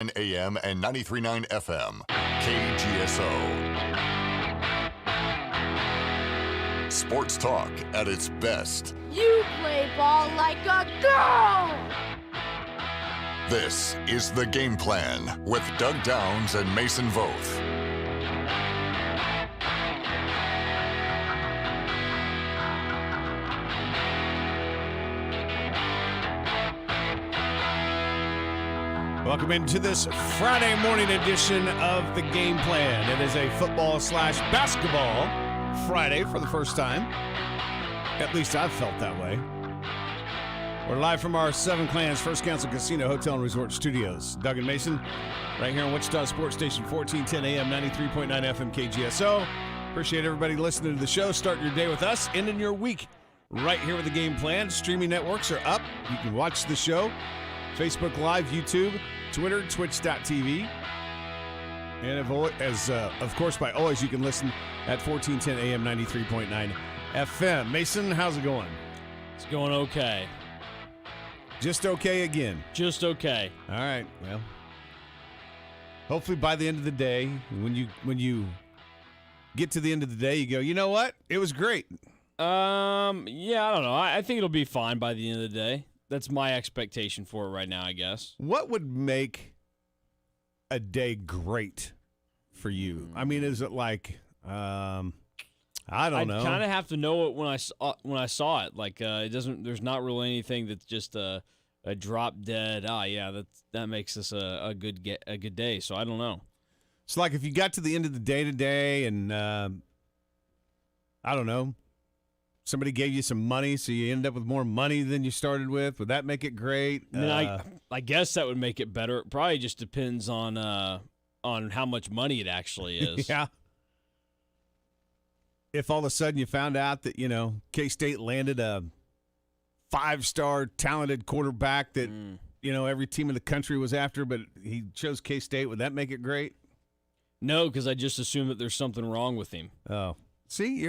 AM and 93.9 FM, KGSO. Sports talk at its best. You play ball like a girl! This is The Game Plan with Doug Downs and Mason Voth. Welcome into this Friday morning edition of The Game Plan. It is a football/basketball Friday for the first time. At least I've felt that way. We're live from our Seven Clans First Council Casino Hotel and Resort Studios. Doug and Mason, right here on Wichita Sports Station, 1410 AM, 93.9 FM KGSO. Appreciate everybody listening to the show. Start your day with us, ending your week right here with The Game Plan. Streaming networks are up. You can watch the show. Facebook Live, YouTube, Twitter, Twitch.tv. And of course, by always, you can listen at 1410 AM, 93.9 FM. Mason, how's it going? It's going okay. Just okay again. Just okay. All right. Well, hopefully by the end of the day, when you get to the end of the day, you go, you know what? It was great. Yeah, I don't know. I think it'll be fine by the end of the day. That's my expectation for it right now, I guess. What would make a day great for you? I mean, is it like, I don't know. I kind of have to know it when I saw it. Like, it doesn't. There's not really anything that's just a drop dead. That makes this a good day. So I don't know. It's like if you got to the end of the day today, and I don't know. Somebody gave you some money, so you ended up with more money than you started with. Would that make it great? I guess that would make it better. It probably just depends on how much money it actually is. Yeah. If all of a sudden you found out that, K-State landed a 5-star talented quarterback that, every team in the country was after, but he chose K-State, would that make it great? No, because I just assume that there's something wrong with him. Oh. See,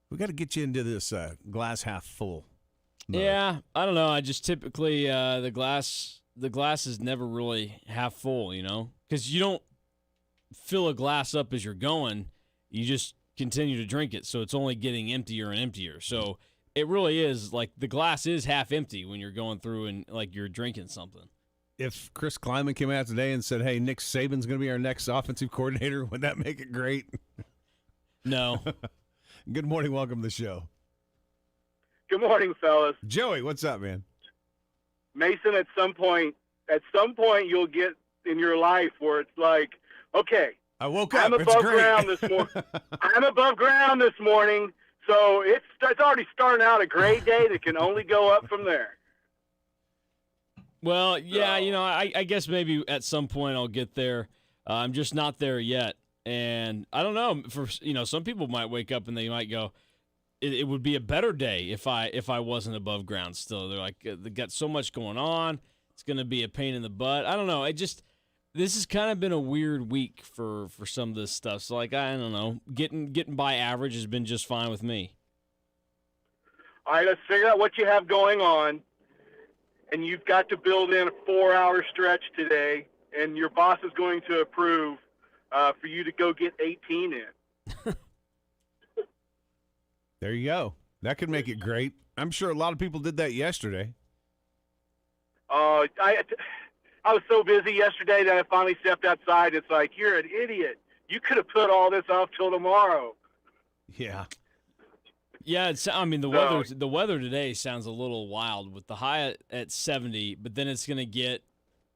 we got to get you into this glass half full mode. Yeah, I don't know. I just typically the glass is never really half full, because you don't fill a glass up as you're going. You just continue to drink it, so it's only getting emptier and emptier. So it really is like the glass is half empty when you're going through and like you're drinking something. If Chris Kleiman came out today and said, "Hey, Nick Saban's going to be our next offensive coordinator," would that make it great? No. Good morning. Welcome to the show. Good morning, fellas. Joey, what's up, man? Mason, at some point you'll get in your life where it's like, okay, I woke up. I'm above ground this morning. I'm above ground this morning, so it's already starting out a great day that can only go up from there. Well, yeah, I guess maybe at some point I'll get there. I'm just not there yet. And I don't know, some people might wake up and they might go, it would be a better day if I wasn't above ground still. They're like, they got so much going on. It's going to be a pain in the butt. I don't know. This has kind of been a weird week for some of this stuff. So, like, I don't know. Getting by average has been just fine with me. All right, let's figure out what you have going on. And you've got to build in a 4-hour stretch today, and your boss is going to approve for you to go get 18 in. There you go. That could make it great. I'm sure a lot of people did that yesterday. I was so busy yesterday that I finally stepped outside. It's like, you're an idiot. You could have put all this off till tomorrow. Yeah. Yeah, the weather today sounds a little wild with the high at 70, but then it's going to get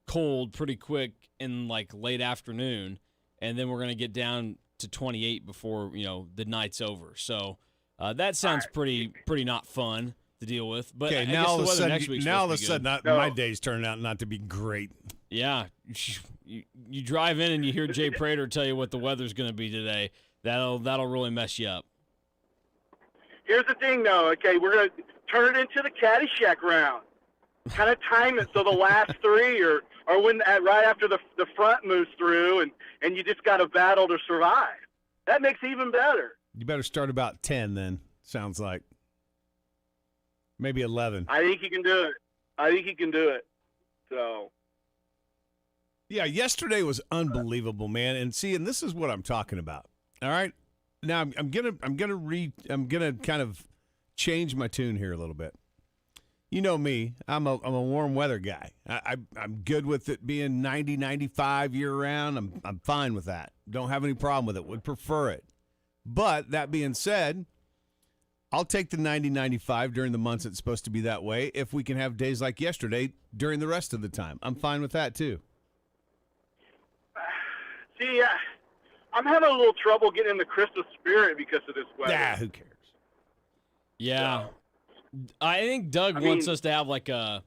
cold pretty quick in like late afternoon. And then we're going to get down to 28 before, the night's over. So that sounds pretty not fun to deal with. But okay, now all of a sudden, my day's turning out not to be great. Yeah. You drive in and you hear Jay Prater tell you what the weather's going to be today. That'll really mess you up. Here's the thing, though. Okay, we're going to turn it into the Caddyshack round. Kind of time it so the last three are when right after the front moves through, and you just got to battle to survive. That makes it even better. You better start about 10 then, sounds like. Maybe 11. I think he can do it. So. Yeah, yesterday was unbelievable, man. And this is what I'm talking about. All right, now I'm gonna kind of change my tune here a little bit. You know me, I'm a warm weather guy. I'm good with it being 90, 95 year round. I'm fine with that. Don't have any problem with it. Would prefer it. But that being said, I'll take the 90, 95 during the months it's supposed to be that way. If we can have days like yesterday during the rest of the time, I'm fine with that too. See, I'm having a little trouble getting in the Christmas spirit because of this weather. Who cares? Yeah. I think Doug wants us to have like a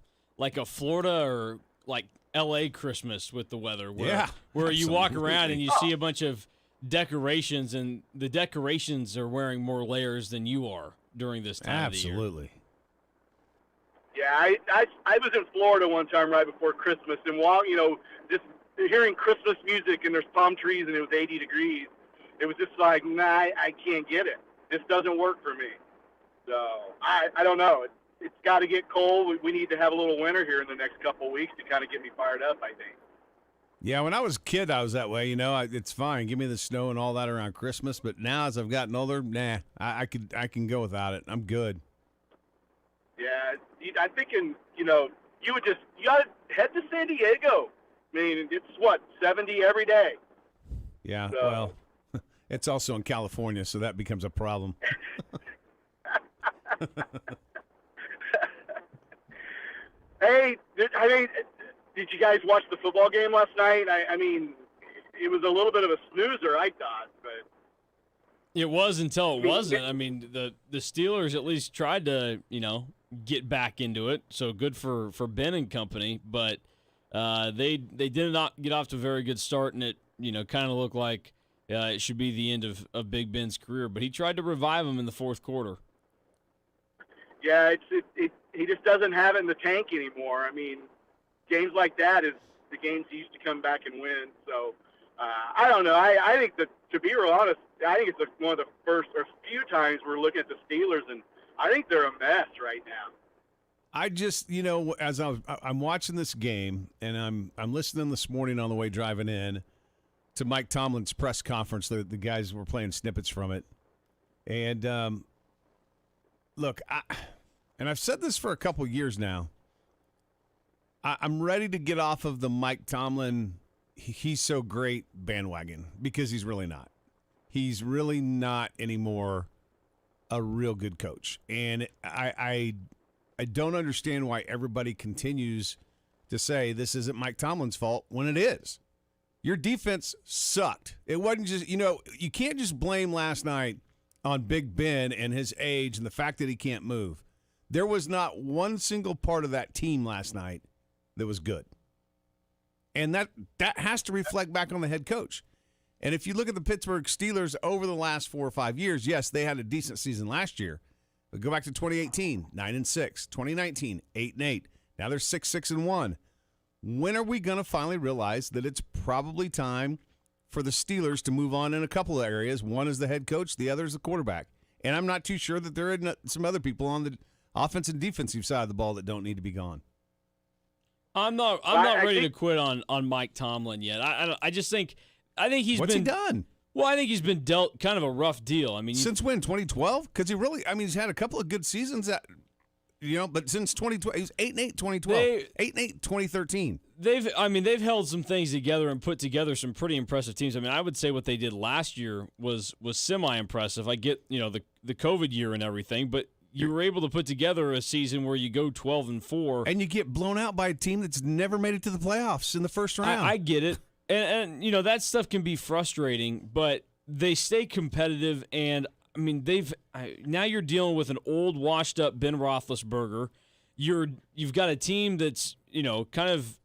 Florida or like LA Christmas with the weather where you walk around and you see a bunch of decorations, and the decorations are wearing more layers than you are during this time of the year. Absolutely. Yeah, I was in Florida one time right before Christmas, and while, just hearing Christmas music and there's palm trees and it was 80 degrees, it was just like, nah, I can't get it. This doesn't work for me. So I don't know. It's got to get cold. We need to have a little winter here in the next couple of weeks to kind of get me fired up, I think. Yeah, when I was a kid, I was that way. It's fine. Give me the snow and all that around Christmas. But now, as I've gotten older, I can go without it. I'm good. Yeah, I'm thinking, you got to head to San Diego. I mean, it's 70 every day. Yeah, so. Well, it's also in California, so that becomes a problem. Hey, did you guys watch the football game last night? I mean, it was a little bit of a snoozer, I thought, but it was until it wasn't. I mean, the Steelers at least tried to, get back into it. So good for Ben and company, but they did not get off to a very good start, and it kind of looked like it should be the end of Big Ben's career. But he tried to revive him in the fourth quarter. Yeah, he just doesn't have it in the tank anymore. I mean, games like that is the games he used to come back and win. So I don't know. I think that, to be real honest, I think it's one of the first or few times we're looking at the Steelers, and I think they're a mess right now. I just, as I'm watching this game, and I'm listening this morning on the way driving in to Mike Tomlin's press conference. The guys were playing snippets from it, and look, I've said this for a couple years now. I'm ready to get off of the Mike Tomlin, he's so great bandwagon, because he's really not. He's really not anymore a real good coach. And I don't understand why everybody continues to say this isn't Mike Tomlin's fault when it is. Your defense sucked. It wasn't just, you can't just blame last night on Big Ben and his age and the fact that he can't move. There was not one single part of that team last night that was good. And that has to reflect back on the head coach. And if you look at the Pittsburgh Steelers over the last 4 or 5 years, yes, they had a decent season last year. But go back to 2018, 9-6, 2019, 8-8. Now they're 6-6-1. When are we going to finally realize that it's probably time for the Steelers to move on in a couple of areas? One is the head coach, the other is the quarterback. And I'm not too sure that there are some other people on the offensive and defensive side of the ball that don't need to be gone. I'm not ready to quit on Mike Tomlin yet. I think he's What's he done? Well, I think he's been dealt kind of a rough deal. I mean, since when? 2012? Because he's had a couple of good seasons but since 2012, he was 8-8 2012, 8-8 2013. They've held some things together and put together some pretty impressive teams. I mean, I would say what they did last year was semi-impressive. I get, the COVID year and everything, but you were able to put together a season where you go 12-4. And you get blown out by a team that's never made it to the playoffs in the first round. I get it. And that stuff can be frustrating, but they stay competitive. And, I mean, now you're dealing with an old, washed-up Ben Roethlisberger. You've got a team that's, kind of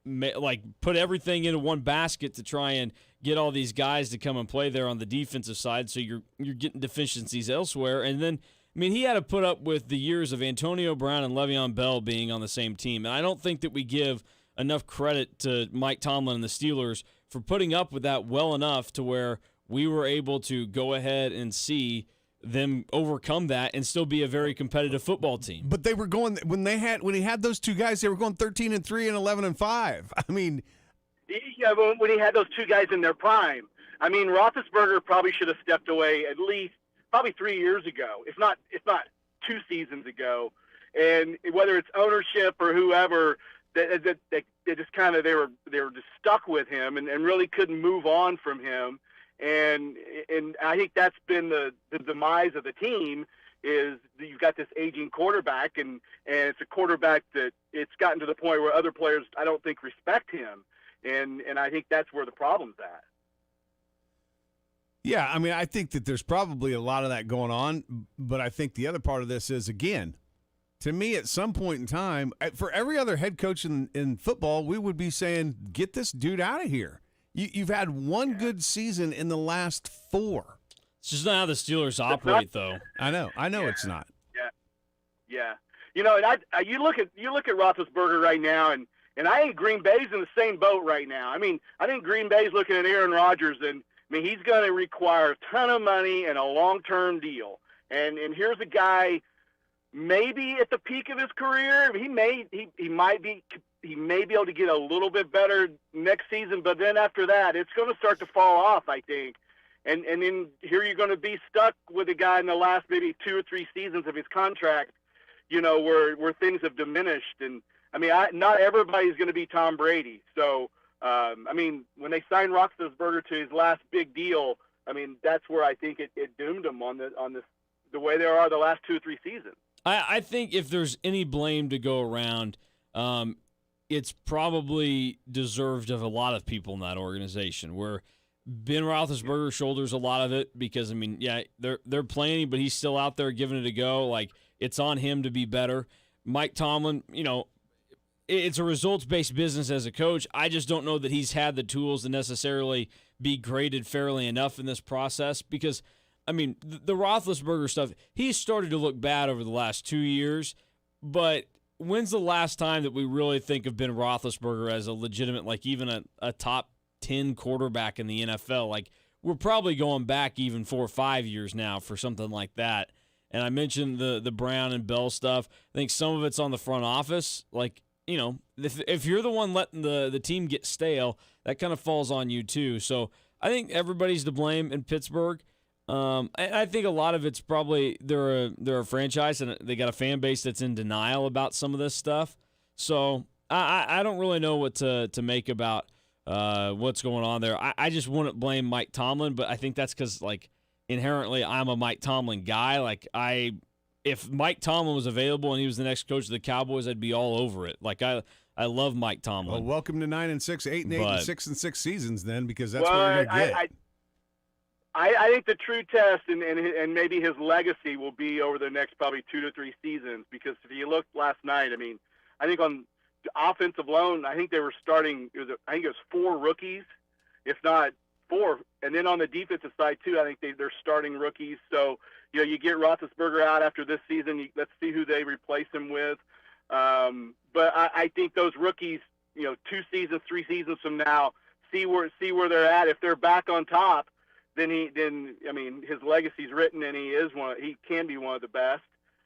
like put everything into one basket to try and get all these guys to come and play there on the defensive side, so you're getting deficiencies elsewhere. And then, I mean, he had to put up with the years of Antonio Brown and Le'Veon Bell being on the same team. And I don't think that we give enough credit to Mike Tomlin and the Steelers for putting up with that well enough to where we were able to go ahead and see them overcome that and still be a very competitive football team. But they were going when he had those two guys, they were going 13-3 and 11-5. I mean, Yeah, when he had those two guys in their prime. I mean, Roethlisberger probably should have stepped away at least probably 3 years ago, if not 2 seasons ago. And whether it's ownership or whoever, they just kind of they were just stuck with him and really couldn't move on from him. And I think that's been the demise of the team. Is you've got this aging quarterback, and it's a quarterback that it's gotten to the point where other players I don't think respect him, and I think that's where the problem's at. Yeah, I mean, I think that there's probably a lot of that going on, but I think the other part of this is, again, to me, at some point in time, for every other head coach in football, we would be saying, get this dude out of here. You've had one good season in the last 4. It's just not how the Steelers operate, though. I know it's not. Yeah. You know, and you look at Roethlisberger right now, and I think Green Bay's in the same boat right now. I mean, I think Green Bay's looking at Aaron Rodgers, and I mean, he's going to require a ton of money and a long-term deal. And here's a guy, maybe at the peak of his career, he might be able to get a little bit better next season, but then after that, it's going to start to fall off, I think. And then here you're going to be stuck with a guy in the last maybe 2 or 3 seasons of his contract, you know, where things have diminished. And I mean, not everybody's going to be Tom Brady. So, I mean, when they signed Roethlisberger to his last big deal, I mean, that's where I think it doomed him on the way they are the last 2 or 3 seasons. I think if there's any blame to go around, it's probably deserved of a lot of people in that organization, where Ben Roethlisberger shoulders a lot of it because, I mean, yeah, they're playing, but he's still out there giving it a go. Like, it's on him to be better. Mike Tomlin, you know, it's a results-based business as a coach. I just don't know that he's had the tools to necessarily be graded fairly enough in this process because, I mean, the Roethlisberger stuff, he's started to look bad over the last 2 years, but when's the last time that we really think of Ben Roethlisberger as a legitimate, like even a top 10 quarterback in the NFL? Like, we're probably going back even 4 or 5 years now for something like that. And I mentioned the Brown and Bell stuff. I think some of it's on the front office. Like, you know, if you're the one letting the team get stale, that kind of falls on you too. So I think everybody's to blame in Pittsburgh. I think a lot of it's probably they're a franchise and they got a fan base that's in denial about some of this stuff. So I don't really know what to make about what's going on there. I just wouldn't blame Mike Tomlin, but I think that's because, like, inherently I'm a Mike Tomlin guy. Like, if Mike Tomlin was available and he was the next coach of the Cowboys, I'd be all over it. Like, I love Mike Tomlin. Well, welcome to 9-6, 8-8, and 6-6 seasons then, because that's what you're going to get. I think the true test and maybe his legacy will be over the next probably 2 to 3 seasons, because if you looked last night, I mean, I think on the offensive loan, I think they were starting, I think it was 4 rookies, if not 4. And then on the defensive side too, I think they're starting rookies. So, you know, you get Roethlisberger out after this season, let's see who they replace him with. But I think those rookies, you know, 2 seasons, 3 seasons from now, see where they're at. If they're back on top, then I mean, his legacy's written, and he can be one of the best.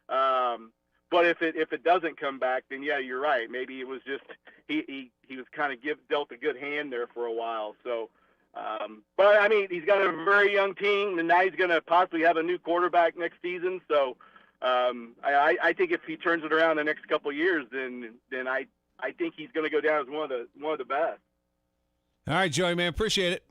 But if it doesn't come back, then yeah, you're right. Maybe it was just he was kind of dealt a good hand there for a while. So, but I mean, he's got a very young team, and now he's going to possibly have a new quarterback next season. So, I think if he turns it around the next couple of years, then I think he's going to go down as one of the best. All right, Joey, man, appreciate it.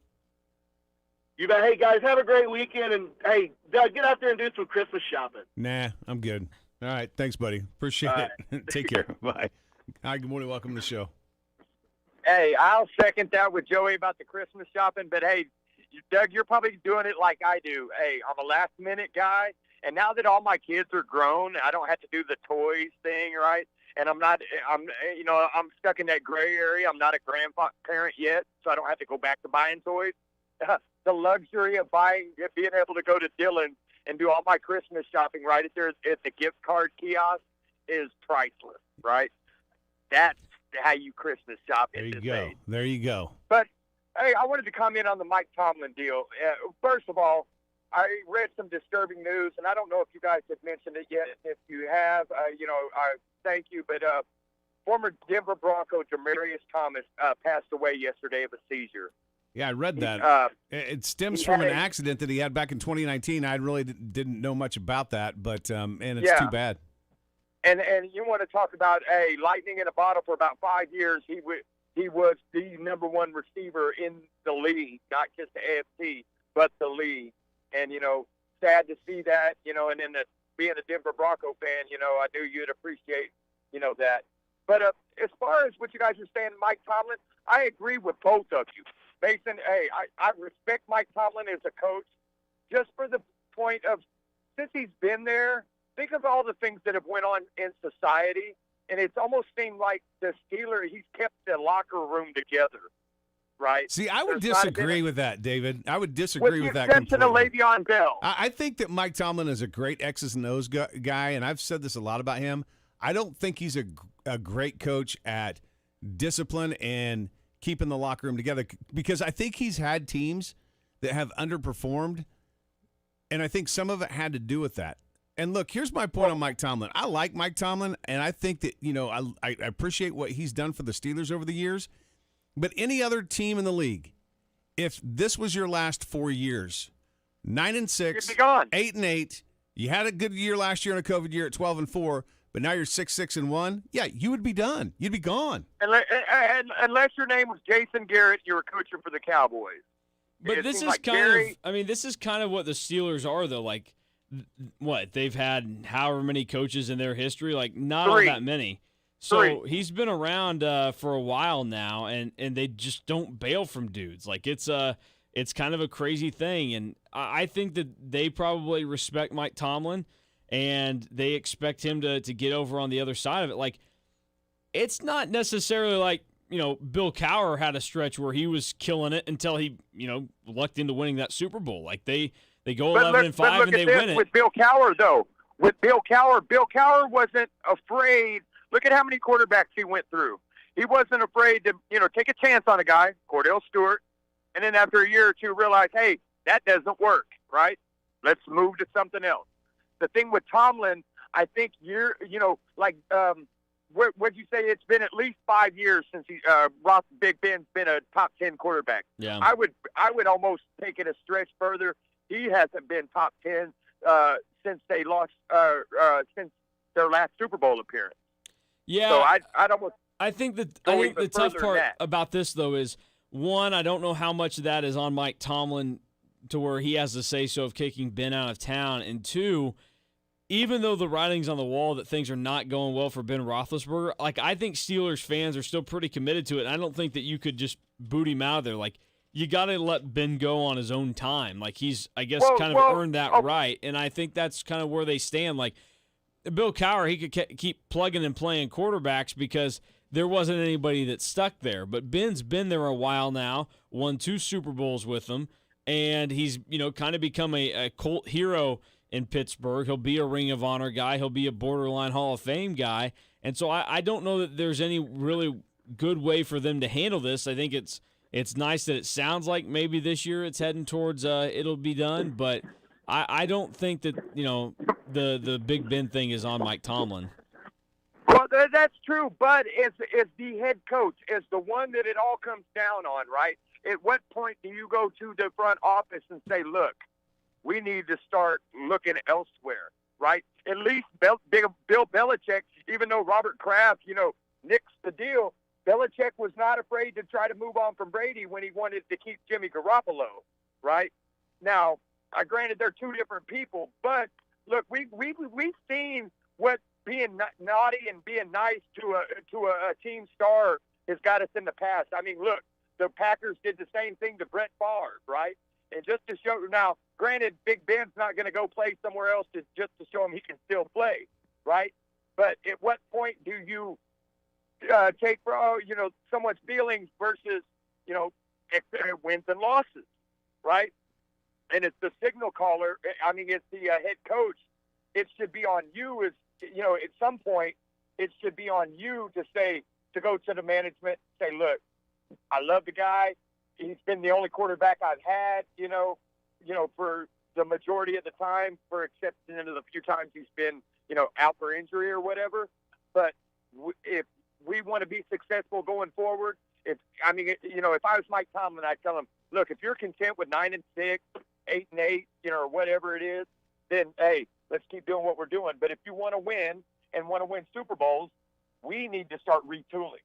You bet. Hey, guys, have a great weekend. And, hey, Doug, get out there and do some Christmas shopping. Nah, I'm good. All right. Thanks, buddy. Appreciate it. Take care. Bye. Hi, good morning. Welcome to the show. Hey, I'll second that with Joey about the Christmas shopping. But, hey, Doug, you're probably doing it like I do. Hey, I'm a last-minute guy. And now that all my kids are grown, I don't have to do the toys thing, right? And I'm stuck in that gray area. I'm not a grandparent yet, so I don't have to go back to buying toys. The luxury of being able to go to Dillon and do all my Christmas shopping right at the gift card kiosk is priceless, right? That's how you Christmas shop. There you go. There you go. But, hey, I wanted to comment on the Mike Tomlin deal. First of all, I read some disturbing news, and I don't know if you guys have mentioned it yet. If you have, thank you. But former Denver Bronco Demaryius Thomas passed away yesterday of a seizure. Yeah, I read that. It stems from an accident that he had back in 2019. I really didn't know much about that, but and it's too bad. And you want to talk about lightning in a bottle for about 5 years. He was the number one receiver in the league, not just the AFC, but the league. And, sad to see that, and then being a Denver Bronco fan, I knew you'd appreciate, that. But as far as what you guys are saying, Mike Tomlin, I agree with both of you. Mason, I respect Mike Tomlin as a coach just for the point of, since he's been there, think of all the things that have went on in society, and it's almost seemed like the Steelers, he's kept the locker room together, right? See, I would disagree with that, David. I would disagree with that completely. With the exception of Le'Veon Bell. I think that Mike Tomlin is a great X's and O's guy, and I've said this a lot about him. I don't think he's a great coach at discipline and keeping the locker room together, because I think he's had teams that have underperformed, and I think some of it had to do with that. And look, here's my point on Mike Tomlin. I like Mike Tomlin, and I think that, I appreciate what he's done for the Steelers over the years. But any other team in the league, if this was your last 4 years, 9-6, 8-8, you had a good year last year and a COVID year at 12-4, but now you're 6-6-1, yeah, you would be done. You'd be gone. Unless your name was Jason Garrett, you were coaching for the Cowboys. But this is this is kind of what the Steelers are, though. Like, what, they've had however many coaches in their history, like not all that many. So he's been around for a while now, and they just don't bail from dudes. Like, it's kind of a crazy thing, and I think that they probably respect Mike Tomlin, and they expect him to get over on the other side of it. Like, it's not necessarily like, Bill Cowher had a stretch where he was killing it until he, lucked into winning that Super Bowl. Like, they go 11-5 and they win it. With Bill Cowher, though, Bill Cowher wasn't afraid. Look at how many quarterbacks he went through. He wasn't afraid to, take a chance on a guy, Cordell Stewart, and then after a year or two realize, hey, that doesn't work, right? Let's move to something else. The thing with Tomlin, I think what'd you say? It's been at least 5 years since Big Ben's been a top 10 quarterback. Yeah. I would almost take it a stretch further. He hasn't been top 10 since they lost since their last Super Bowl appearance. Yeah. So I think the tough part about this, though, is, one, I don't know how much of that is on Mike Tomlin to where he has the say-so of kicking Ben out of town, and two, even though the writing's on the wall that things are not going well for Ben Roethlisberger, like, I think Steelers fans are still pretty committed to it, and I don't think that you could just boot him out of there. Like, you got to let Ben go on his own time. Like, he's, I guess, earned that right, and I think that's kind of where they stand. Like, Bill Cowher, he could keep plugging and playing quarterbacks because there wasn't anybody that stuck there. But Ben's been there a while now, won 2 Super Bowls with them, and he's, kind of become a cult hero in Pittsburgh. He'll be a Ring of Honor guy. He'll be a borderline Hall of Fame guy. And so I don't know that there's any really good way for them to handle this. I think it's nice that it sounds like maybe this year it's heading towards it'll be done, but I don't think that, the Big Ben thing is on Mike Tomlin. Well, that's true, but as the head coach, as the one that it all comes down on, right? At what point do you go to the front office and say, look, we need to start looking elsewhere, right? At least Bill Belichick, even though Robert Kraft, nixed the deal, Belichick was not afraid to try to move on from Brady when he wanted to keep Jimmy Garoppolo, right? Now, granted, they're two different people, but look, we've seen what being naughty and being nice to a team star has got us in the past. I mean, look, the Packers did the same thing to Brett Favre, right? And just to show now, granted, Big Ben's not going to go play somewhere else just to show him he can still play, right? But at what point do you take for someone's feelings versus wins and losses, right? And it's the signal caller. I mean, it's the head coach. It should be on you at some point, it should be on you to go to the management and say, look, I love the guy. He's been the only quarterback I've had, for the majority of the time, for exception of the few times he's been, out for injury or whatever. But if we want to be successful going forward, if I was Mike Tomlin, I'd tell him, look, if you're content with 9-6, 8-8, or whatever it is, then hey, let's keep doing what we're doing. But if you want to win and want to win Super Bowls, we need to start retooling.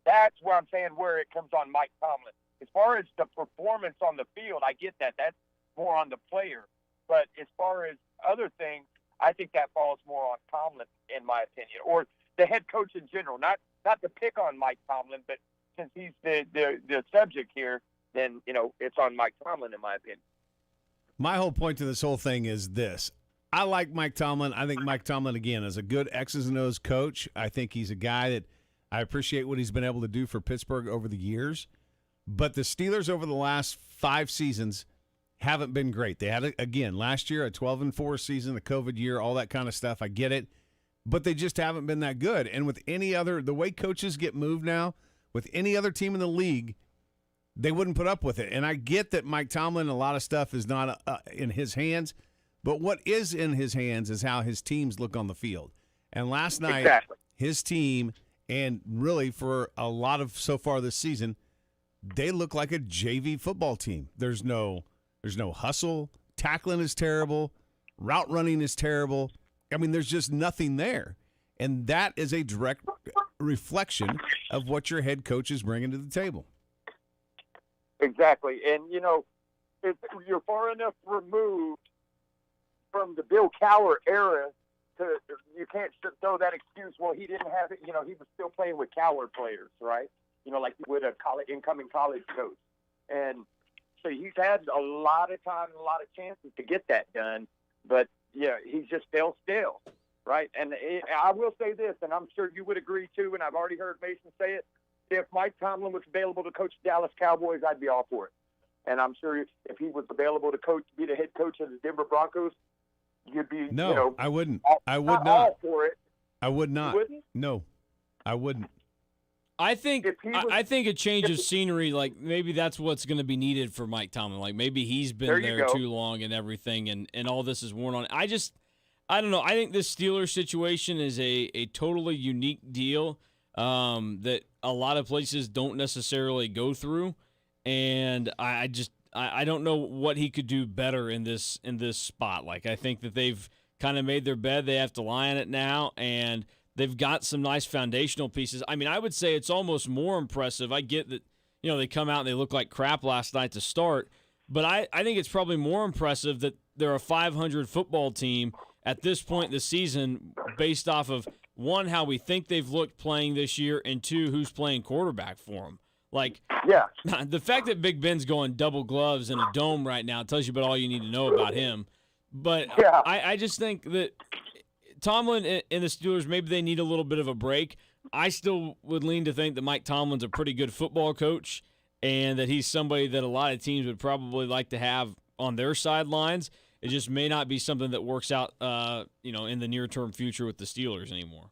That's where I'm saying where it comes on Mike Tomlin. As far as the performance on the field, I get that. That's more on the player. But as far as other things, I think that falls more on Tomlin, in my opinion, or the head coach in general. Not to pick on Mike Tomlin, but since he's the subject here, then, it's on Mike Tomlin, in my opinion. My whole point to this whole thing is this. I like Mike Tomlin. I think Mike Tomlin, again, is a good X's and O's coach. I think he's a guy that I appreciate what he's been able to do for Pittsburgh over the years. But the Steelers over the last 5 seasons haven't been great. They had, again, last year a 12-4 season, the COVID year, all that kind of stuff. I get it. But they just haven't been that good. And with any other, the way coaches get moved now, with any other team in the league, they wouldn't put up with it. And I get that Mike Tomlin, a lot of stuff is not in his hands. But what is in his hands is how his teams look on the field. And last night, his team, and really for a lot of so far this season, they look like a JV football team. There's no hustle. Tackling is terrible. Route running is terrible. I mean, there's just nothing there. And that is a direct reflection of what your head coach is bringing to the table. Exactly. And, if you're far enough removed from the Bill Cowher era you can't throw that excuse, well, he didn't have it. He was still playing with Cowher players, right? Like with a incoming college coach. And so he's had a lot of time and a lot of chances to get that done. But, yeah, he's just fell still, right? And I will say this, and I'm sure you would agree too, and I've already heard Mason say it, if Mike Tomlin was available to coach the Dallas Cowboys, I'd be all for it. And I'm sure if he was available to be the head coach of the Denver Broncos, you'd be, No, I wouldn't. I would not. All for it. I would not. You wouldn't? No, I wouldn't. I think a change of scenery, like maybe that's what's going to be needed for Mike Tomlin. Like maybe he's been there too long and everything, and all this is worn on. I don't know. I think this Steelers situation is a totally unique deal that a lot of places don't necessarily go through, and I don't know what he could do better in this spot. Like I think that they've kind of made their bed. They have to lie in it now, and they've got some nice foundational pieces. I mean, I would say it's almost more impressive. I get that, they come out and they look like crap last night to start, but I think it's probably more impressive that they're a 500 football team at this point in the season based off of, one, how we think they've looked playing this year, and two, who's playing quarterback for them. Like, yeah, the fact that Big Ben's going double gloves in a dome right now tells you about all you need to know about him. But yeah. I just think that Tomlin and the Steelers, maybe they need a little bit of a break. I still would lean to think that Mike Tomlin's a pretty good football coach and that he's somebody that a lot of teams would probably like to have on their sidelines. It just may not be something that works out, in the near-term future with the Steelers anymore.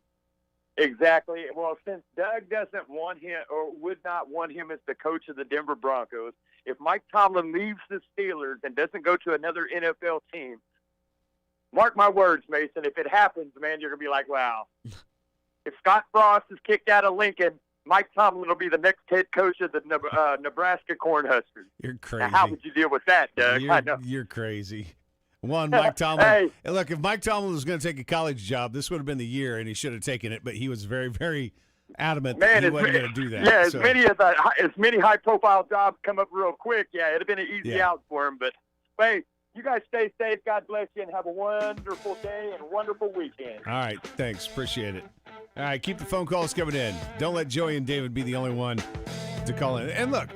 Exactly. Well, since Doug doesn't want him or would not want him as the coach of the Denver Broncos, if Mike Tomlin leaves the Steelers and doesn't go to another NFL team, mark my words, Mason, if it happens, man, you're going to be like, wow. If Scott Frost is kicked out of Lincoln, Mike Tomlin will be the next head coach of the Nebraska Cornhuskers. You're crazy. Now, how would you deal with that, Doug? I know. You're crazy. One, Mike Tomlin. Hey. Look, if Mike Tomlin was going to take a college job, this would have been the year, and he should have taken it. But he was very, very adamant that he wasn't going to do that. Yeah, as many high-profile jobs come up real quick, yeah, it'd have been an easy out for him. But hey, you guys stay safe. God bless you, and have a wonderful day and a wonderful weekend. All right, thanks. Appreciate it. All right, keep the phone calls coming in. Don't let Joey and David be the only one to call in. And look,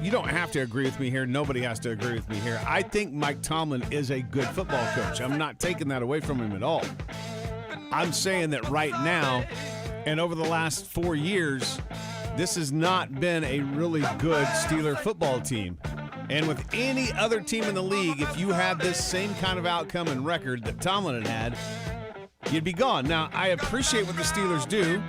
you don't have to agree with me here. Nobody has to agree with me here. I think Mike Tomlin is a good football coach. I'm not taking that away from him at all. I'm saying that right now and over the last 4 years, this has not been a really good Steeler football team. And with any other team in the league, if you had this same kind of outcome and record that Tomlin had, you'd be gone. Now, I appreciate what the Steelers do,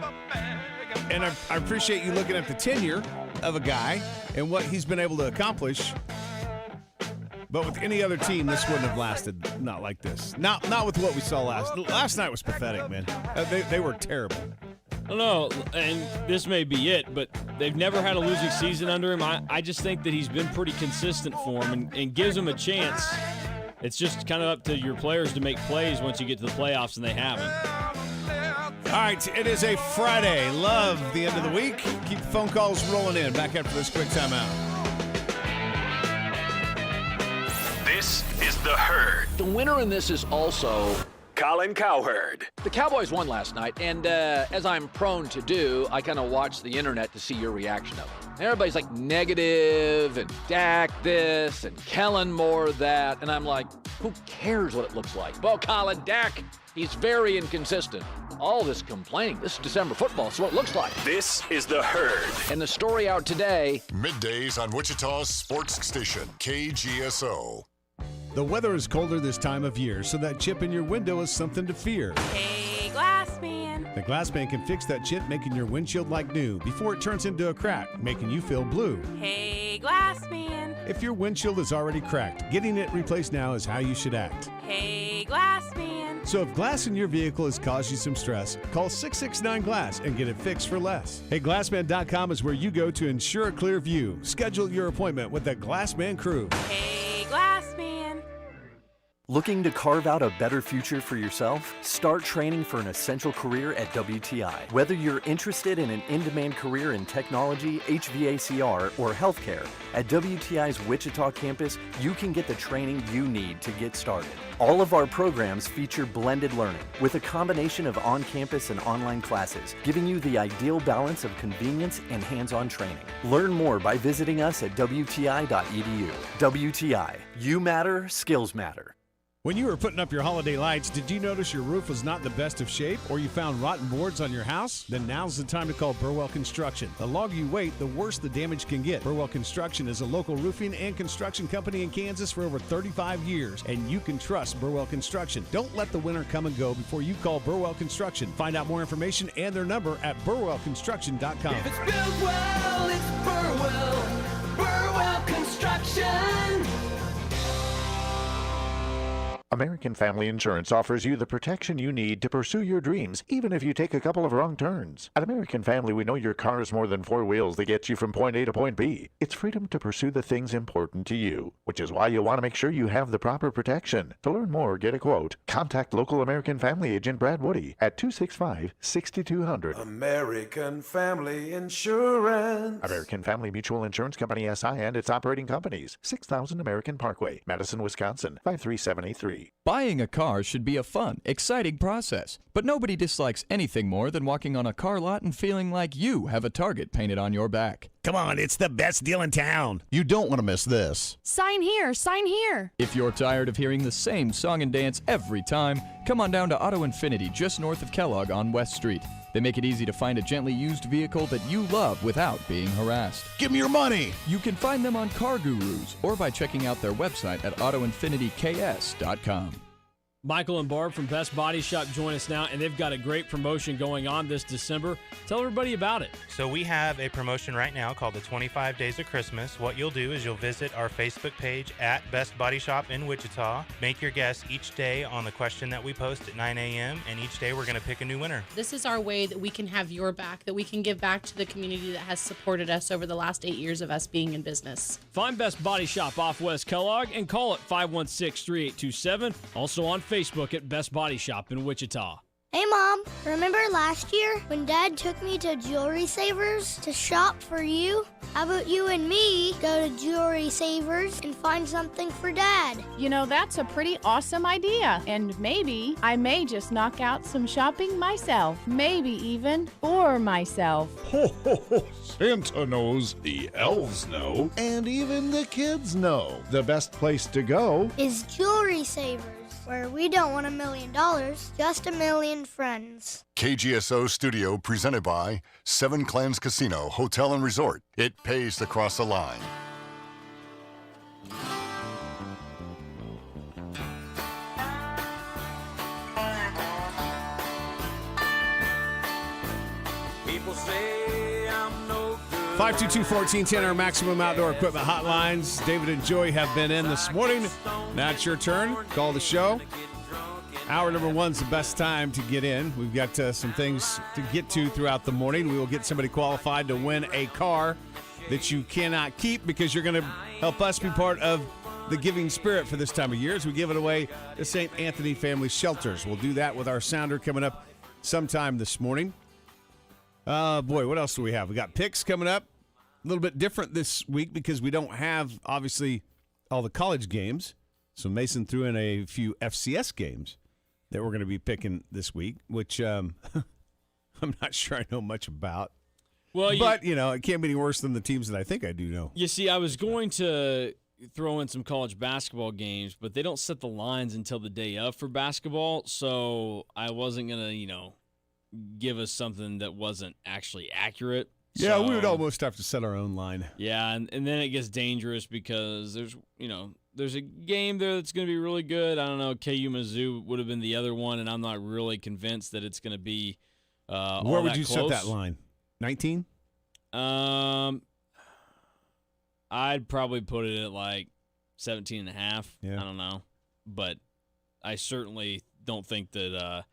and I appreciate you looking at the tenure of a guy and what he's been able to accomplish. But with any other team, this wouldn't have lasted. Not like this. Not with what we saw last night was pathetic, man. They were terrible. I don't know, and this may be it, but they've never had a losing season under him. I just think that he's been pretty consistent for him and gives him a chance. It's just kind of up to your players to make plays once you get to the playoffs, and they haven't. All right, it is a Friday. Love the end of the week. Keep the phone calls rolling in. Back after this quick timeout. This is The Herd. The winner in this is also Colin Cowherd. the Cowboys won last night, and as I'm prone to do, I kind of watch the internet to see your reaction of it. And everybody's like negative, and Dak this, and Kellen more that, and I'm like, who cares what it looks like? Well, Colin, Dak, he's very inconsistent. All this complaining, this is December football, so what it looks like. This is The Herd. And the story out today. Middays on Wichita's sports station, KGSO. The weather is colder this time of year, so that chip in your window is something to fear. Hey, glass man. The Glass Man can fix that chip, making your windshield like new before it turns into a crack, making you feel blue. Hey, glass man. If your windshield is already cracked, getting it replaced now is how you should act. Hey, glass man. So if glass in your vehicle has caused you some stress, call 669-GLASS and get it fixed for less. Hey, Glassman.com is where you go to ensure a clear view. Schedule your appointment with the Glassman crew. Hey, glass man. Looking to carve out a better future for yourself? Start training for an essential career at WTI. Whether you're interested in an in-demand career in technology, HVACR, or healthcare, at WTI's Wichita campus, you can get the training you need to get started. All of our programs feature blended learning with a combination of on-campus and online classes, giving you the ideal balance of convenience and hands-on training. Learn more by visiting us at WTI.edu. WTI, you matter, skills matter. When you were putting up your holiday lights, did you notice your roof was not the best of shape, or you found rotten boards on your house? Then now's the time to call Burwell Construction. The longer you wait, the worse the damage can get. Burwell Construction is a local roofing and construction company in Kansas for over 35 years, and you can trust Burwell Construction. Don't let the winter come and go before you call Burwell Construction. Find out more information and their number at burwellconstruction.com. If it's built well, it's Burwell. Burwell Construction. American Family Insurance offers you the protection you need to pursue your dreams, even if you take a couple of wrong turns. At American Family, we know your car is more than four wheels that get you from point A to point B. It's freedom to pursue the things important to you, which is why you'll want to make sure you have the proper protection. To learn more, get a quote. Contact local American Family agent Brad Woody at 265-6200. American Family Insurance. American Family Mutual Insurance Company SI and its operating companies. 6000 American Parkway, Madison, Wisconsin, 53783. Buying a car should be a fun, exciting process, but nobody dislikes anything more than walking on a car lot and feeling like you have a target painted on your back. Come on, it's the best deal in town. You don't want to miss this. Sign here, sign here. If you're tired of hearing the same song and dance every time, come on down to Auto Infinity just north of Kellogg on West Street. They make it easy to find a gently used vehicle that you love without being harassed. Give me your money. You can find them on Car Gurus or by checking out their website at autoinfinityks.com. Michael and Barb from Best Body Shop join us now, and they've got a great promotion going on this December. Tell everybody about it. So we have a promotion right now called the 25 Days of Christmas. What you'll do is you'll visit our Facebook page at Best Body Shop in Wichita. Make your guess each day on the question that we post at 9 a.m., and each day we're going to pick a new winner. This is our way that we can have your back, that we can give back to the community that has supported us over the last 8 years of us being in business. Find Best Body Shop off West Kellogg and call it 516-3827. Also on Facebook at Best Body Shop in Wichita. Hey Mom, remember last year when Dad took me to Jewelry Savers to shop for you? How about you and me go to Jewelry Savers and find something for Dad? You know, that's a pretty awesome idea. And maybe I may just knock out some shopping myself. Maybe even for myself. Ho, ho, ho. Santa knows, the elves know, and even the kids know. The best place to go is Jewelry Savers, where we don't want $1 million, just a million friends. KGSO Studio presented by Seven Clans Casino, Hotel and Resort. It pays to cross the line. People say I'm no good. 522-1410, our Maximum Outdoor Equipment hotlines. David and Joey have been in this morning. Now it's your turn. Call the show. Hour number one's the best time to get in. We've got some things to get to throughout the morning. We will get somebody qualified to win a car that you cannot keep because you're going to help us be part of the giving spirit for this time of year as we give it away to St. Anthony Family Shelters. We'll do that with our sounder coming up sometime this morning. Boy, what else do we have? We got picks coming up. A little bit different this week because we don't have, obviously, all the college games. So Mason threw in a few FCS games that we're going to be picking this week, which I'm not sure I know much about. Well, but, it can't be any worse than the teams that I think I do know. You see, I was going to throw in some college basketball games, but they don't set the lines until the day of for basketball, so I wasn't going to, give us something that wasn't actually accurate. Yeah, we would almost have to set our own line. Yeah, and then it gets dangerous because there's a game there that's going to be really good. I don't know, KU Mizzou would have been the other one, and I'm not really convinced that it's going to be Where would you set that line? 19? I'd probably put it at like 17.5. Yeah. I don't know. But I certainly don't think that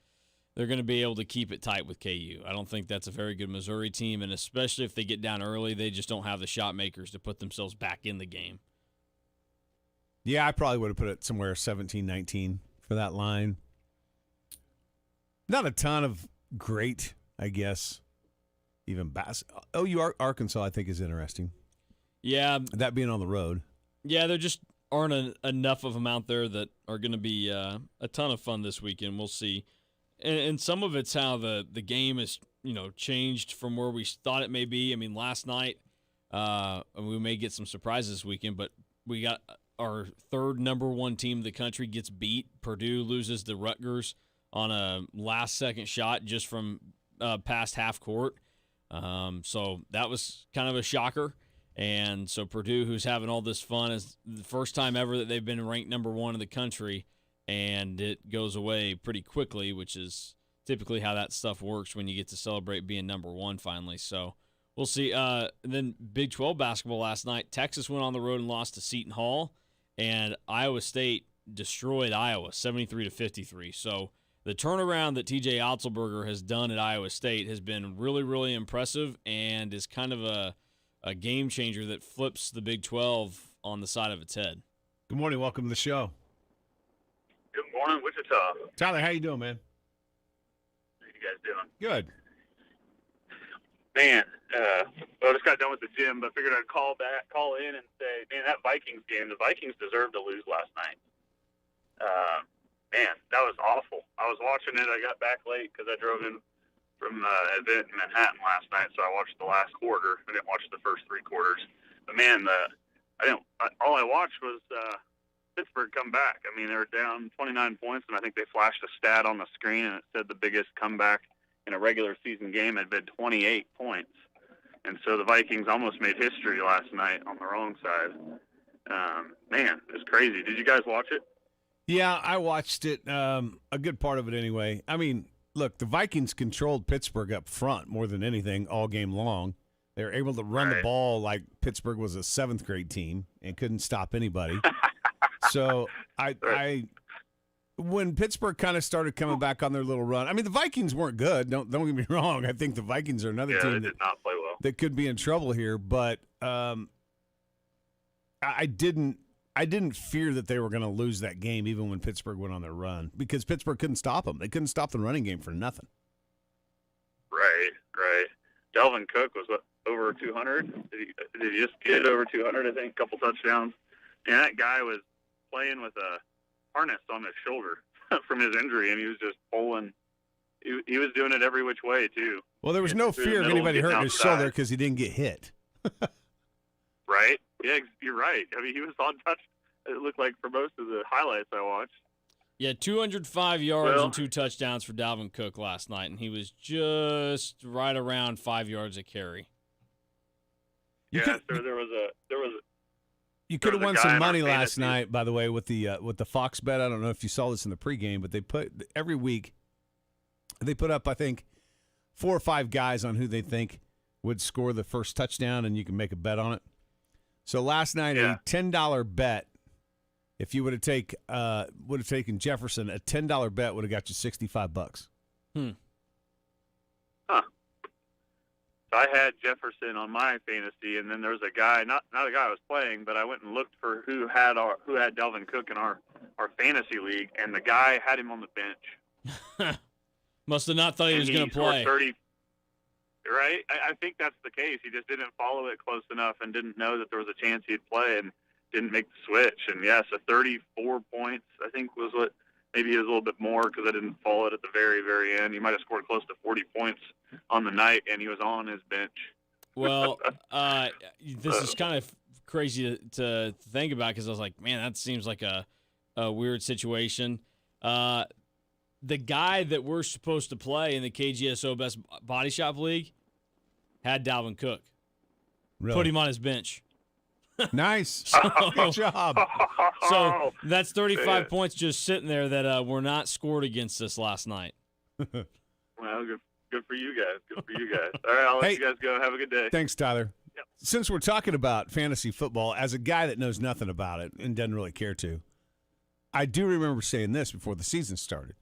they're going to be able to keep it tight with KU. I don't think that's a very good Missouri team, and especially if they get down early, they just don't have the shot makers to put themselves back in the game. Yeah, I probably would have put it somewhere 17, 19 for that line. Not a ton of great, I guess, even OU Arkansas, I think, is interesting. Yeah. That being on the road. Yeah, there just aren't enough of them out there that are going to be a ton of fun this weekend. We'll see. And some of it's how the game is, changed from where we thought it may be. I mean, last night, we may get some surprises this weekend, but we got our third number one team in the country gets beat. Purdue loses to Rutgers on a last-second shot just from past half court. So that was kind of a shocker. And so Purdue, who's having all this fun, is the first time ever that they've been ranked number one in the country, and it goes away pretty quickly, which is typically how that stuff works when you get to celebrate being number one finally. So we'll see. And then Big 12 basketball last night, Texas went on the road and lost to Seton Hall, and Iowa State destroyed Iowa 73-53. So the turnaround that TJ Otzelberger has done at Iowa State has been really, really impressive and is kind of a game changer that flips the Big 12 on the side of its head. Good morning. Welcome to the show. Good morning, Wichita. Tyler, how you doing, man? How you guys doing? Good. Man, I just got done with the gym, but figured I'd call in and say, man, that Vikings game, the Vikings deserved to lose last night. Man, that was awful. I was watching it. I got back late because I drove in from an event in Manhattan last night, so I watched the last quarter. I didn't watch the first three quarters. But man, all I watched was Pittsburgh come back. I mean, they were down 29 points, and I think they flashed a stat on the screen, and it said the biggest comeback in a regular season game had been 28 points. And so the Vikings almost made history last night on the wrong side. Man, it's crazy. Did you guys watch it? Yeah, I watched it, a good part of it anyway. I mean, look, the Vikings controlled Pittsburgh up front more than anything all game long. They were able to run the ball like Pittsburgh was a 7th grade team and couldn't stop anybody. So when Pittsburgh kind of started coming back on their little run, I mean, the Vikings weren't good. Don't get me wrong. I think the Vikings are another team that did not play well. That could be in trouble here, but I didn't fear that they were going to lose that game even when Pittsburgh went on their run because Pittsburgh couldn't stop them. They couldn't stop the running game for nothing. Right. Dalvin Cook was over 200. Did he just get over 200? I think a couple touchdowns. And that guy was playing with a harness on his shoulder from his injury, and he was just pulling. He was doing it every which way too. Well, there was no fear of anybody hurting his shoulder because he didn't get hit. Right? Yeah, you're right. I mean, he was on touch. It looked like for most of the highlights I watched. Yeah, 205 yards and 2 touchdowns for Dalvin Cook last night, and he was just right around 5 yards a carry. So there was a. You could have won some money last night, by the way, with the Fox bet. I don't know if you saw this in the pregame, but they put every week. They put up, I think, 4 or 5 guys on who they think would score the first touchdown, and you can make a bet on it. So last night, a $10 bet If you would have taken Jefferson, a $10 bet would have got you $65. Huh. So I had Jefferson on my fantasy, and then there was a guy, not a guy I was playing, but I went and looked for who had Dalvin Cook in our fantasy league, and the guy had him on the bench. Must have not thought he was going to play. 30, right? I think that's the case. He just didn't follow it close enough and didn't know that there was a chance he'd play and didn't make the switch. And, so 34 points, I think, was what maybe it was a little bit more because I didn't follow it at the very, very end. He might have scored close to 40 points on the night, and he was on his bench. Well, this is kind of crazy to think about because I was like, man, that seems like a weird situation. The guy that we're supposed to play in the KGSO Best Body Shop League had Dalvin Cook. Really? Put him on his bench. Nice. So, good job. So that's 35 points just sitting there that were not scored against us last night. Well, good for you guys. Good for you guys. All right, I'll let you guys go. Have a good day. Thanks, Tyler. Yep. Since we're talking about fantasy football, as a guy that knows nothing about it and doesn't really care to, I do remember saying this before the season started,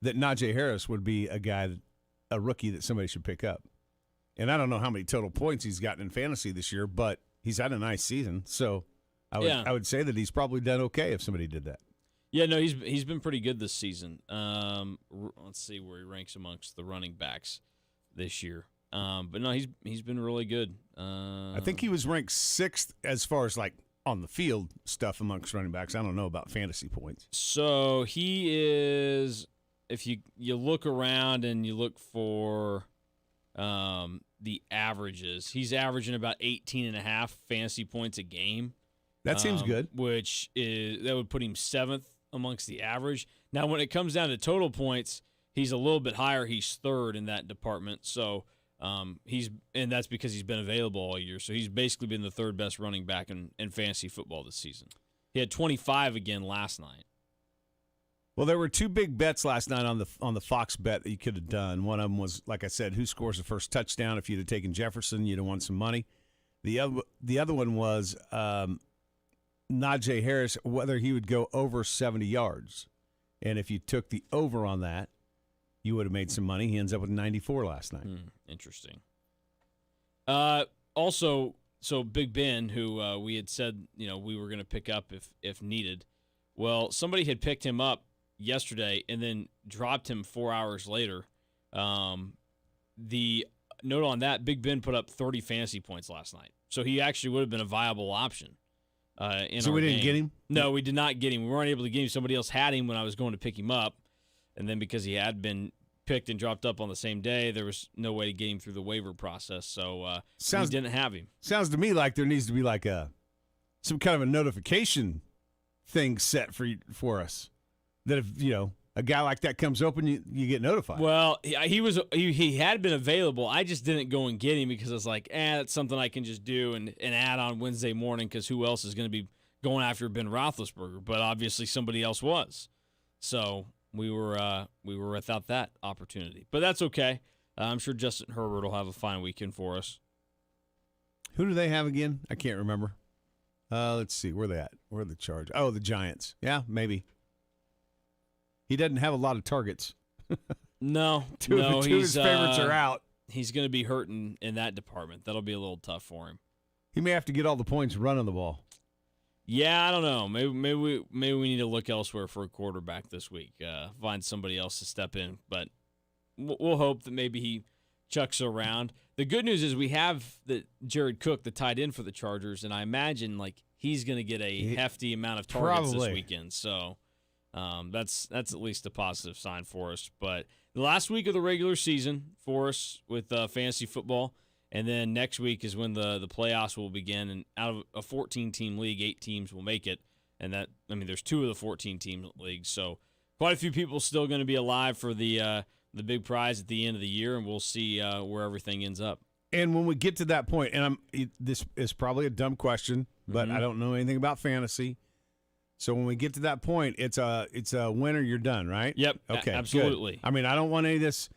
that Najee Harris would be a rookie that somebody should pick up. And I don't know how many total points he's gotten in fantasy this year, but he's had a nice season. So I would say that he's probably done okay if somebody did that. Yeah, no, he's been pretty good this season. Let's see where he ranks amongst the running backs this year. But no, he's been really good. I think he was ranked 6th as far as like on the field stuff amongst running backs. I don't know about fantasy points. So he is, if you look around and you look for the averages, he's averaging about 18.5 fantasy points a game. That seems good. That would put him 7th amongst the average. Now, when it comes down to total points, he's a little bit higher. He's 3rd in that department. So and that's because he's been available all year. So he's basically been the 3rd best running back in fantasy football this season. He had 25 again last night. Well, there were 2 big bets last night on the Fox bet that you could have done. One of them was, like I said, who scores the first touchdown. If you'd have taken Jefferson, you'd have won some money. The other one was Najee Harris, whether he would go over 70 yards. And if you took the over on that, you would have made some money. He ends up with 94 last night. Interesting. Also, so Big Ben, who we had said we were going to pick up if needed. Well, somebody had picked him up yesterday and then dropped him 4 hours later. The note on that, Big Ben put up 30 fantasy points last night. So he actually would have been a viable option. So we didn't get him? No, we did not get him. We weren't able to get him. Somebody else had him when I was going to pick him up. And then because he had been picked and dropped up on the same day, there was no way to get him through the waiver process. So we didn't have him. Sounds to me like there needs to be like some kind of a notification thing set for us. That if, a guy like that comes open, you get notified. Well, he had been available. I just didn't go and get him because I was like, that's something I can just do and add on Wednesday morning because who else is going to be going after Ben Roethlisberger? But obviously somebody else was. So we were without that opportunity. But that's okay. I'm sure Justin Herbert will have a fine weekend for us. Who do they have again? I can't remember. Let's see. Where are they at? Where are the Chargers? Oh, the Giants. Yeah, maybe. He doesn't have a lot of targets. No. Two of his favorites are out. He's going to be hurting in that department. That'll be a little tough for him. He may have to get all the points running the ball. Yeah, I don't know. Maybe we need to look elsewhere for a quarterback this week. Find somebody else to step in. But we'll hope that maybe he chucks around. The good news is we have Jared Cook, the tight end for the Chargers, and I imagine he's going to get a hefty amount of targets this weekend. So that's at least a positive sign for us. But the last week of the regular season for us with fantasy football, and then next week is when the playoffs will begin. And out of a 14-team league, 8 teams will make it. And there's 2 of the 14-team leagues. So quite a few people still going to be alive for the big prize at the end of the year, and we'll see where everything ends up. And when we get to that point, and this is probably a dumb question, but I don't know anything about fantasy. So when we get to that point, it's a win or you're done, right? Yep. Okay. Absolutely. Good. I mean, I don't want any of this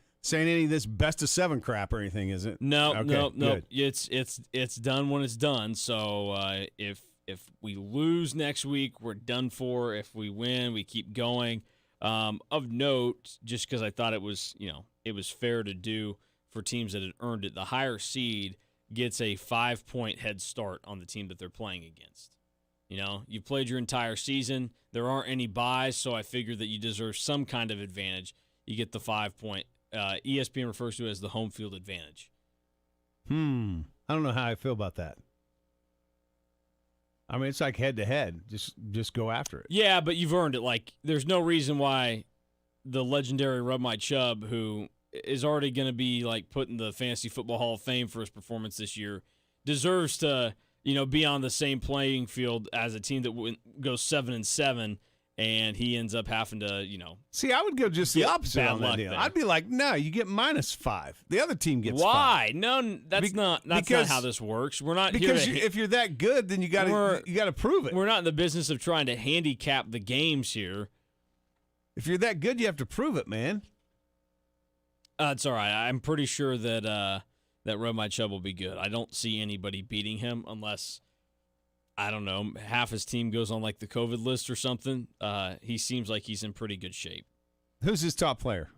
best of 7 crap or anything, is it? No. Okay, No. good. It's done when it's done. So if If we lose next week, we're done for. If we win, we keep going. Of note, just because I thought it was fair to do for teams that had earned it, the higher seed gets a 5-point head start on the team that they're playing against. You've played your entire season. There aren't any buys, so I figured that you deserve some kind of advantage. You get the 5-point. ESPN refers to it as the home field advantage. I don't know how I feel about that. I mean, it's like head-to-head. Just go after it. Yeah, but you've earned it. Like, there's no reason why the legendary Rub My Chubb, who is already going to be, like, put in the Fantasy Football Hall of Fame for his performance this year, deserves to, be on the same playing field as a team that goes 7-7, and he ends up having to, See, I would go just the opposite bad on that luck deal. there. I'd be like, no, you get -5. The other team gets Why? 5. No, that's not how this works. We're not Because here to if you're that good, then you got to prove it. We're not in the business of trying to handicap the games here. If you're that good, you have to prove it, man. It's all right. I'm pretty sure that Rub My Chubb will be good. I don't see anybody beating him unless, I don't know, half his team goes on like the COVID list or something. He seems like he's in pretty good shape. Who's his top player?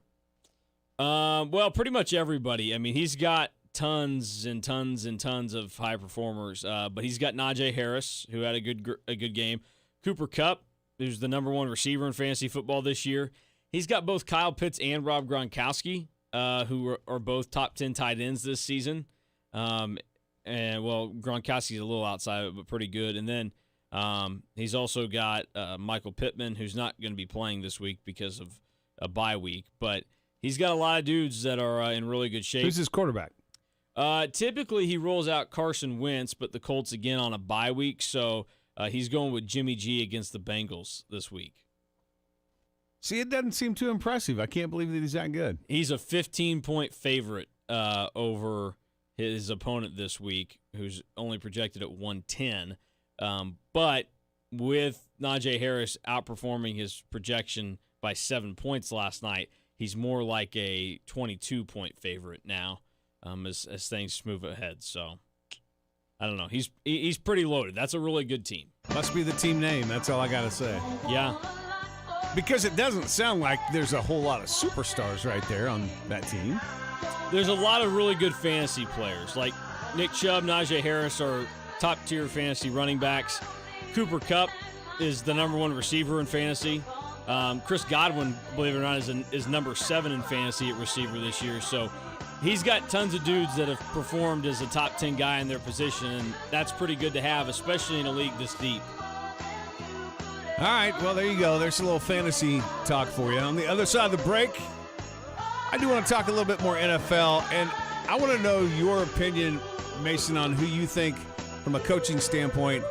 Well, pretty much everybody. I mean, he's got tons and tons and tons of high performers, but he's got Najee Harris, who had a good game. Cooper Kupp, who's the number 1 receiver in fantasy football this year. He's got both Kyle Pitts and Rob Gronkowski, who are both top 10 tight ends this season. And, well, Gronkowski's a little outside of it, but pretty good. And then he's also got Michael Pittman, who's not going to be playing this week because of a bye week. But he's got a lot of dudes that are in really good shape. Who's his quarterback? Typically, he rolls out Carson Wentz, but the Colts, again, on a bye week. So he's going with Jimmy G against the Bengals this week. See, it doesn't seem too impressive. I can't believe that he's that good. He's a 15-point favorite over his opponent this week, who's only projected at 110. But with Najee Harris outperforming his projection by 7 points last night, he's more like a 22-point favorite now as things move ahead. So, I don't know. He's pretty loaded. That's a really good team. Must be the team name. That's all I got to say. Yeah. Because it doesn't sound like there's a whole lot of superstars right there on that team. There's a lot of really good fantasy players. Like Nick Chubb, Najee Harris are top-tier fantasy running backs. Cooper Kupp is the number 1 receiver in fantasy. Chris Godwin, believe it or not, is number 7 in fantasy at receiver this year. So he's got tons of dudes that have performed as a top 10 guy in their position, and that's pretty good to have, especially in a league this deep. All right, well, there you go. There's a little fantasy talk for you. On the other side of the break, I do want to talk a little bit more NFL, and I want to know your opinion, Mason, on who you think, from a coaching standpoint,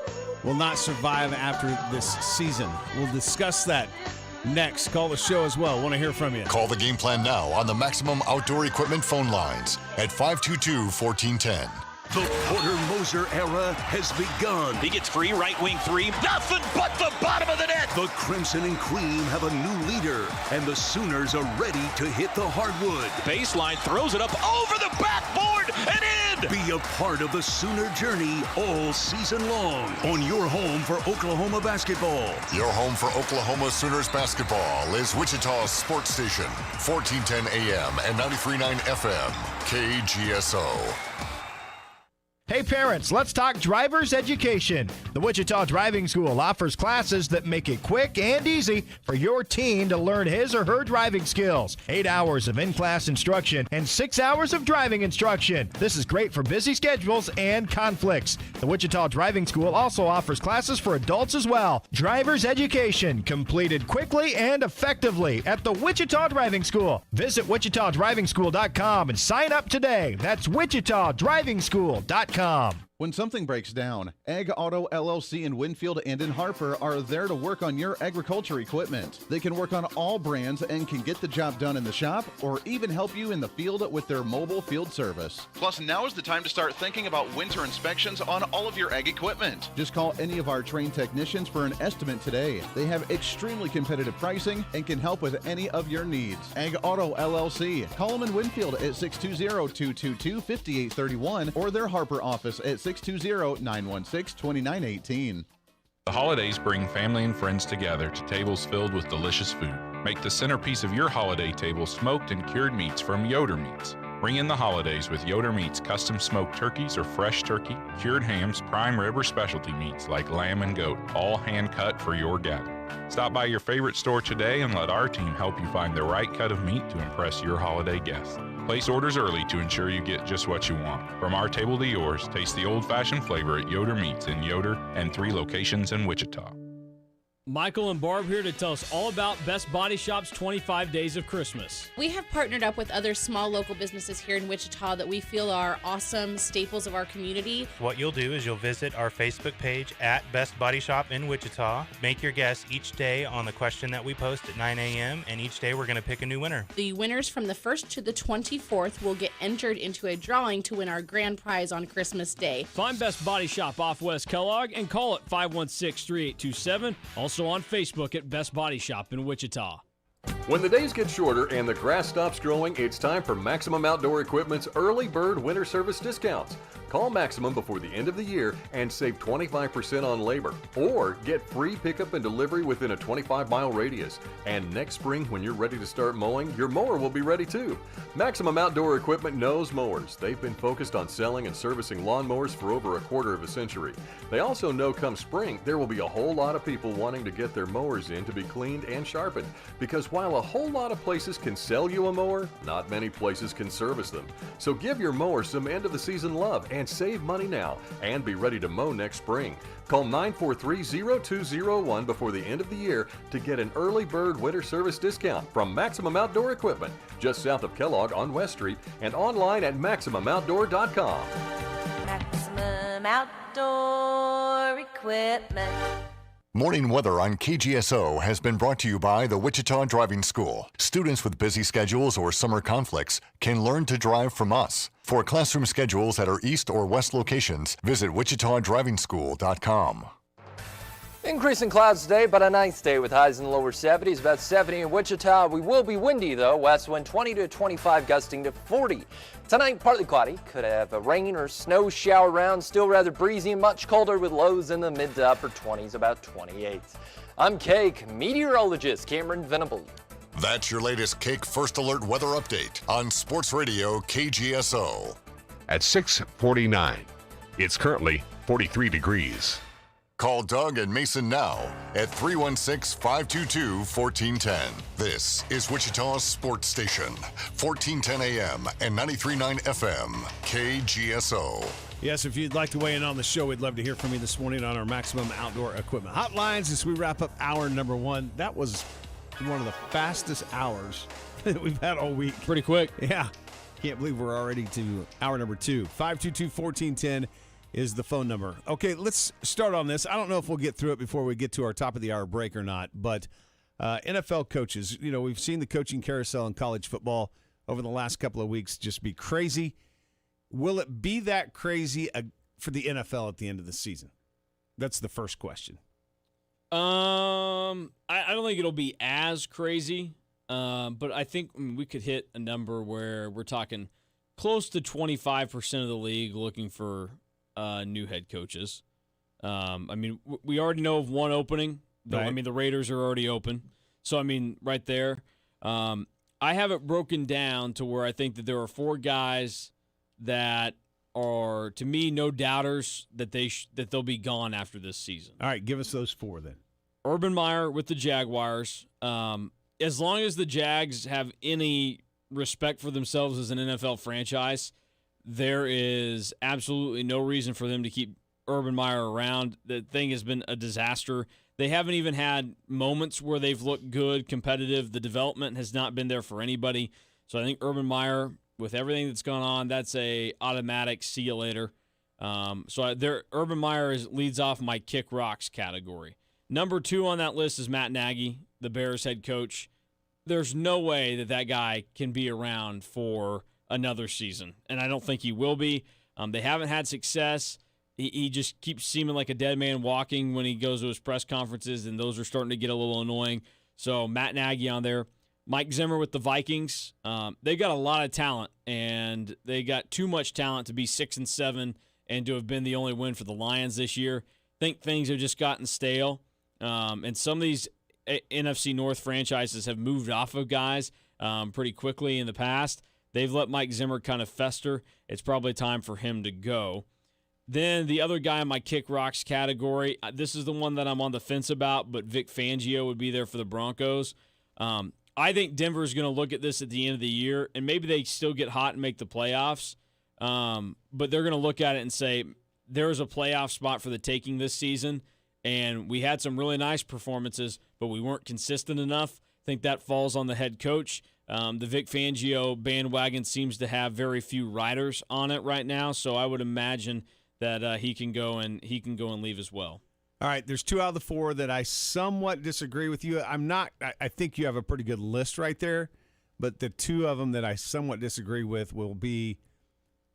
will not survive after this season. We'll discuss that next. Call the show as well. Want to hear from you. Call the Game Plan now on the Maximum Outdoor Equipment phone lines at 522-1410. The Porter Moser era has begun. He gets free right wing 3. Nothing but the bottom of the net. The Crimson and Cream have a new leader, and the Sooners are ready to hit the hardwood. Baseline throws it up over the backboard and in. Be a part of the Sooner journey all season long on your home for Oklahoma basketball. Your home for Oklahoma Sooners basketball is Wichita's sports station, 1410 AM and 93.9 FM, KGSO. Hey parents, let's talk driver's education. The Wichita Driving School offers classes that make it quick and easy for your teen to learn his or her driving skills. 8 hours of in-class instruction and 6 hours of driving instruction. This is great for busy schedules and conflicts. The Wichita Driving School also offers classes for adults as well. Driver's education completed quickly and effectively at the Wichita Driving School. Visit wichitadrivingschool.com and sign up today. That's wichitadrivingschool.com. When something breaks down, Ag Auto LLC in Winfield and in Harper are there to work on your agriculture equipment. They can work on all brands and can get the job done in the shop or even help you in the field with their mobile field service. Plus, now is the time to start thinking about winter inspections on all of your ag equipment. Just call any of our trained technicians for an estimate today. They have extremely competitive pricing and can help with any of your needs. Ag Auto LLC. Call them in Winfield at 620-222-5831 or their Harper office at 620-916-2918. The holidays bring family and friends together to tables filled with delicious food. Make the centerpiece of your holiday table smoked and cured meats from Yoder Meats. Bring in the holidays with Yoder Meats custom smoked turkeys or fresh turkey, cured hams, prime rib, or specialty meats like lamb and goat, all hand cut for your gathering. Stop by your favorite store today and let our team help you find the right cut of meat to impress your holiday guests. Place orders early to ensure you get just what you want. From our table to yours, taste the old-fashioned flavor at Yoder Meats in Yoder and 3 locations in Wichita. Michael and Barb here to tell us all about Best Body Shop's 25 Days of Christmas. We have partnered up with other small local businesses here in Wichita that we feel are awesome staples of our community. What you'll do is you'll visit our Facebook page at Best Body Shop in Wichita. Make your guess each day on the question that we post at 9 a.m. and each day we're going to pick a new winner. The winners from the 1st to the 24th will get entered into a drawing to win our grand prize on Christmas Day. Find Best Body Shop off West Kellogg and call it 516-3827. Also on Facebook at Best Body Shop in Wichita. When the days get shorter and the grass stops growing, it's time for Maximum Outdoor Equipment's Early Bird Winter Service discounts. Call Maximum before the end of the year and save 25% on labor, or get free pickup and delivery within a 25-mile radius. And next spring, when you're ready to start mowing, your mower will be ready too. Maximum Outdoor Equipment knows mowers. They've been focused on selling and servicing lawnmowers for over a quarter of a century. They also know come spring, there will be a whole lot of people wanting to get their mowers in to be cleaned and sharpened. Because while a whole lot of places can sell you a mower, not many places can service them. So give your mower some end-of-the-season love and save money now and be ready to mow next spring. Call 943-0201 before the end of the year to get an early bird winter service discount from Maximum Outdoor Equipment, just south of Kellogg on West Street and online at MaximumOutdoor.com. Maximum Outdoor Equipment. Morning weather on KGSO has been brought to you by the Wichita Driving School. Students with busy schedules or summer conflicts can learn to drive from us. For classroom schedules at our east or west locations, visit wichitadrivingschool.com. Increasing clouds today, but a nice day with highs in the lower 70s, about 70 in Wichita. We will be windy though, west wind 20 to 25, gusting to 40. Tonight, partly cloudy, could have a rain or snow shower around, still rather breezy and much colder with lows in the mid to upper 20s, about 28. I'm Cake meteorologist Cameron Venable. That's your latest Cake First Alert weather update on Sports Radio KGSO. At 6:49, it's currently 43 degrees. Call Doug and Mason now at 316-522-1410. This is Wichita's sports station, 1410 AM and 93.9 FM, KGSO. Yes, if you'd like to weigh in on the show, we'd love to hear from you this morning on our Maximum Outdoor Equipment hotlines as we wrap up hour number 1. That was one of the fastest hours that we've had all week. Pretty quick. Yeah. Can't believe we're already to hour number 2. 522-1410 is the phone number. Okay, let's start on this. I don't know if we'll get through it before we get to our top of the hour break or not, but NFL coaches, you know, we've seen the coaching carousel in college football over the last couple of weeks just be crazy. Will it be that crazy for the NFL at the end of the season? That's the first question. I don't think it'll be as crazy, but I think we could hit a number where we're talking close to 25% of the league looking for new head coaches. I mean, we already know of one opening. Right. I mean, the Raiders are already open. So, I mean, right there. I have it broken down to where I think that there are 4 guys that are, to me, no doubters that they'll be gone after this season. All right, give us those 4 then. Urban Meyer with the Jaguars. As long as the Jags have any respect for themselves as an NFL franchise, there is absolutely no reason for them to keep Urban Meyer around. The thing has been a disaster. They haven't even had moments where they've looked good, competitive. The development has not been there for anybody. So I think Urban Meyer, with everything that's gone on, that's a automatic see you later. Urban Meyer leads off my kick rocks category. Number 2 on that list is Matt Nagy, the Bears head coach. There's no way that guy can be around for another season, and I don't think he will be. They haven't had success. He just keeps seeming like a dead man walking when he goes to his press conferences, and those are starting to get a little annoying. So Matt Nagy on there. Mike Zimmer with the Vikings. They got a lot of talent, and they got too much talent to be 6-7 and to have been the only win for the Lions this year. I think things have just gotten stale. And some of these NFC North franchises have moved off of guys pretty quickly in the past. They've let Mike Zimmer kind of fester. It's probably time for him to go. Then the other guy in my kick rocks category, this is the one that I'm on the fence about, but Vic Fangio would be there for the Broncos. I think Denver's going to look at this at the end of the year, and maybe they still get hot and make the playoffs, but they're going to look at it and say, there's a playoff spot for the taking this season, and we had some really nice performances, but we weren't consistent enough. I think that falls on the head coach. The Vic Fangio bandwagon seems to have very few riders on it right now, so I would imagine that he can go and leave as well. All right, there's 2 out of the 4 that I somewhat disagree with you. I think you have a pretty good list right there, but the 2 of them that I somewhat disagree with will be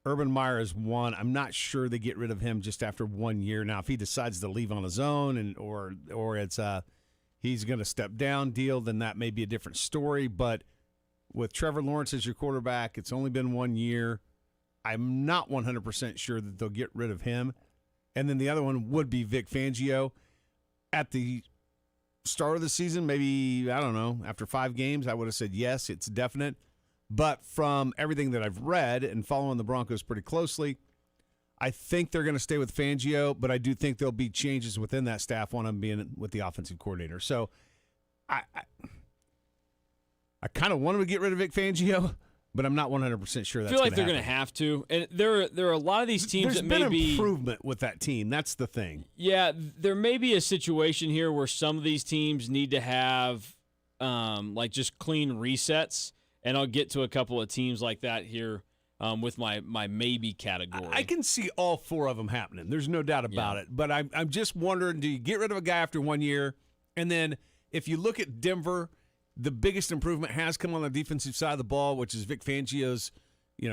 Urban Meyer is one. I'm not sure they get rid of him just after 1 year. Now, if he decides to leave on his own or it's he's going to step down deal, then that may be a different story. But with Trevor Lawrence as your quarterback, it's only been 1 year. I'm not 100% sure that they'll get rid of him. And then the other one would be Vic Fangio. At the start of the season, maybe, I don't know, after 5 games, I would have said yes, it's definite. But from everything that I've read and following the Broncos pretty closely, I think they're going to stay with Fangio, but I do think there'll be changes within that staff, one of them being with the offensive coordinator. So I kind of wanted to get rid of Vic Fangio, but I'm not 100% sure that's going to happen. I feel like they're going to have to. And there are a lot of these teams that may be... There's been improvement with that team. That's the thing. Yeah, there may be a situation here where some of these teams need to have just clean resets. And I'll get to a couple of teams like that here with my maybe category. I can see all 4 of them happening. There's no doubt about it. But I'm just wondering, do you get rid of a guy after 1 year? And then if you look at Denver, the biggest improvement has come on the defensive side of the ball, which is Vic Fangio's,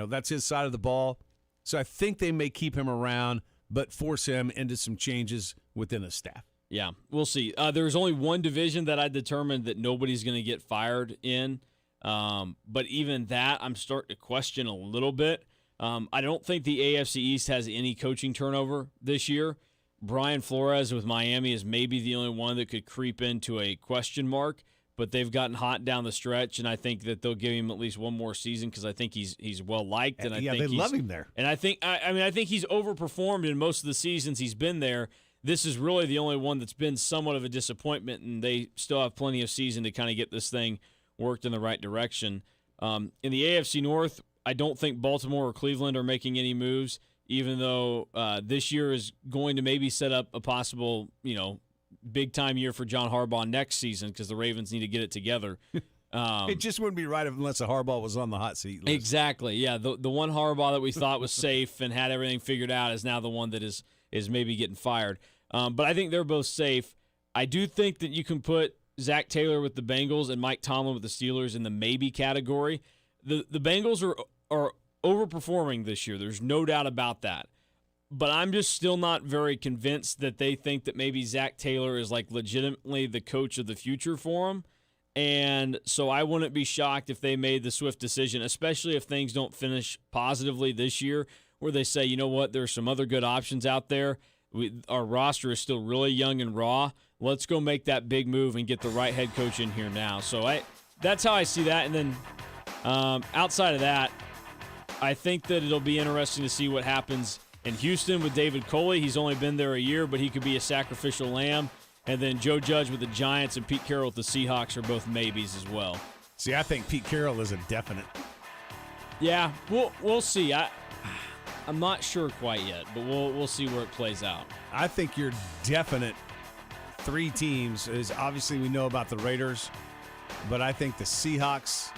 that's his side of the ball. So I think they may keep him around, but force him into some changes within the staff. Yeah, we'll see. There's only one division that I determined that nobody's going to get fired in. But even that, I'm starting to question a little bit. I don't think the AFC East has any coaching turnover this year. Brian Flores with Miami is maybe the only one that could creep into a question mark, but they've gotten hot down the stretch, and I think that they'll give him at least one more season because I think he's well liked, and I think they love him there. And I think I think he's overperformed in most of the seasons he's been there. This is really the only one that's been somewhat of a disappointment, and they still have plenty of season to kind of get this thing worked in the right direction. In the AFC North, I don't think Baltimore or Cleveland are making any moves, even though this year is going to maybe set up a possible, big-time year for John Harbaugh next season because the Ravens need to get it together. It just wouldn't be right unless a Harbaugh was on the hot seat list. Exactly, yeah. The one Harbaugh that we thought was safe and had everything figured out is now the one that is maybe getting fired. But I think they're both safe. I do think that you can put Zach Taylor with the Bengals and Mike Tomlin with the Steelers in the maybe category. The Bengals are overperforming this year. There's no doubt about that. But I'm just still not very convinced that they think that maybe Zach Taylor is legitimately the coach of the future for them. And so I wouldn't be shocked if they made the swift decision, especially if things don't finish positively this year, where they say, you know what, there's some other good options out there. Our roster is still really young and raw. Let's go make that big move and get the right head coach in here now. So that's how I see that. And then outside of that, I think that it'll be interesting to see what happens in Houston with David Culley. He's only been there a year, but he could be a sacrificial lamb. And then Joe Judge with the Giants and Pete Carroll with the Seahawks are both maybes as well. See, I think Pete Carroll is a definite. Yeah, we'll see. I'm not sure quite yet, but we'll see where it plays out. I think your definite 3 teams is obviously we know about the Raiders, but I think the Seahawks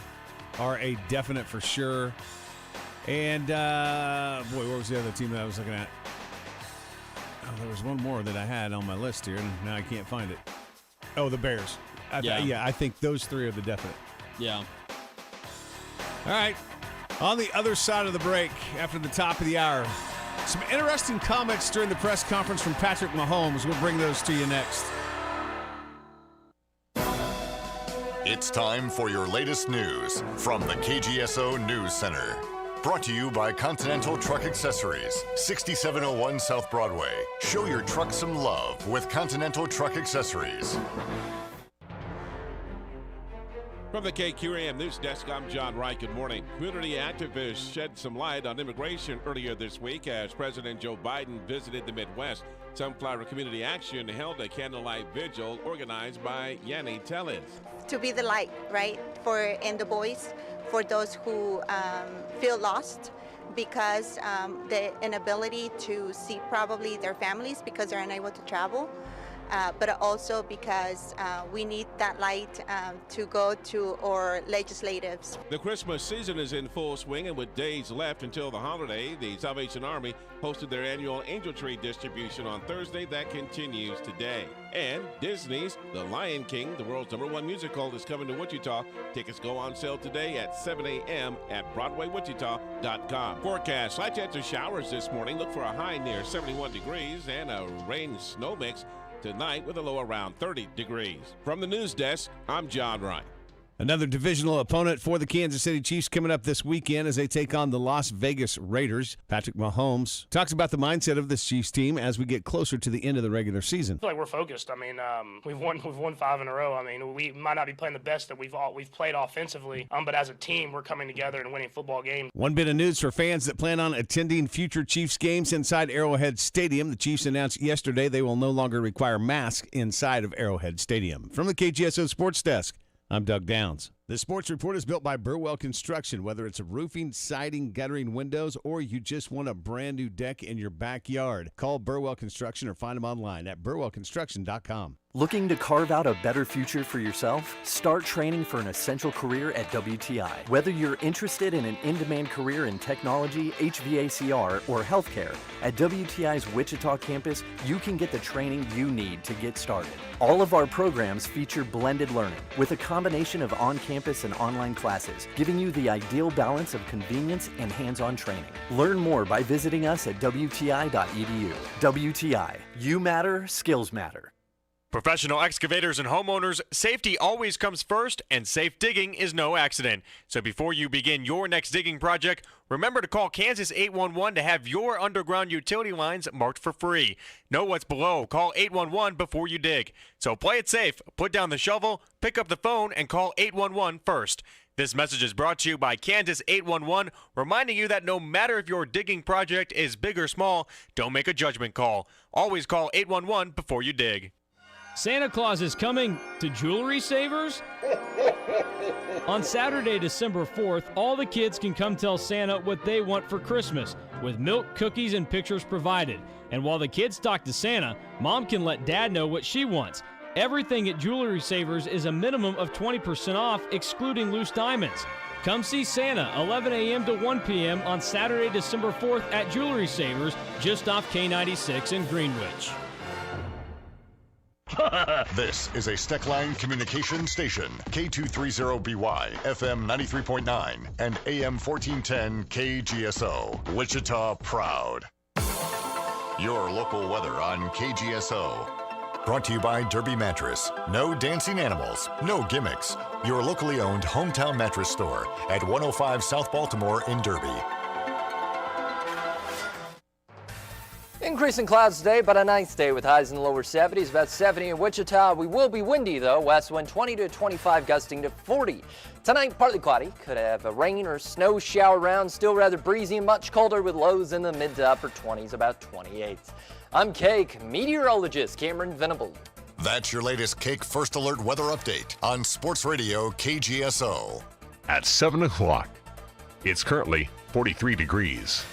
are a definite for sure. And, what was the other team that I was looking at? Oh, there was one more that I had on my list here, and now I can't find it. Oh, the Bears. I think those 3 are the definite. Yeah. All right. On the other side of the break, after the top of the hour, some interesting comments during the press conference from Patrick Mahomes. We'll bring those to you next. It's time for your latest news from the KGSO News Center. Brought to you by Continental Truck Accessories, 6701 South Broadway. Show your truck some love with Continental Truck Accessories. From the KQAM News Desk, I'm John Wright. Good morning. Community activists shed some light on immigration earlier this week as President Joe Biden visited the Midwest. Sunflower Community Action held a candlelight vigil organized by Yanni Tellez. To be the light, right, and the voice for those who feel lost because the inability to see probably their families because they're unable to travel. But also because we need that light to go to our legislatives. The Christmas season is in full swing, and with days left until the holiday, the Salvation Army hosted their annual Angel Tree distribution on Thursday. That continues today. And Disney's The Lion King, the world's #1 musical, is coming to Wichita. Tickets go on sale today at 7 a.m. at BroadwayWichita.com. Forecast: slight chance of showers this morning. Look for a high near 71 degrees and a rain-snow mix tonight with a low around 30 degrees. From the news desk, I'm John Wright. Another divisional opponent for the Kansas City Chiefs coming up this weekend as they take on the Las Vegas Raiders. Patrick Mahomes talks about the mindset of this Chiefs team as we get closer to the end of the regular season. I feel like we're focused. I mean, we've won 5 in a row. I mean, we might not be playing the best that we've played offensively, but as a team, we're coming together and winning football games. One bit of news for fans that plan on attending future Chiefs games inside Arrowhead Stadium. The Chiefs announced yesterday they will no longer require masks inside of Arrowhead Stadium. From the KGSO Sports Desk, I'm Doug Downs. The Sports Report is built by Burwell Construction. Whether it's a roofing, siding, guttering, windows, or you just want a brand new deck in your backyard, call Burwell Construction or find them online at burwellconstruction.com. Looking to carve out a better future for yourself? Start training for an essential career at WTI. Whether you're interested in an in-demand career in technology, HVACR, or healthcare, at WTI's Wichita campus, you can get the training you need to get started. All of our programs feature blended learning with a combination of on-campus and online classes, giving you the ideal balance of convenience and hands-on training. Learn more by visiting us at WTI.edu. WTI. You matter, skills matter. Professional excavators and homeowners, safety always comes first, and safe digging is no accident. So before you begin your next digging project, remember to call Kansas 811 to have your underground utility lines marked for free. Know what's below. Call 811 before you dig. So play it safe, put down the shovel, pick up the phone, and call 811 first. This message is brought to you by Kansas 811, reminding you that no matter if your digging project is big or small, don't make a judgment call. Always call 811 before you dig. Santa Claus is coming to Jewelry Savers. On Saturday, December 4th, all the kids can come tell Santa what they want for Christmas, with milk, cookies, and pictures provided. And while the kids talk to Santa, Mom can let Dad know what she wants. Everything at Jewelry Savers is a minimum of 20% off, excluding loose diamonds. Come see Santa, 11 a.m. to 1 p.m. on Saturday, December 4th at Jewelry Savers, just off K96 in Greenwich. This is a Steckline Communication Station, K230BY, FM 93.9, and AM 1410 KGSO. Wichita proud. Your local weather on KGSO. Brought to you by Derby Mattress. No dancing animals, no gimmicks. Your locally owned hometown mattress store at 105 South Baltimore in Derby. Increasing clouds today, but a nice day with highs in the lower 70s, about 70 in Wichita. We will be windy though, west wind 20 to 25, gusting to 40. Tonight, partly cloudy, could have a rain or snow shower around, still rather breezy and much colder with lows in the mid to upper 20s, about 28. I'm Cake meteorologist Cameron Venable. That's your latest Cake First Alert weather update on Sports Radio KGSO. At 7 o'clock, it's currently 43 degrees.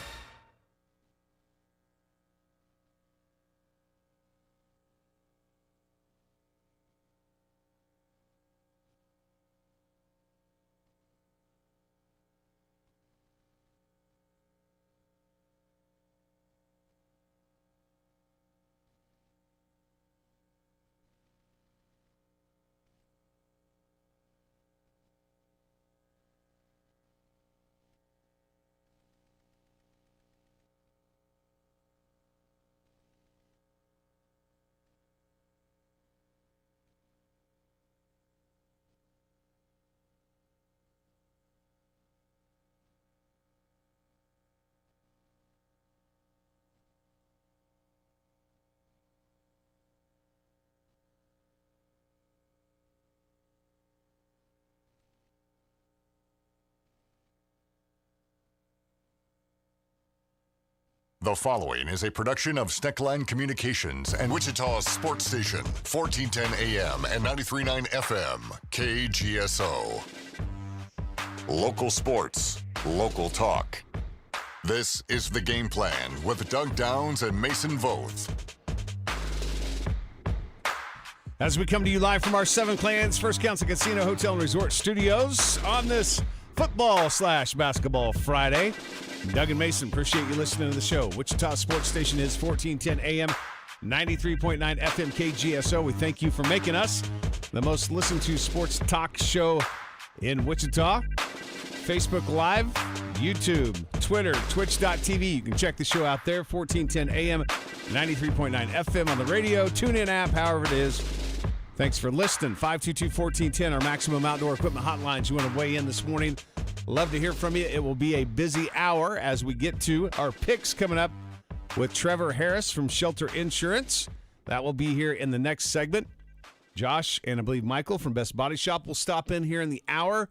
The following is a production of Steckline Communications and Wichita's sports station, 1410 AM and 93.9 FM, KGSO. Local sports, local talk. This is The Game Plan with Doug Downs and Mason Voth. As we come to you live from our Seven Clans First Council Casino Hotel and Resort Studios on this football/basketball Friday. Doug and Mason, appreciate you listening to the show. Wichita Sports Station is 1410 AM, 93.9 FM KGSO. We thank you for making us the most listened to sports talk show in Wichita. Facebook Live, YouTube, Twitter, twitch.tv. You can check the show out there, 1410 AM, 93.9 FM on the radio, TuneIn app, however it is. Thanks for listening. 522-1410, our Maximum Outdoor Equipment hotlines. You want to weigh in this morning? Love to hear from you. It will be a busy hour as we get to our picks coming up with Trevor Harris from Shelter Insurance. That will be here in the next segment. Josh and I believe Michael from Best Body Shop will stop in here in the hour.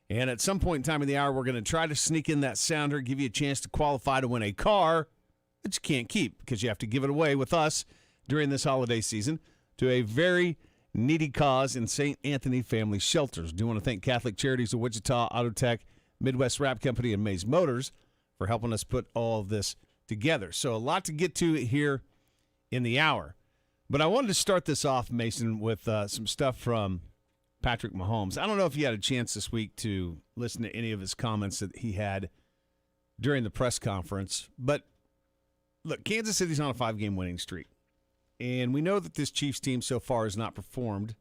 And at some point in time in the hour, we're going to try to sneak in that sounder, give you a chance to qualify to win a car that you can't keep because you have to give it away with us during this holiday season to a very needy cause in St. Anthony Family Shelters. Do want to thank Catholic Charities of Wichita, Auto Tech, Midwest Wrap Company, and Mays Motors for helping us put all of this together. So a lot to get to here in the hour. But I wanted to start this off, Mason, with some stuff from Patrick Mahomes. I don't know if you had a chance this week to listen to any of his comments that he had during the press conference. But look, Kansas City's on a 5-game winning streak. And we know that this Chiefs team so far has not performed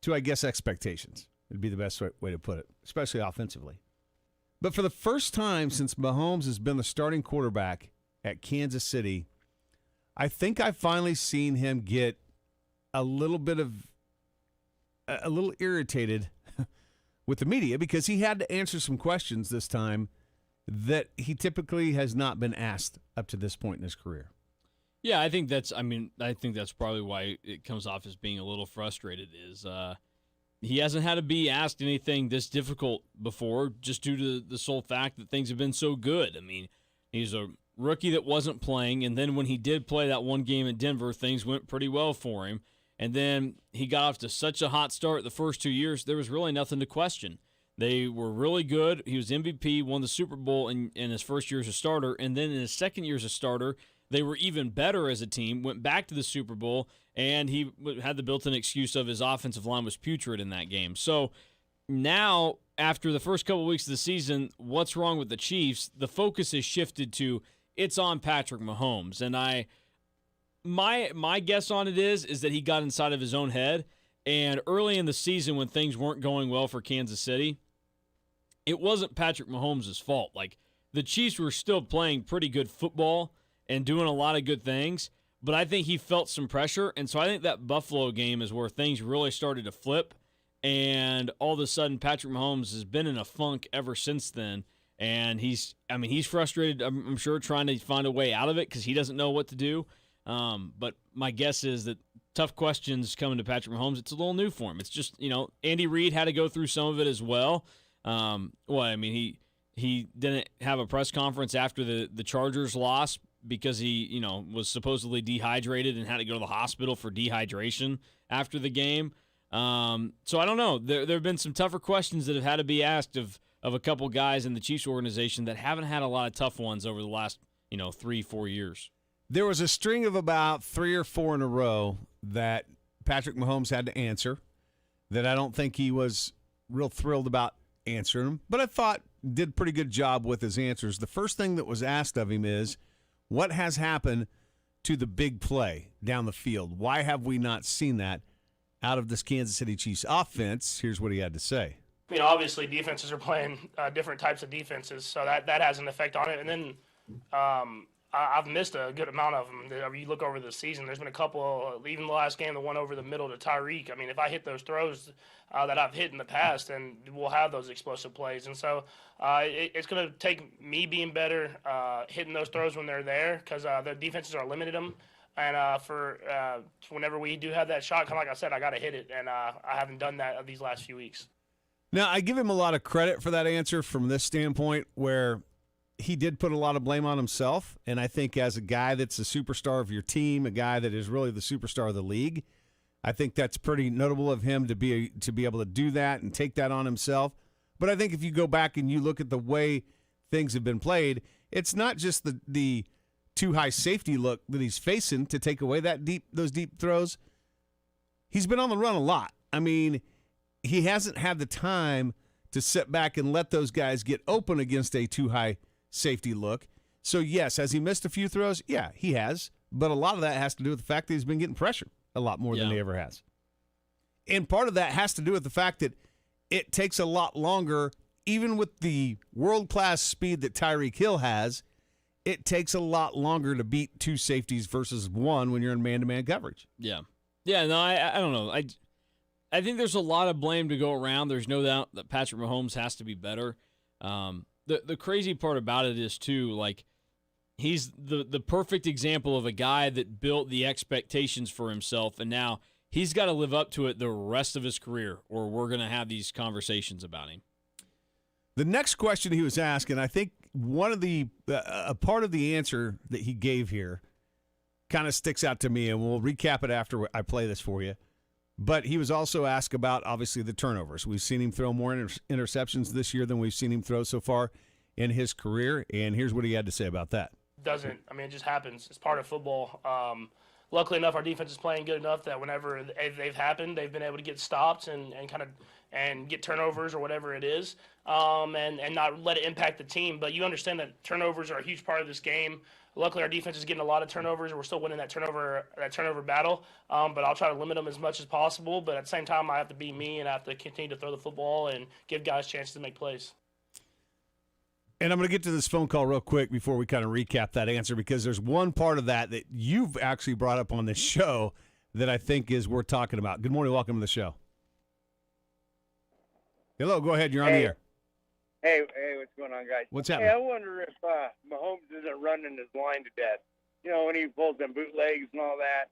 to, I guess, expectations. Would be the best way to put it, especially offensively. But for the first time since Mahomes has been the starting quarterback at Kansas City, I think I've finally seen him get a little irritated with the media because he had to answer some questions this time that he typically has not been asked up to this point in his career. Yeah, I think that's probably why it comes off as being a little frustrated is he hasn't had to be asked anything this difficult before just due to the sole fact that things have been so good. I mean, he's a rookie that wasn't playing, and then when he did play that one game in Denver, things went pretty well for him. And then he got off to such a hot start the first 2 years, there was really nothing to question. They were really good. He was MVP, won the Super Bowl in his first year as a starter, and then in his second year as a starter, they were even better as a team, went back to the Super Bowl, and he had the built-in excuse of his offensive line was putrid in that game. So now, after the first couple of weeks of the season, what's wrong with the Chiefs? The focus has shifted to it's on Patrick Mahomes. And my guess on it is that he got inside of his own head, and early in the season when things weren't going well for Kansas City, it wasn't Patrick Mahomes' fault. Like, the Chiefs were still playing pretty good football and doing a lot of good things, but I think he felt some pressure, and so I think that Buffalo game is where things really started to flip, and all of a sudden Patrick Mahomes has been in a funk ever since then, and he's frustrated, I'm sure, trying to find a way out of it because he doesn't know what to do, but my guess is that tough questions coming to Patrick Mahomes, it's a little new for him. It's just, Andy Reid had to go through some of it as well. He didn't have a press conference after the Chargers loss because he, was supposedly dehydrated and had to go to the hospital for dehydration after the game. So I don't know. There have been some tougher questions that have had to be asked of a couple guys in the Chiefs organization that haven't had a lot of tough ones over the last, 3-4 years. There was a string of about 3 or 4 in a row that Patrick Mahomes had to answer that I don't think he was real thrilled about answering them, but I thought did a pretty good job with his answers. The first thing that was asked of him is, what has happened to the big play down the field? Why have we not seen that out of this Kansas City Chiefs offense? Here's what he had to say. Obviously defenses are playing different types of defenses, so that has an effect on it. And then I've missed a good amount of them. You look over the season, there's been a couple, even the last game, the one over the middle to Tyreek. If I hit those throws that I've hit in the past, then we'll have those explosive plays. And so it's going to take me being better, hitting those throws when they're there, because the defenses are limited them. And for whenever we do have that shot, kind of like I said, I got to hit it. And I haven't done that these last few weeks. Now, I give him a lot of credit for that answer from this standpoint where he did put a lot of blame on himself, and I think as a guy that's a superstar of your team, a guy that is really the superstar of the league, I think that's pretty notable of him to be able to do that and take that on himself. But I think if you go back and you look at the way things have been played, it's not just the too high safety look that he's facing to take away those deep throws. He's been on the run a lot. I mean, he hasn't had the time to sit back and let those guys get open against a too high safety look. So, yes, has he missed a few throws? Yeah, he has. But a lot of that has to do with the fact that he's been getting pressured a lot more than he ever has. And part of that has to do with the fact that it takes a lot longer, even with the world-class speed that Tyreek Hill has, it takes a lot longer to beat two safeties versus one when you're in man-to-man coverage. Yeah. Yeah, no, I don't know. I think there's a lot of blame to go around. There's no doubt that Patrick Mahomes has to be better. The crazy part about it is, too, like, he's the perfect example of a guy that built the expectations for himself, and now he's got to live up to it the rest of his career, or we're going to have these conversations about him. The next question he was asked, and I think one of a part of the answer that he gave here kind of sticks out to me, and we'll recap it after I play this for you. But he was also asked about, obviously, the turnovers. We've seen him throw more interceptions this year than we've seen him throw so far in his career, and here's what he had to say about that. It just happens. It's part of football. Luckily enough, our defense is playing good enough that whenever they've happened, they've been able to get stops and get turnovers or whatever it is, and not let it impact the team. But you understand that turnovers are a huge part of this game. Luckily, our defense is getting a lot of turnovers, and we're still winning that turnover battle. But I'll try to limit them as much as possible. But at the same time, I have to be me, and I have to continue to throw the football and give guys chances to make plays. And I'm going to get to this phone call real quick before we kind of recap that answer, because there's one part of that you've actually brought up on this show that I think is worth talking about. Good morning. Welcome to the show. Hello. Go ahead. You're on the air. Hey, what's going on, guys? What's happening? Hey, I wonder if Mahomes isn't running his line to death. You know, when he pulls them bootlegs and all that,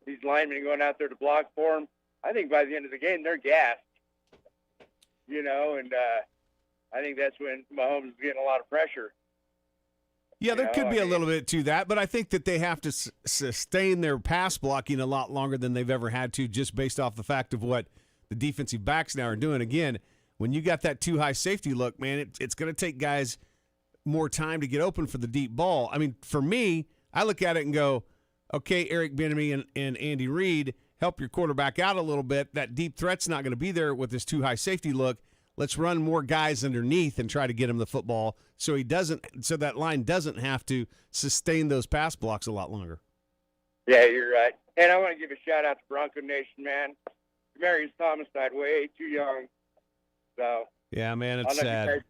these linemen going out there to block for him. I think by the end of the game, they're gassed. You know, and I think that's when Mahomes is getting a lot of pressure. Yeah, there could be a little bit to that, but I think that they have to sustain their pass blocking a lot longer than they've ever had to, just based off the fact of what the defensive backs now are doing. Again, when you got that too high safety look, man, it's going to take guys more time to get open for the deep ball. I mean, for me, I look at it and go, okay, Eric Bieniemy and Andy Reid, help your quarterback out a little bit. That deep threat's not going to be there with this too high safety look. Let's run more guys underneath and try to get him the football so that line doesn't have to sustain those pass blocks a lot longer. Yeah, you're right. And I want to give a shout out to Bronco Nation, man. Demarius Thomas died way too young. So yeah, man, it's sad.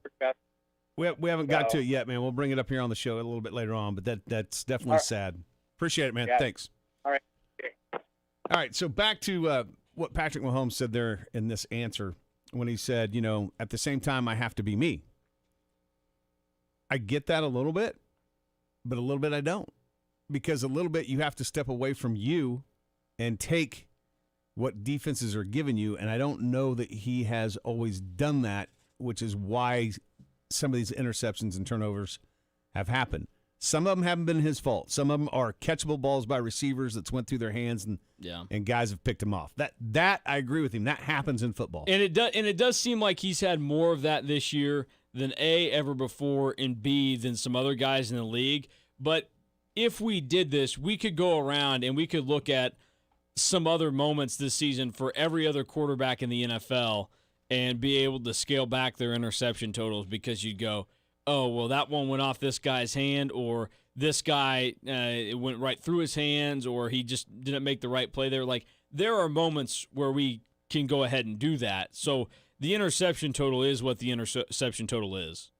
We haven't got to it yet, man. We'll bring it up here on the show a little bit later on, but that's definitely sad. Appreciate it, man. Yeah. Thanks. All right. All right, so back to what Patrick Mahomes said there in this answer when he said, you know, at the same time, I have to be me. I get that a little bit, but a little bit I don't. Because a little bit you have to step away from you and take what defenses are giving you, and I don't know that he has always done that, which is why some of these interceptions and turnovers have happened. Some of them haven't been his fault. Some of them are catchable balls by receivers that's went through their hands, and guys have picked them off. That I agree with him. That happens in football. And it does seem like he's had more of that this year than A, ever before, and B, than some other guys in the league. But if we did this, we could go around and we could look at some other moments this season for every other quarterback in the NFL and be able to scale back their interception totals, because you'd go, oh, well, that one went off this guy's hand, or this guy, it went right through his hands, or he just didn't make the right play there. Like, there are moments where we can go ahead and do that. So the interception total is what the interception total is.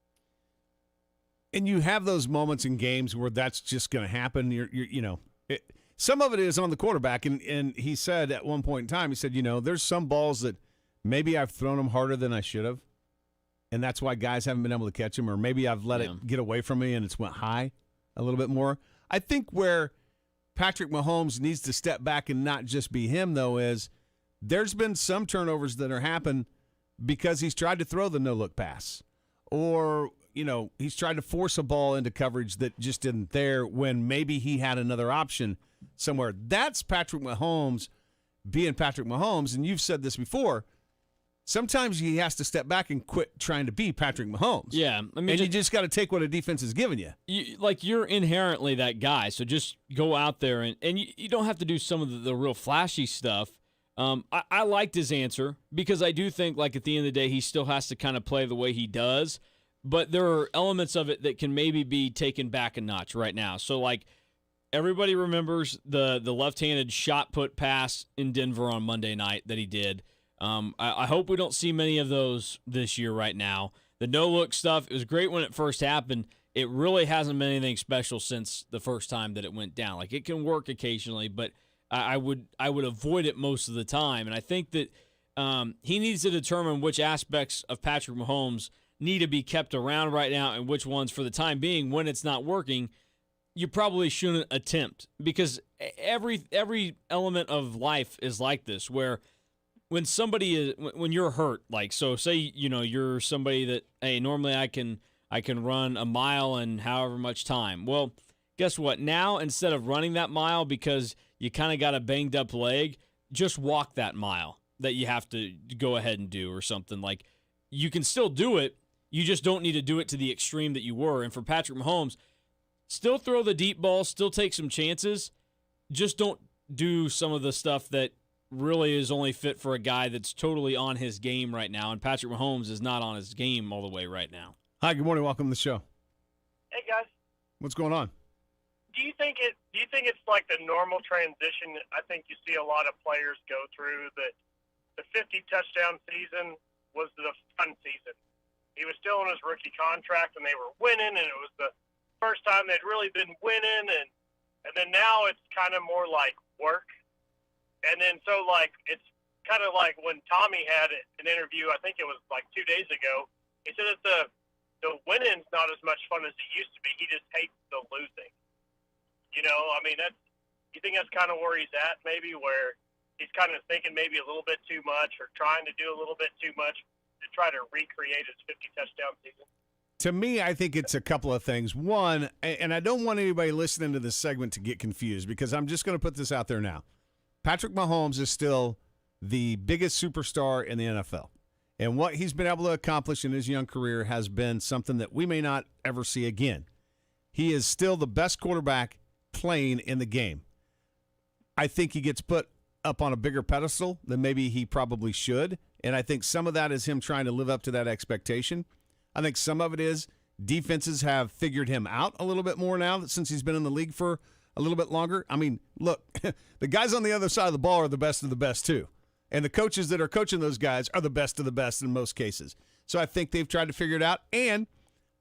And you have those moments in games where that's just going to happen. Some of it is on the quarterback, and he said at one point in time, he said, you know, there's some balls that maybe I've thrown them harder than I should have, and that's why guys haven't been able to catch them, or maybe I've let it get away from me and it's went high a little bit more. I think where Patrick Mahomes needs to step back and not just be him, though, is there's been some turnovers that are happened because he's tried to throw the no-look pass, or he's tried to force a ball into coverage that just isn't there when maybe he had another option somewhere. That's Patrick Mahomes being Patrick Mahomes, and you've said this before. Sometimes he has to step back and quit trying to be Patrick Mahomes. Yeah, I mean, and you just got to take what a defense is giving you. You're inherently that guy, so just go out there and you don't have to do some of the real flashy stuff. I liked his answer because I do think, like, at the end of the day, he still has to kind of play the way he does, but there are elements of it that can maybe be taken back a notch right now. So, like, everybody remembers the left-handed shot put pass in Denver on Monday night that he did. I hope we don't see many of those this year right now. The no-look stuff, it was great when it first happened. It really hasn't been anything special since the first time that it went down. Like, it can work occasionally, but I would avoid it most of the time. And I think that he needs to determine which aspects of Patrick Mahomes need to be kept around right now and which ones, for the time being, when it's not working, you probably shouldn't attempt. Because every element of life is like this, where when you're hurt, like, so say, you're somebody that, hey, normally I can run a mile in however much time. Well, guess what? Now, instead of running that mile because you kind of got a banged up leg, just walk that mile that you have to go ahead and do or something. Like, you can still do it. You just don't need to do it to the extreme that you were. And for Patrick Mahomes, still throw the deep ball, still take some chances. Just don't do some of the stuff that really is only fit for a guy that's totally on his game right now, and Patrick Mahomes is not on his game all the way right now. Hi, good morning. Welcome to the show. Hey, guys. What's going on? Do you think it's like the normal transition I think you see a lot of players go through, that the 50-touchdown season was the fun season? He was still on his rookie contract, and they were winning, and it was the first time they'd really been winning, and then now it's kind of more like work. And then so, like, it's kind of like when Tommy had an interview, I think it was like 2 days ago, he said that the winning's not as much fun as it used to be. He just hates the losing. I mean, you think that's kind of where he's at, maybe, where he's kind of thinking maybe a little bit too much or trying to do a little bit too much to try to recreate his 50-touchdown season? To me, I think it's a couple of things. One, and I don't want anybody listening to this segment to get confused, because I'm just going to put this out there now. Patrick Mahomes is still the biggest superstar in the NFL. And what he's been able to accomplish in his young career has been something that we may not ever see again. He is still the best quarterback playing in the game. I think he gets put up on a bigger pedestal than maybe he probably should. And I think some of that is him trying to live up to that expectation. I think some of it is defenses have figured him out a little bit more now since he's been in the league for a little bit longer. I mean, look, the guys on the other side of the ball are the best of the best too. And the coaches that are coaching those guys are the best of the best in most cases. So I think they've tried to figure it out. And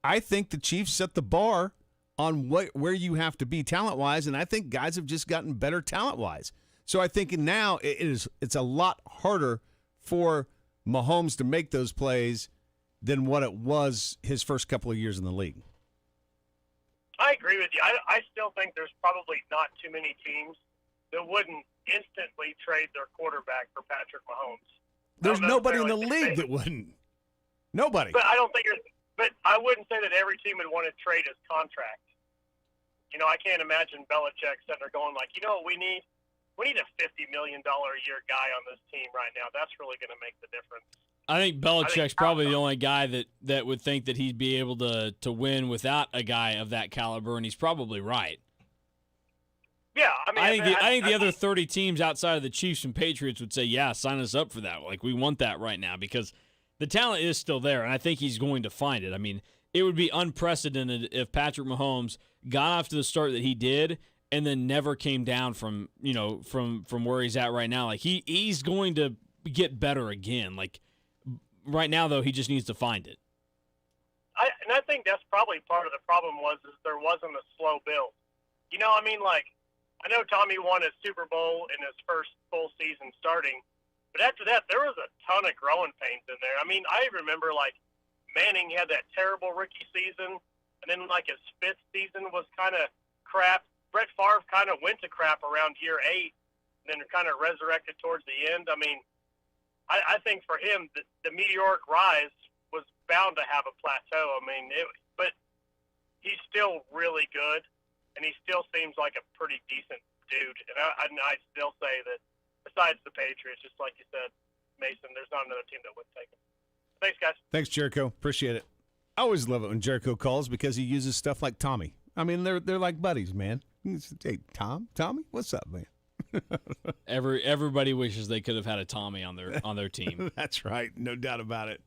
I think the Chiefs set the bar on where you have to be talent-wise, and I think guys have just gotten better talent-wise. So I think now it's a lot harder for Mahomes to make those plays than what it was his first couple of years in the league. I agree with you. I still think there's probably not too many teams that wouldn't instantly trade their quarterback for Patrick Mahomes. There's nobody in the league that wouldn't. Nobody. But I don't think but I wouldn't say that every team would want to trade his contract. I can't imagine Belichick sitting there going like, what we need? We need a $50 million a year guy on this team right now. That's really going to make the difference. I think Belichick's probably the only guy that would think that he'd be able to win without a guy of that caliber, and he's probably right. Yeah, I think the other 30 teams outside of the Chiefs and Patriots would say, yeah, sign us up for that. Like, we want that right now because the talent is still there, and I think he's going to find it. I mean, it would be unprecedented if Patrick Mahomes got off to the start that he did and then never came down from where he's at right now. Like, he's going to get better again. Like, right now, though, he just needs to find it. I think that's probably part of the problem is there wasn't a slow build. I know Tommy won his Super Bowl in his first full season starting, but after that, there was a ton of growing pains in there. I mean, I remember, Manning had that terrible rookie season, and then, his fifth season was kind of crap. Brett Favre kind of went to crap around year 8, and then kind of resurrected towards the end. I mean, I think for him, the meteoric rise was bound to have a plateau. I mean, but he's still really good, and he still seems like a pretty decent dude. And I still say that besides the Patriots, just like you said, Mason, there's not another team that would take him. Thanks, guys. Thanks, Jericho. Appreciate it. I always love it when Jericho calls because he uses stuff like Tommy. I mean, they're like buddies, man. Hey, Tommy, what's up, man? Everybody wishes they could have had a Tommy on their team. That's right, no doubt about it.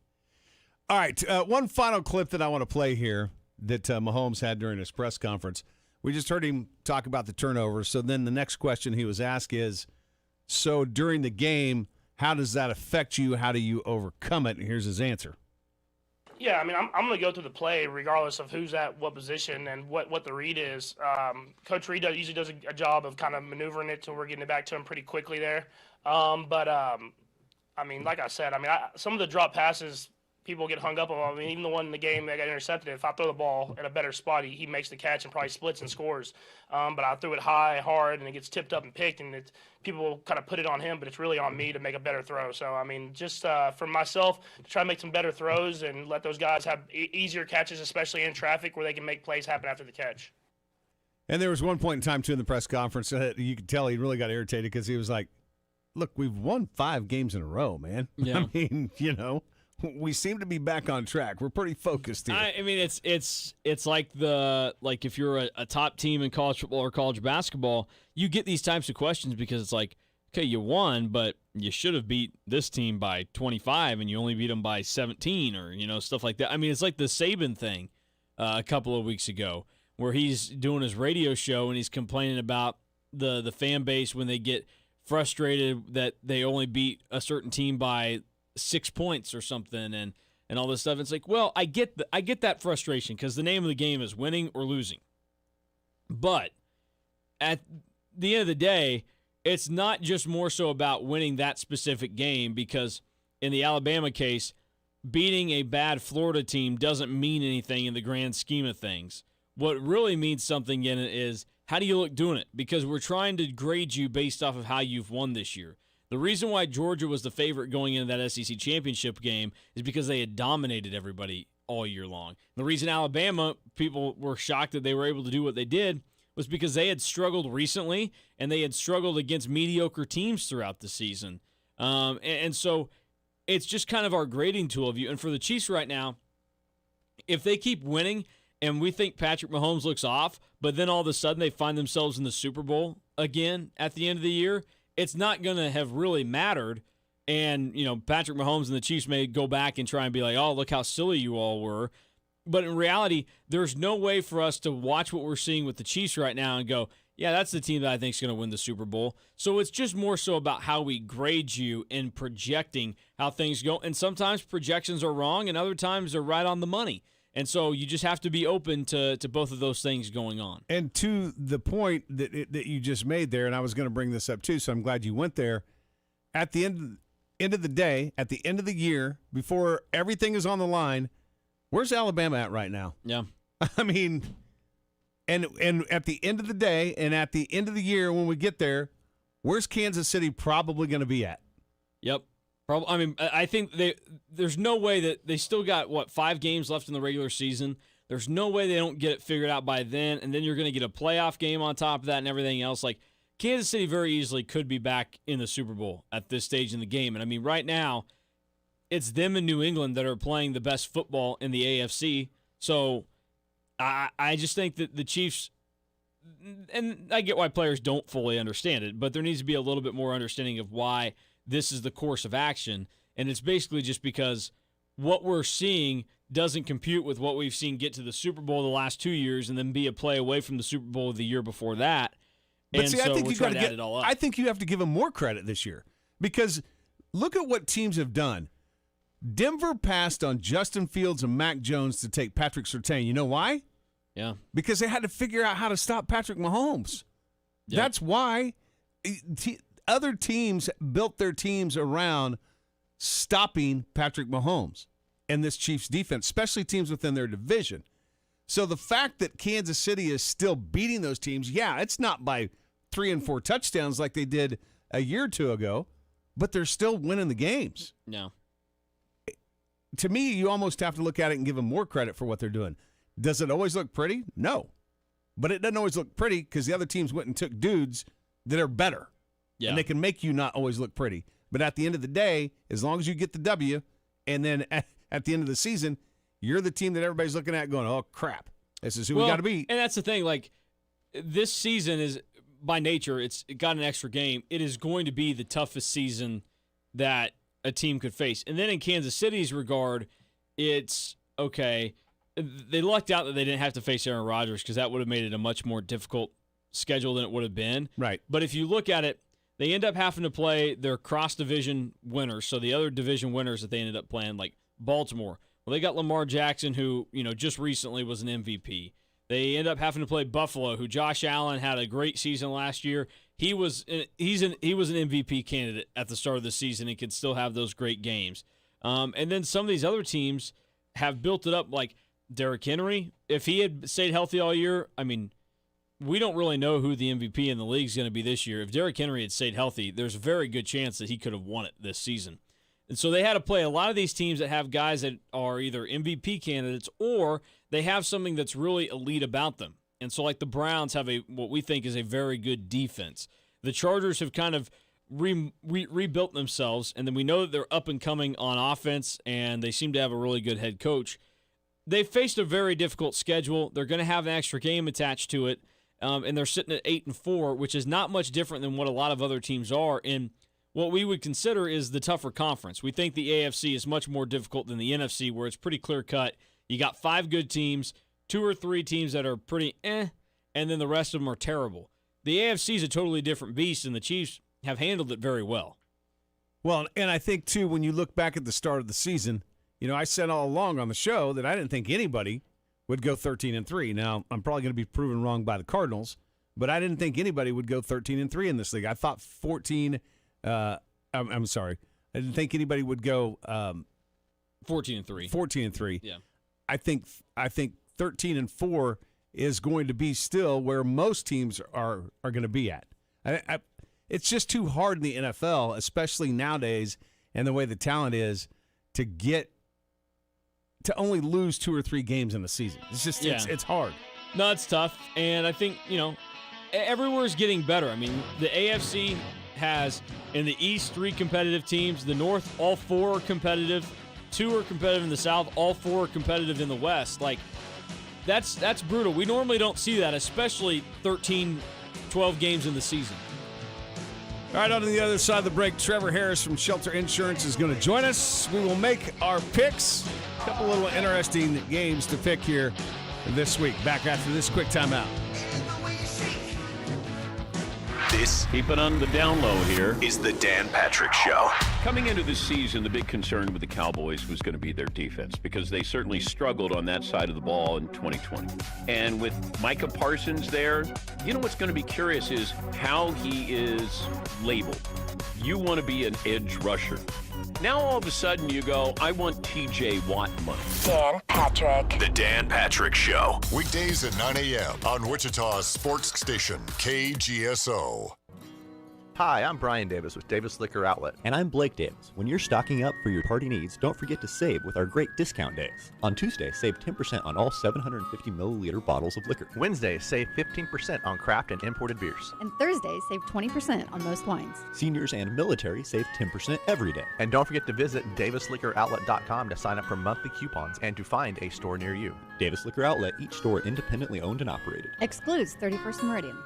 All right, one final clip that I want to play here that Mahomes had during his press conference. We just heard him talk about the turnovers. So then the next question he was asked is, so during the game, how does that affect you? How do you overcome it? And here's his answer. Yeah, I mean, I'm going to go through the play regardless of who's at what position and what the read is. Coach Reed usually does a job of kind of maneuvering it till we're getting it back to him pretty quickly there. I mean, like I said, some of the drop passes people get hung up on. I mean, even the one in the game that got intercepted, if I throw the ball at a better spot, he makes the catch and probably splits and scores. But I threw it high, hard, and it gets tipped up and picked, and people kind of put it on him, but it's really on me to make a better throw. So, I mean, just for myself, to try to make some better throws and let those guys have easier catches, especially in traffic, where they can make plays happen after the catch. And there was one point in time, too, in the press conference that you could tell he really got irritated because he was like, look, we've won 5 games in a row, man. Yeah. I mean, we seem to be back on track. We're pretty focused here. I mean, it's like if you're a top team in college football or college basketball, you get these types of questions because it's like, okay, you won, but you should have beat this team by 25 and you only beat them by 17 or, stuff like that. I mean, it's like the Saban thing a couple of weeks ago where he's doing his radio show and he's complaining about the fan base when they get frustrated that they only beat a certain team by 6 points or something and all this stuff. It's like, well, I get that frustration because the name of the game is winning or losing. But at the end of the day, it's not just more so about winning that specific game because in the Alabama case, beating a bad Florida team doesn't mean anything in the grand scheme of things. What really means something in it is how do you look doing it? Because we're trying to grade you based off of how you've won this year. The reason why Georgia was the favorite going into that SEC championship game is because they had dominated everybody all year long. The reason Alabama, people were shocked that they were able to do what they did was because they had struggled recently and they had struggled against mediocre teams throughout the season. And so it's just kind of our grading tool of you. And for the Chiefs right now, if they keep winning and we think Patrick Mahomes looks off, but then all of a sudden they find themselves in the Super Bowl again at the end of the year, it's not going to have really mattered. And, Patrick Mahomes and the Chiefs may go back and try and be like, oh, look how silly you all were. But in reality, there's no way for us to watch what we're seeing with the Chiefs right now and go, yeah, that's the team that I think is going to win the Super Bowl. So it's just more so about how we grade you in projecting how things go. And sometimes projections are wrong and other times they're right on the money. And so you just have to be open to both of those things going on. And to the point that you just made there, and I was going to bring this up too, so I'm glad you went there. At the end of the day, at the end of the year, before everything is on the line, where's Alabama at right now? Yeah. I mean, and at the end of the day and at the end of the year when we get there, where's Kansas City probably going to be at? Yep. I mean, I think there's no way that they still got, 5 games left in the regular season. There's no way they don't get it figured out by then, and then you're going to get a playoff game on top of that and everything else. Like, Kansas City very easily could be back in the Super Bowl at this stage in the game. And, I mean, right now, it's them in New England that are playing the best football in the AFC. So I just think that the Chiefs, and I get why players don't fully understand it, but there needs to be a little bit more understanding of why this is the course of action. And it's basically just because what we're seeing doesn't compute with what we've seen get to the Super Bowl the last 2 years and then be a play away from the Super Bowl the year before that. But and see, so I think we're you got trying to add it all up. I think you have to give them more credit this year because look at what teams have done. Denver passed on Justin Fields and Mac Jones to take Patrick Surtain. You know why? Yeah. Because they had to figure out how to stop Patrick Mahomes. Yep. That's why other teams built their teams around stopping Patrick Mahomes and this Chiefs defense, especially teams within their division. So the fact that Kansas City is still beating those teams, yeah, it's not by 3 and 4 touchdowns like they did a year or two ago, but they're still winning the games. No. to me, you almost have to look at it and give them more credit for what they're doing. Does it always look pretty? No. But it doesn't always look pretty because the other teams went and took dudes that are better. Yeah. And they can make you not always look pretty. But at the end of the day, as long as you get the W, and then at the end of the season, you're the team that everybody's looking at going, oh, crap. This is who we got to beat. And that's the thing. Like, this season is, by nature, it got an extra game. It is going to be the toughest season that a team could face. And then in Kansas City's regard, it's, okay, they lucked out that they didn't have to face Aaron Rodgers because that would have made it a much more difficult schedule than it would have been. Right. But if you look at it, they end up having to play their cross-division winners, so the other division winners that they ended up playing, like Baltimore. Well, they got Lamar Jackson, who, just recently was an MVP. They end up having to play Buffalo, who Josh Allen had a great season last year. He was an MVP candidate at the start of the season and could still have those great games. And then some of these other teams have built it up, like Derrick Henry. If he had stayed healthy all year, I mean, we don't really know who the MVP in the league is going to be this year. If Derrick Henry had stayed healthy, there's a very good chance that he could have won it this season. And so they had to play a lot of these teams that have guys that are either MVP candidates or they have something that's really elite about them. And so, like, the Browns have what we think is a very good defense. The Chargers have kind of rebuilt themselves, and then we know that they're up and coming on offense, and they seem to have a really good head coach. They faced a very difficult schedule. They're going to have an extra game attached to it, and they're sitting at 8-4, which is not much different than what a lot of other teams are in what we would consider is the tougher conference. We think the AFC is much more difficult than the NFC, where it's pretty clear-cut. You got 5 good teams, 2 or 3 teams that are pretty and then the rest of them are terrible. The AFC is a totally different beast, and the Chiefs have handled it very well. Well, and I think, too, when you look back at the start of the season, I said all along on the show that I didn't think anybody would go 13-3. Now, I'm probably going to be proven wrong by the Cardinals, but I didn't think anybody would go 13-3 in this league. I thought 14 I'm sorry. I didn't think anybody would go 14-3. 14-3. Yeah. I think 13-4 is going to be still where most teams are going to be at. It's just too hard in the NFL, especially nowadays, and the way the talent is, to only lose 2 or 3 games in the season. It's just it's hard. No, it's tough, and I think everywhere's getting better. I mean, the AFC has in the East 3 competitive teams. The North, all 4 are competitive. 2 are competitive in the South. All 4 are competitive in the West. Like, that's brutal. We normally don't see that, especially 13, 12 games in the season. All right, on to the other side of the break, Trevor Harris from Shelter Insurance is going to join us. We will make our picks. A couple little interesting games to pick here this week. Back after this quick timeout. This, keep it on the down low here, is the Dan Patrick Show. Coming into the season, the big concern with the Cowboys was going to be their defense because they certainly struggled on that side of the ball in 2020. And with Micah Parsons there, what's going to be curious is how he is labeled. You want to be an edge rusher. Now all of a sudden you go, I want TJ Watt money. Dan Patrick. The Dan Patrick Show. Weekdays at 9 a.m. on Wichita's sports station, KGSO. Hi, I'm Brian Davis with Davis Liquor Outlet. And I'm Blake Davis. When you're stocking up for your party needs, don't forget to save with our great discount days. On Tuesday, save 10% on all 750 milliliter bottles of liquor. Wednesday, save 15% on craft and imported beers. And Thursday, save 20% on most wines. Seniors and military save 10% every day. And don't forget to visit davisliquoroutlet.com to sign up for monthly coupons and to find a store near you. Davis Liquor Outlet, each store independently owned and operated. Excludes 31st Meridian.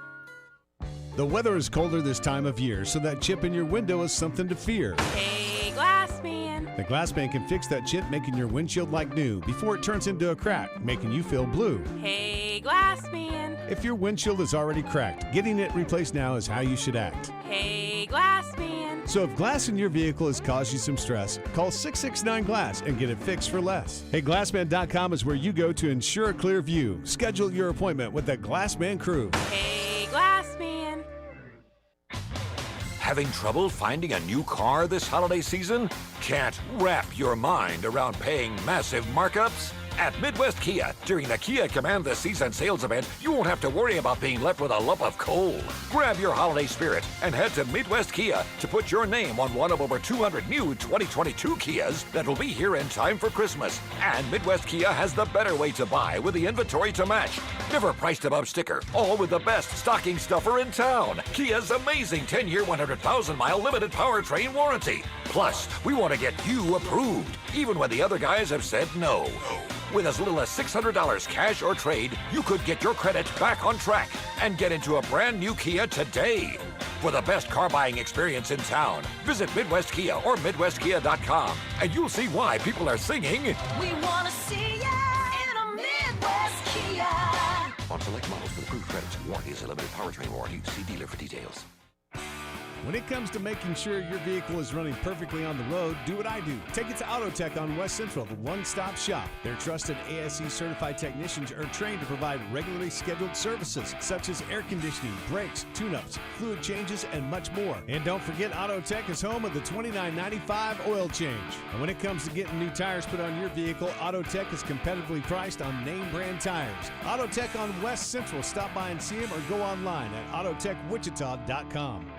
The weather is colder this time of year, so that chip in your window is something to fear. Hey, Glassman. The Glassman can fix that chip, making your windshield like new before it turns into a crack, making you feel blue. Hey, Glassman. If your windshield is already cracked, getting it replaced now is how you should act. Hey, Glassman. So if glass in your vehicle has caused you some stress, call 669-GLASS and get it fixed for less. HeyGlassman.com is where you go to ensure a clear view. Schedule your appointment with the Glassman crew. Hey, Glassman. Having trouble finding a new car this holiday season? Can't wrap your mind around paying massive markups? At Midwest Kia, during the Kia Command the Season sales event, you won't have to worry about being left with a lump of coal. Grab your holiday spirit and head to Midwest Kia to put your name on one of over 200 new 2022 Kias that will be here in time for Christmas. And Midwest Kia has the better way to buy with the inventory to match. Never priced above sticker, all with the best stocking stuffer in town. Kia's amazing 10-year, 100,000-mile limited powertrain warranty. Plus, we want to get you approved, even when the other guys have said no. With as little as $600 cash or trade, you could get your credit back on track and get into a brand new Kia today. For the best car buying experience in town, visit Midwest Kia or MidwestKia.com, and you'll see why people are singing, We want to see ya in a Midwest Kia. On select models with approved credits, warranty is a limited powertrain warranty. See dealer for details. When it comes to making sure your vehicle is running perfectly on the road, do what I do. Take it to AutoTech on West Central, the one-stop shop. Their trusted ASE certified technicians are trained to provide regularly scheduled services such as air conditioning, brakes, tune-ups, fluid changes, and much more. And don't forget, AutoTech is home of the $29.95 oil change. And when it comes to getting new tires put on your vehicle, AutoTech is competitively priced on name brand tires. AutoTech on West Central. Stop by and see them or go online at autotechwichita.com.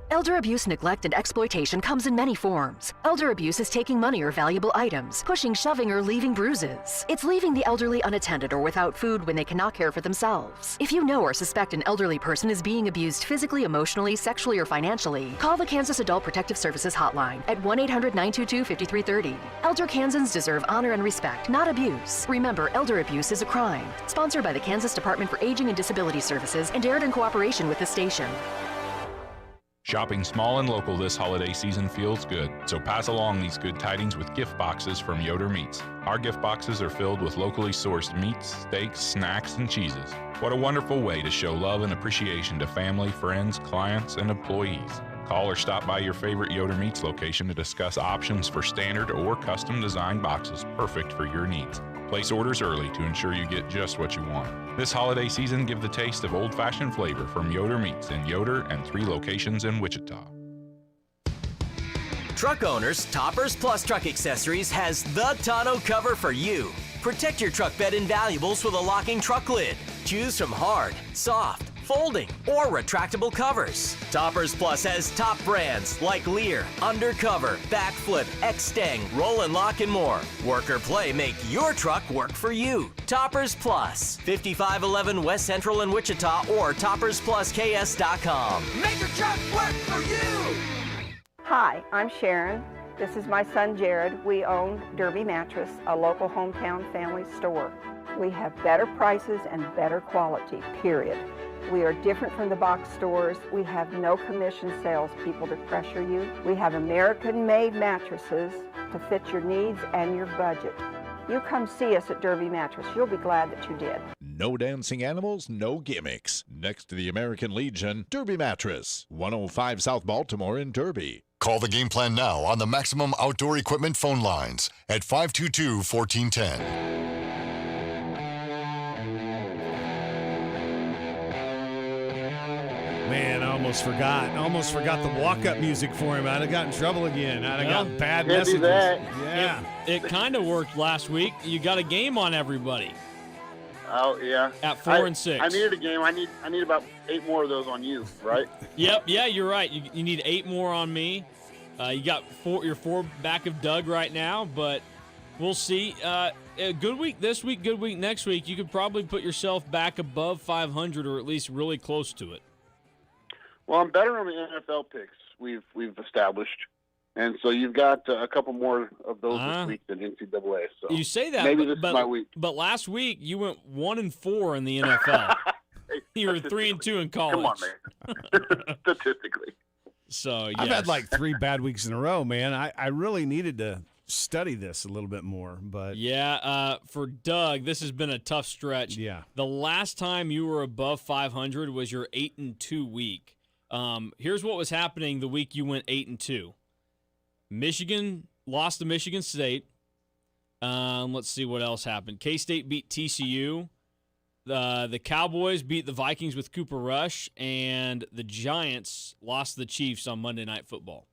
Elder abuse, neglect, and exploitation comes in many forms. Elder abuse is taking money or valuable items, pushing, shoving, or leaving bruises. It's leaving the elderly unattended or without food when they cannot care for themselves. If you know or suspect an elderly person is being abused physically, emotionally, sexually, or financially, call the Kansas Adult Protective Services Hotline at 1-800-922-5330. Elder Kansans deserve honor and respect, not abuse. Remember, elder abuse is a crime. Sponsored by the Kansas Department for Aging and Disability Services and aired in cooperation with the station. Shopping small and local this holiday season feels good, so pass along these good tidings with gift boxes from Yoder Meats. Our gift boxes are filled with locally sourced meats, steaks, snacks, and cheeses. What a wonderful way to show love and appreciation to family, friends, clients, and employees. Call or stop by your favorite Yoder Meats location to discuss options for standard or custom designed boxes perfect for your needs. Place orders early to ensure you get just what you want. This holiday season, give the taste of old-fashioned flavor from Yoder Meats in Yoder and 3 locations in Wichita. Truck owners, Toppers Plus Truck Accessories has the tonneau cover for you. Protect your truck bed and valuables with a locking truck lid. Choose from hard, soft, folding, or retractable covers. Toppers Plus has top brands like Lear, Undercover, Backflip, X-Stang, Roll and Lock, and more. Work or play, make your truck work for you. Toppers Plus, 5511 West Central in Wichita or toppersplusks.com. Make your truck work for you. Hi, I'm Sharon. This is my son Jared. We own Derby Mattress, a local hometown family store. We have better prices and better quality, period. We are different from the box stores. We have no commission salespeople to pressure you. We have American-made mattresses to fit your needs and your budget. You come see us at Derby Mattress. You'll be glad that you did. No dancing animals, no gimmicks. Next to the American Legion, Derby Mattress, 105 South Baltimore in Derby. Call the game plan now on the Maximum Outdoor Equipment phone lines at 522-1410. Man, I almost forgot the walk-up music for him. I'd have got in trouble again. I'd have got bad messages. Yeah. It kind of worked last week. You got a game on everybody. Oh yeah. At 4 and 6. I needed a game. I need about 8 more of those on you, right? Yep. Yeah, you're right. You need 8 more on me. You got 4. You're 4 back of Doug right now, but we'll see. A good week this week, good week next week. You could probably put yourself back above 500 or at least really close to it. Well, I'm better on the NFL picks we've established, and so you've got a couple more of those this week than NCAA. So you say that, maybe this is my week. But last week you went 1-4 in the NFL. You were 3-2 in college. Come on, man. Statistically. So yes. I've had like 3 bad weeks in a row, man. I really needed to study this a little bit more, but yeah, for Doug, this has been a tough stretch. Yeah. The last time you were above 500 was your 8-2 week. Here's what was happening the week you went 8-2. Michigan lost to Michigan State. Let's see what else happened. K-State beat TCU. The Cowboys beat the Vikings with Cooper Rush, and the Giants lost to the Chiefs on Monday Night Football.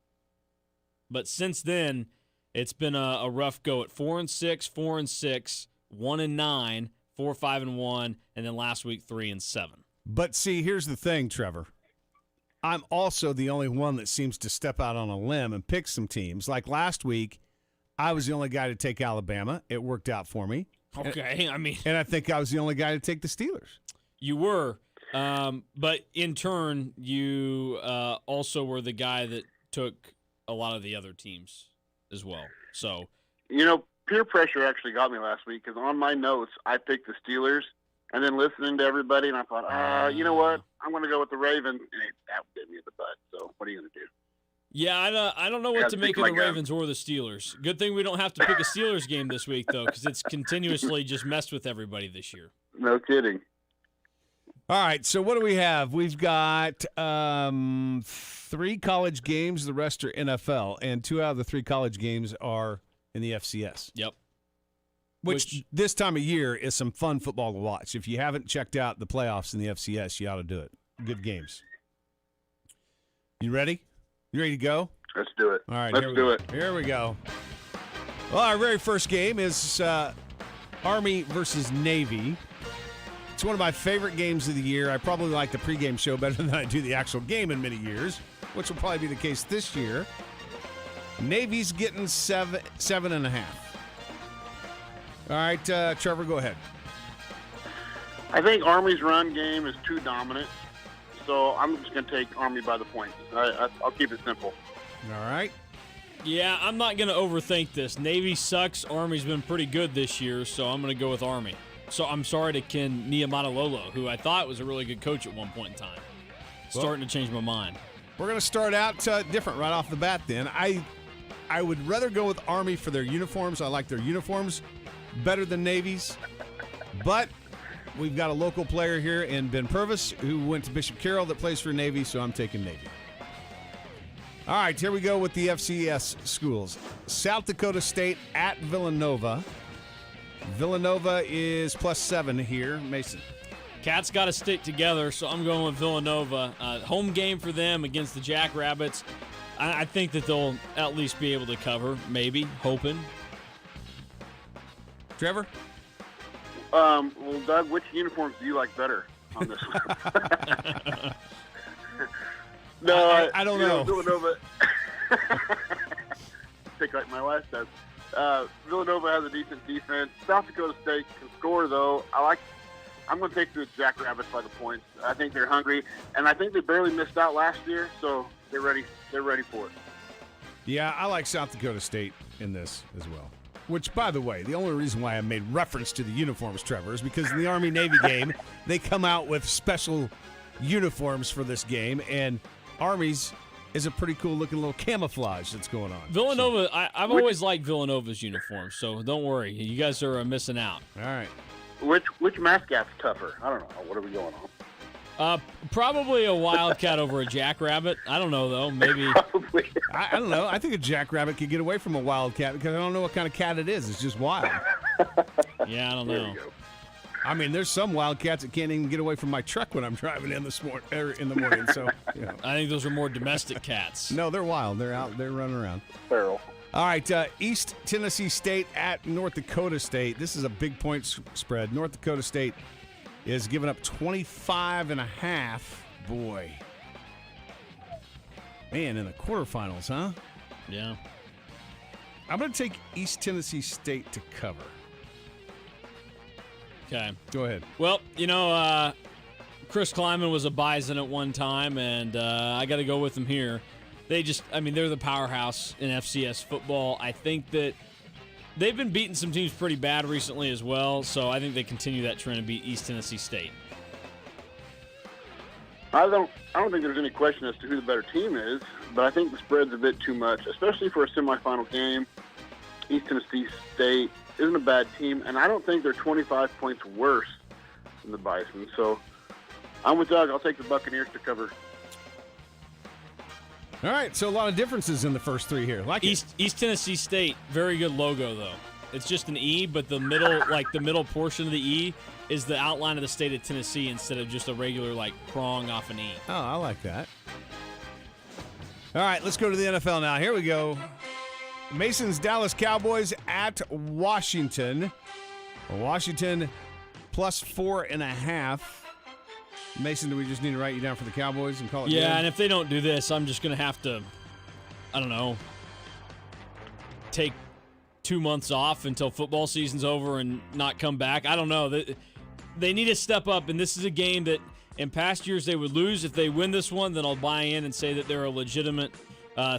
But since then, It's been a rough go at 4-6, 4-6, 1-9, 4-5-1, and then last week 3-7. But see, here's the thing, Trevor. I'm also the only one that seems to step out on a limb and pick some teams. Like last week, I was the only guy to take Alabama. It worked out for me. Okay, and I think I was the only guy to take the Steelers. You were, but in turn, you also were the guy that took a lot of the other teams as well. So, peer pressure actually got me last week because on my notes I picked the Steelers, and then listening to everybody, and I thought, you know what, I'm going to go with the Ravens, and that bit me in the butt. So what are you going to do? Yeah, I don't know what to make of the Ravens or the Steelers. Good thing we don't have to pick a Steelers game this week, though, because it's continuously just messed with everybody this year. No kidding. All right, so what do we have? We've got 3 college games. The rest are NFL, and 2 out of the 3 college games are in the FCS. Yep. Which this time of year is some fun football to watch. If you haven't checked out the playoffs in the FCS, you ought to do it. Good games. You ready? You ready to go? Let's do it. All right, let's do it. Here we go. Well, our very first game is Army versus Navy. It's one of my favorite games of the year. I probably like the pregame show better than I do the actual game in many years, which will probably be the case this year. Navy's getting 7.5. All right, Trevor, go ahead. I think Army's run game is too dominant, so I'm just going to take Army by the points. I'll keep it simple. All right. Yeah, I'm not going to overthink this. Navy sucks. Army's been pretty good this year, so I'm going to go with Army. So I'm sorry to Ken Niumatalolo, who I thought was a really good coach at one point in time. Starting to change my mind. We're going to start out different right off the bat then. I would rather go with Army for their uniforms. I like their uniforms better than Navy's. But we've got a local player here in Ben Purvis who went to Bishop Carroll that plays for Navy, so I'm taking Navy. All right, here we go with the FCS schools. South Dakota State at Villanova. Villanova is +7 here. Mason. Cats got to stick together, so I'm going with Villanova. Home game for them against the Jackrabbits. I think that they'll at least be able to cover, maybe, hoping. Trevor? Well, Doug, which uniforms do you like better on this one? No, I don't know. Villanova. Think like my wife does. Villanova has a decent defense. South Dakota State can score, though. I'm going to take the Jackrabbits by the points. I think they're hungry, and I think they barely missed out last year, so they're ready. They're ready for it. Yeah, I like South Dakota State in this as well. Which, by the way, the only reason why I made reference to the uniforms, Trevor, is because in the Army-Navy game, they come out with special uniforms for this game, and Army's is a pretty cool-looking little camouflage that's going on. Villanova, I've always liked Villanova's uniforms, so don't worry. You guys are missing out. All right. Which mascot's tougher? I don't know. What are we going on? Probably a Wildcat over a Jackrabbit. I don't know, though. Maybe. I don't know. I think a Jackrabbit could get away from a Wildcat because I don't know what kind of cat it is. It's just wild. Yeah, I don't know. I mean, there's some Wildcats that can't even get away from my truck when I'm driving in in the morning. So, I think those are more domestic cats. No, they're wild. They're out. They're running around. Feral. All right, East Tennessee State at North Dakota State. This is a big point spread. North Dakota State is giving up 25.5. Boy. Man, in the quarterfinals, huh? Yeah. I'm going to take East Tennessee State to cover. Okay. Go ahead. Well, Chris Kleiman was a Bison at one time, and I got to go with him here. They're the powerhouse in FCS football. I think that they've been beating some teams pretty bad recently as well, so I think they continue that trend and beat East Tennessee State. I don't think there's any question as to who the better team is, but I think the spread's a bit too much, especially for a semifinal game. East Tennessee State isn't a bad team, and I don't think they're 25 points worse than the Bison. So I'm with Doug. I'll take the Buccaneers to cover. All right, so a lot of differences in the first three here. East Tennessee State, very good logo though. It's just an E, but the middle portion of the E is the outline of the state of Tennessee instead of just a regular prong off an E. Oh, I like that. All right, let's go to the NFL now. Here we go. Mason's Dallas Cowboys at Washington. Washington plus 4.5. Mason, do we just need to write you down for the Cowboys and call it? Yeah, good? and if they don't do this, I'm just going to have to, I don't know, take 2 months off until football season's over and not come back. I don't know. They need to step up, and this is a game that in past years they would lose. If they win this one, then I'll buy in and say that they're a legitimate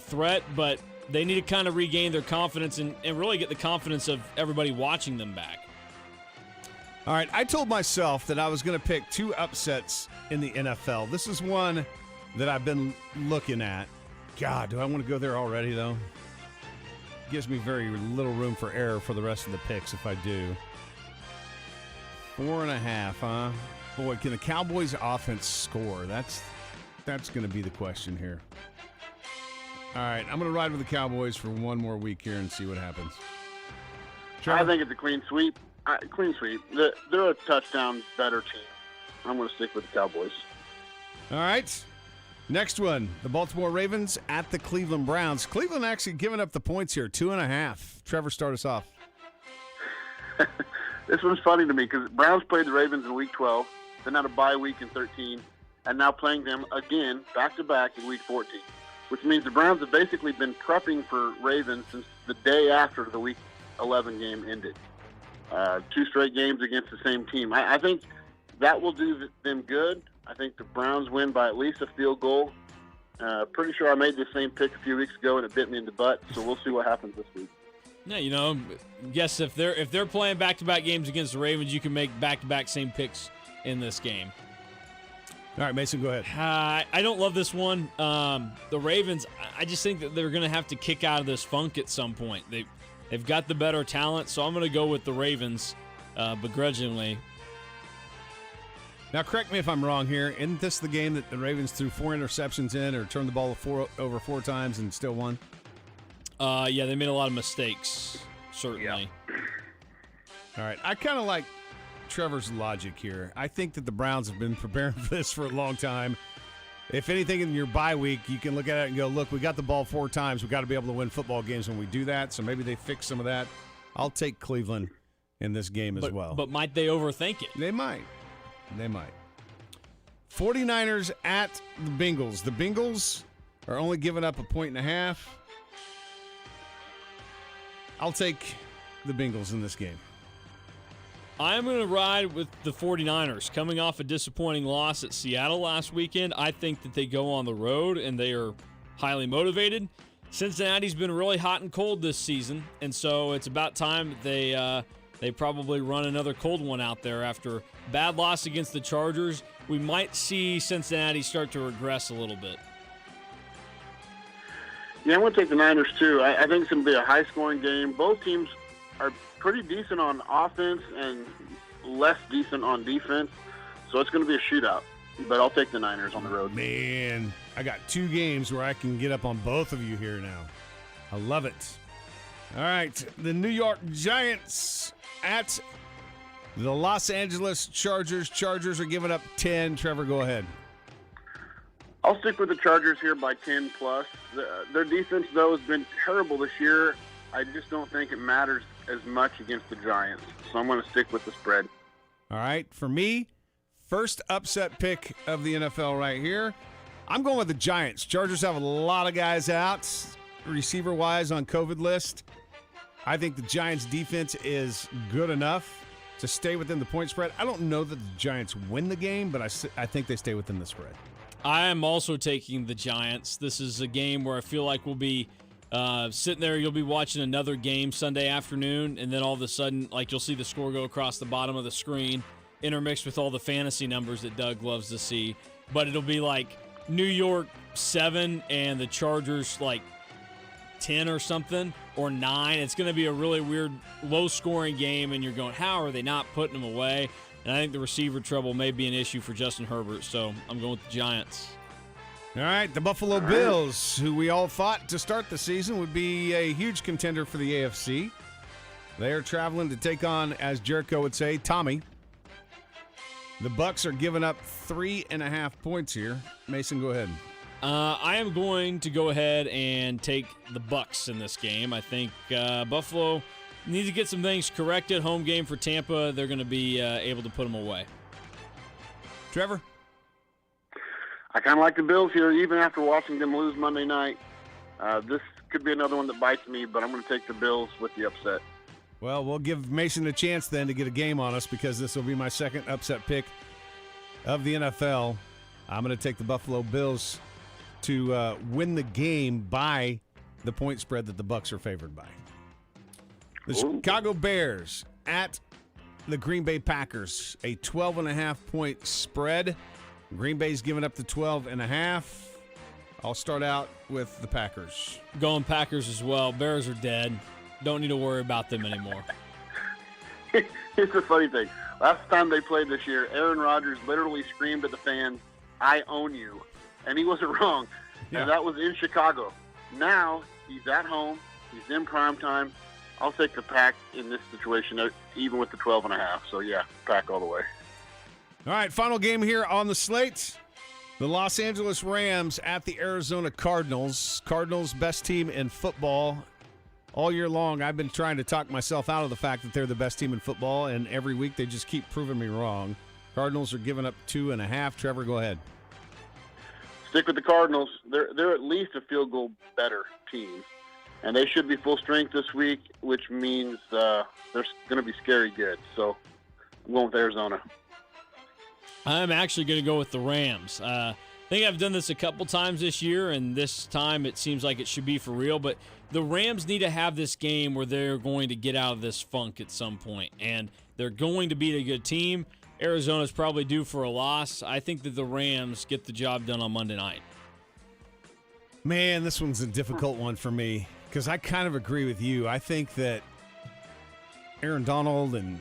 threat, but they need to kind of regain their confidence and really get the confidence of everybody watching them back. All right, I told myself that I was going to pick 2 upsets in the NFL. This is one that I've been looking at. God, do I want to go there already, though? Gives me very little room for error for the rest of the picks if I do. 4.5, huh? Boy, can the Cowboys offense score? That's going to be the question here. All right, I'm going to ride with the Cowboys for one more week here and see what happens. I think it's a clean sweep. Clean sweep. They're a touchdown better team. I'm going to stick with the Cowboys. All right. Next one, the Baltimore Ravens at the Cleveland Browns. Cleveland actually giving up the points here, 2.5. Trevor, start us off. This one's funny to me because Browns played the Ravens in Week 12, then had a bye week in 13, and now playing them again back-to-back in Week 14, which means the Browns have basically been prepping for Ravens since the day after the Week 11 game ended. 2 straight games against the same team. I think that will do them good. I think the Browns win by at least a field goal. Pretty sure I made the same pick a few weeks ago and it bit me in the butt, so we'll see what happens this week. Yeah, guess if they're playing back-to-back games against the Ravens, you can make back-to-back same picks in this game. All right, Mason, go ahead. I don't love this one. The Ravens, I just think that they're going to have to kick out of this funk at some point. They've got the better talent, so I'm going to go with the Ravens begrudgingly. Now, correct me if I'm wrong here. Isn't this the game that the Ravens threw 4 interceptions in or turned the ball over 4 times and still won? Yeah, they made a lot of mistakes, certainly. Yeah. All right. I kind of like Trevor's logic here. I think that the Browns have been preparing for this for a long time. If anything, in your bye week, you can look at it and go, look, we got the ball 4 times. We got to be able to win football games when we do that. So maybe they fix some of that. I'll take Cleveland in this game as well. But might they overthink it? They might. 49ers at the Bengals. The Bengals are only giving up 1.5. I'll take the Bengals in this game. I'm going to ride with the 49ers. Coming off a disappointing loss at Seattle last weekend, I think that they go on the road and they are highly motivated. Cincinnati's been really hot and cold this season, and so it's about time they probably run another cold one out there after bad loss against the Chargers. We might see Cincinnati start to regress a little bit. Yeah, I'm going to take the Niners, too. I think it's going to be a high-scoring game. Both teams are pretty decent on offense and less decent on defense, so it's going to be a shootout. But I'll take the Niners on the road. Man, I got 2 games where I can get up on both of you here now. I love it. All right, the New York Giants at the Los Angeles Chargers. Chargers are giving up 10. Trevor, go ahead. I'll stick with the Chargers here by 10+. Their defense, though, has been terrible this year. I just don't think it matters as much against the Giants. So I'm going to stick with the spread. All right, for me, first upset pick of the NFL right here. I'm going with the Giants. Chargers have a lot of guys out, receiver-wise, on COVID list. I think the Giants' defense is good enough to stay within the point spread. I don't know that the Giants win the game, but I think they stay within the spread. I am also taking the Giants. This is a game where I feel like we'll be sitting there. You'll be watching another game Sunday afternoon, and then all of a sudden, like, you'll see the score go across the bottom of the screen, intermixed with all the fantasy numbers that Doug loves to see. But it'll be like New York 7 and the Chargers like 10 or something, or 9. It's going to be a really weird, low-scoring game, and you're going, how are they not putting them away? And I think the receiver trouble may be an issue for Justin Herbert, so I'm going with the Giants. All right, the Buffalo Bills, who we all thought to start the season would be a huge contender for the AFC. They are traveling to take on, as Jericho would say, Tommy. The Bucs are giving up 3.5 points here. Mason, go ahead. I am going to go ahead and take the Bucs in this game. I think Buffalo needs to get some things corrected. Home game for Tampa. They're going to be able to put them away. Trevor? I kind of like the Bills here, even after watching them lose Monday night. This could be another one that bites me, but I'm going to take the Bills with the upset. Well, we'll give Mason a chance then to get a game on us because this will be my second upset pick of the NFL. I'm going to take the Buffalo Bills to win the game by the point spread that the Bucs are favored by. The Chicago Bears at the Green Bay Packers, a 12.5-point spread. Green Bay's giving up the 12.5. I'll start out with the Packers. Going Packers as well. Bears are dead. Don't need to worry about them anymore. Here's the funny thing. Last time they played this year, Aaron Rodgers literally screamed at the fans, "I own you." And he wasn't wrong. Yeah. And that was in Chicago. Now he's at home. He's in prime time. I'll take the Pack in this situation, even with the 12.5. So, yeah, Pack all the way. All right, final game here on the slate. The Los Angeles Rams at the Arizona Cardinals. Cardinals, best team in football. All year long, I've been trying to talk myself out of the fact that they're the best team in football, and every week they just keep proving me wrong. Cardinals are giving up 2.5. Trevor, go ahead. Stick with the Cardinals. They're at least a field goal better team. And they should be full strength this week, which means they're going to be scary good. So I'm going with Arizona. I'm actually going to go with the Rams. I think I've done this a couple times this year, and this time it seems like it should be for real. But the Rams need to have this game where they're going to get out of this funk at some point, and they're going to beat a good team. Arizona's probably due for a loss. I think that the Rams get the job done on Monday night. Man, this one's a difficult one for me because I kind of agree with you. I think that Aaron Donald and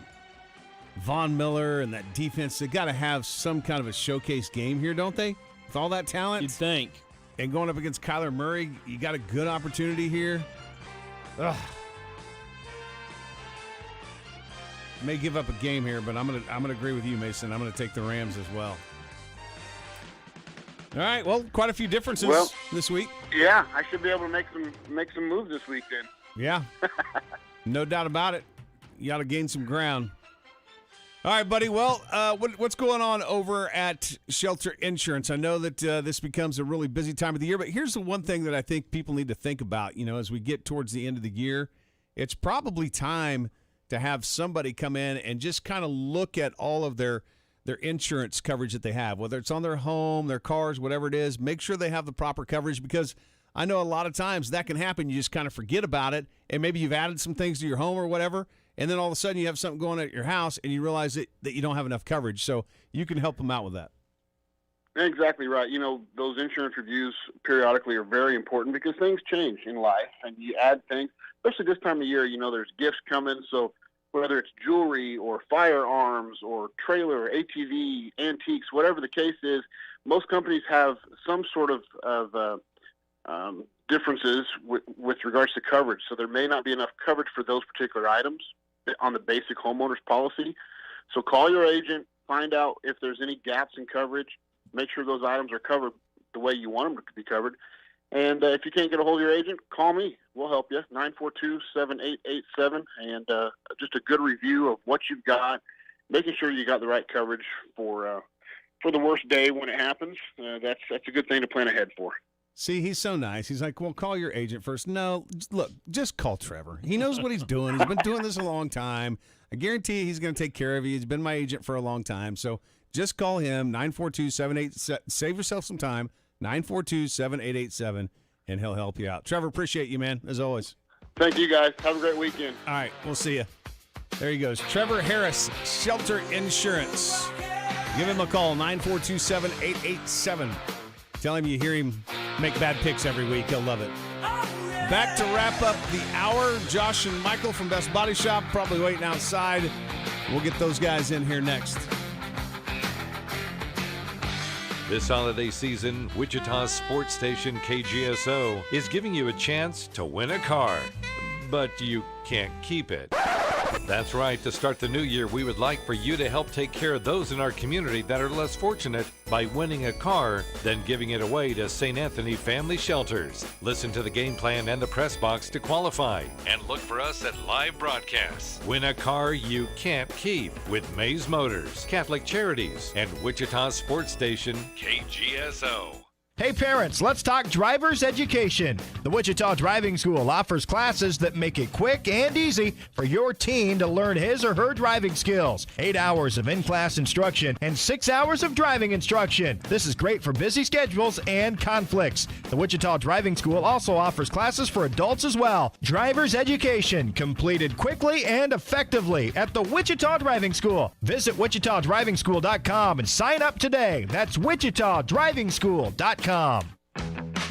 Von Miller and that defense, they got to have some kind of a showcase game here, don't they? With all that talent? You'd think. And going up against Kyler Murray, you got a good opportunity here. Ugh. May give up a game here, but I'm gonna agree with you, Mason. I'm gonna take the Rams as well. All right, well, quite a few differences this week. Yeah, I should be able to make some moves this week then. Yeah, no doubt about it. You got to gain some ground. All right, buddy. Well, what's going on over at Shelter Insurance? I know that this becomes a really busy time of the year, but here's the one thing that I think people need to think about. You know, as we get towards the end of the year, it's probably time to have somebody come in and just kind of look at all of their insurance coverage that they have, whether it's on their home, their cars, whatever it is. Make sure they have the proper coverage, because I know a lot of times that can happen. You just kind of forget about it, and maybe you've added some things to your home or whatever, and then all of a sudden you have something going on at your house, and you realize that you don't have enough coverage. So you can help them out with that. Exactly right. You know, those insurance reviews periodically are very important because things change in life, and you add things, especially this time of year. You know, there's gifts coming, so whether it's jewelry or firearms or trailer, ATV, antiques, whatever the case is, most companies have some sort of differences with regards to coverage. So there may not be enough coverage for those particular items on the basic homeowner's policy. So call your agent, find out if there's any gaps in coverage, make sure those items are covered the way you want them to be covered. And if you can't get a hold of your agent, call me. We'll help you, 942-7887. And just a good review of what you've got, making sure you got the right coverage for the worst day when it happens. That's a good thing to plan ahead for. See, he's so nice. He's like, well, call your agent first. No, look, just call Trevor. He knows what he's doing. He's been doing this a long time. I guarantee he's going to take care of you. He's been my agent for a long time. So just call him, 942-7887. Save yourself some time. 942-7887, and he'll help you out. Trevor, appreciate you, man, as always. Thank you, guys. Have a great weekend. All right, we'll see you. There he goes. Trevor Harris, Shelter Insurance. Give him a call, 942-7887. Tell him you hear him make bad picks every week. He'll love it. Back to wrap up the hour. Josh and Michael from Best Body Shop probably waiting outside. We'll get those guys in here next. This holiday season, Wichita's sports station KGSO is giving you a chance to win a car, but you can't keep it. That's right. To start the new year, we would like for you to help take care of those in our community that are less fortunate by winning a car, then giving it away to St. Anthony Family Shelters. Listen to the game plan and the press box to qualify. And look for us at live broadcasts. Win a car you can't keep with Mays Motors, Catholic Charities, and Wichita Sports Station, KGSO. Hey parents, let's talk driver's education. The Wichita Driving School offers classes that make it quick and easy for your teen to learn his or her driving skills. 8 hours of in-class instruction and 6 hours of driving instruction. This is great for busy schedules and conflicts. The Wichita Driving School also offers classes for adults as well. Driver's education completed quickly and effectively at the Wichita Driving School. Visit wichitadrivingschool.com and sign up today. That's wichitadrivingschool.com.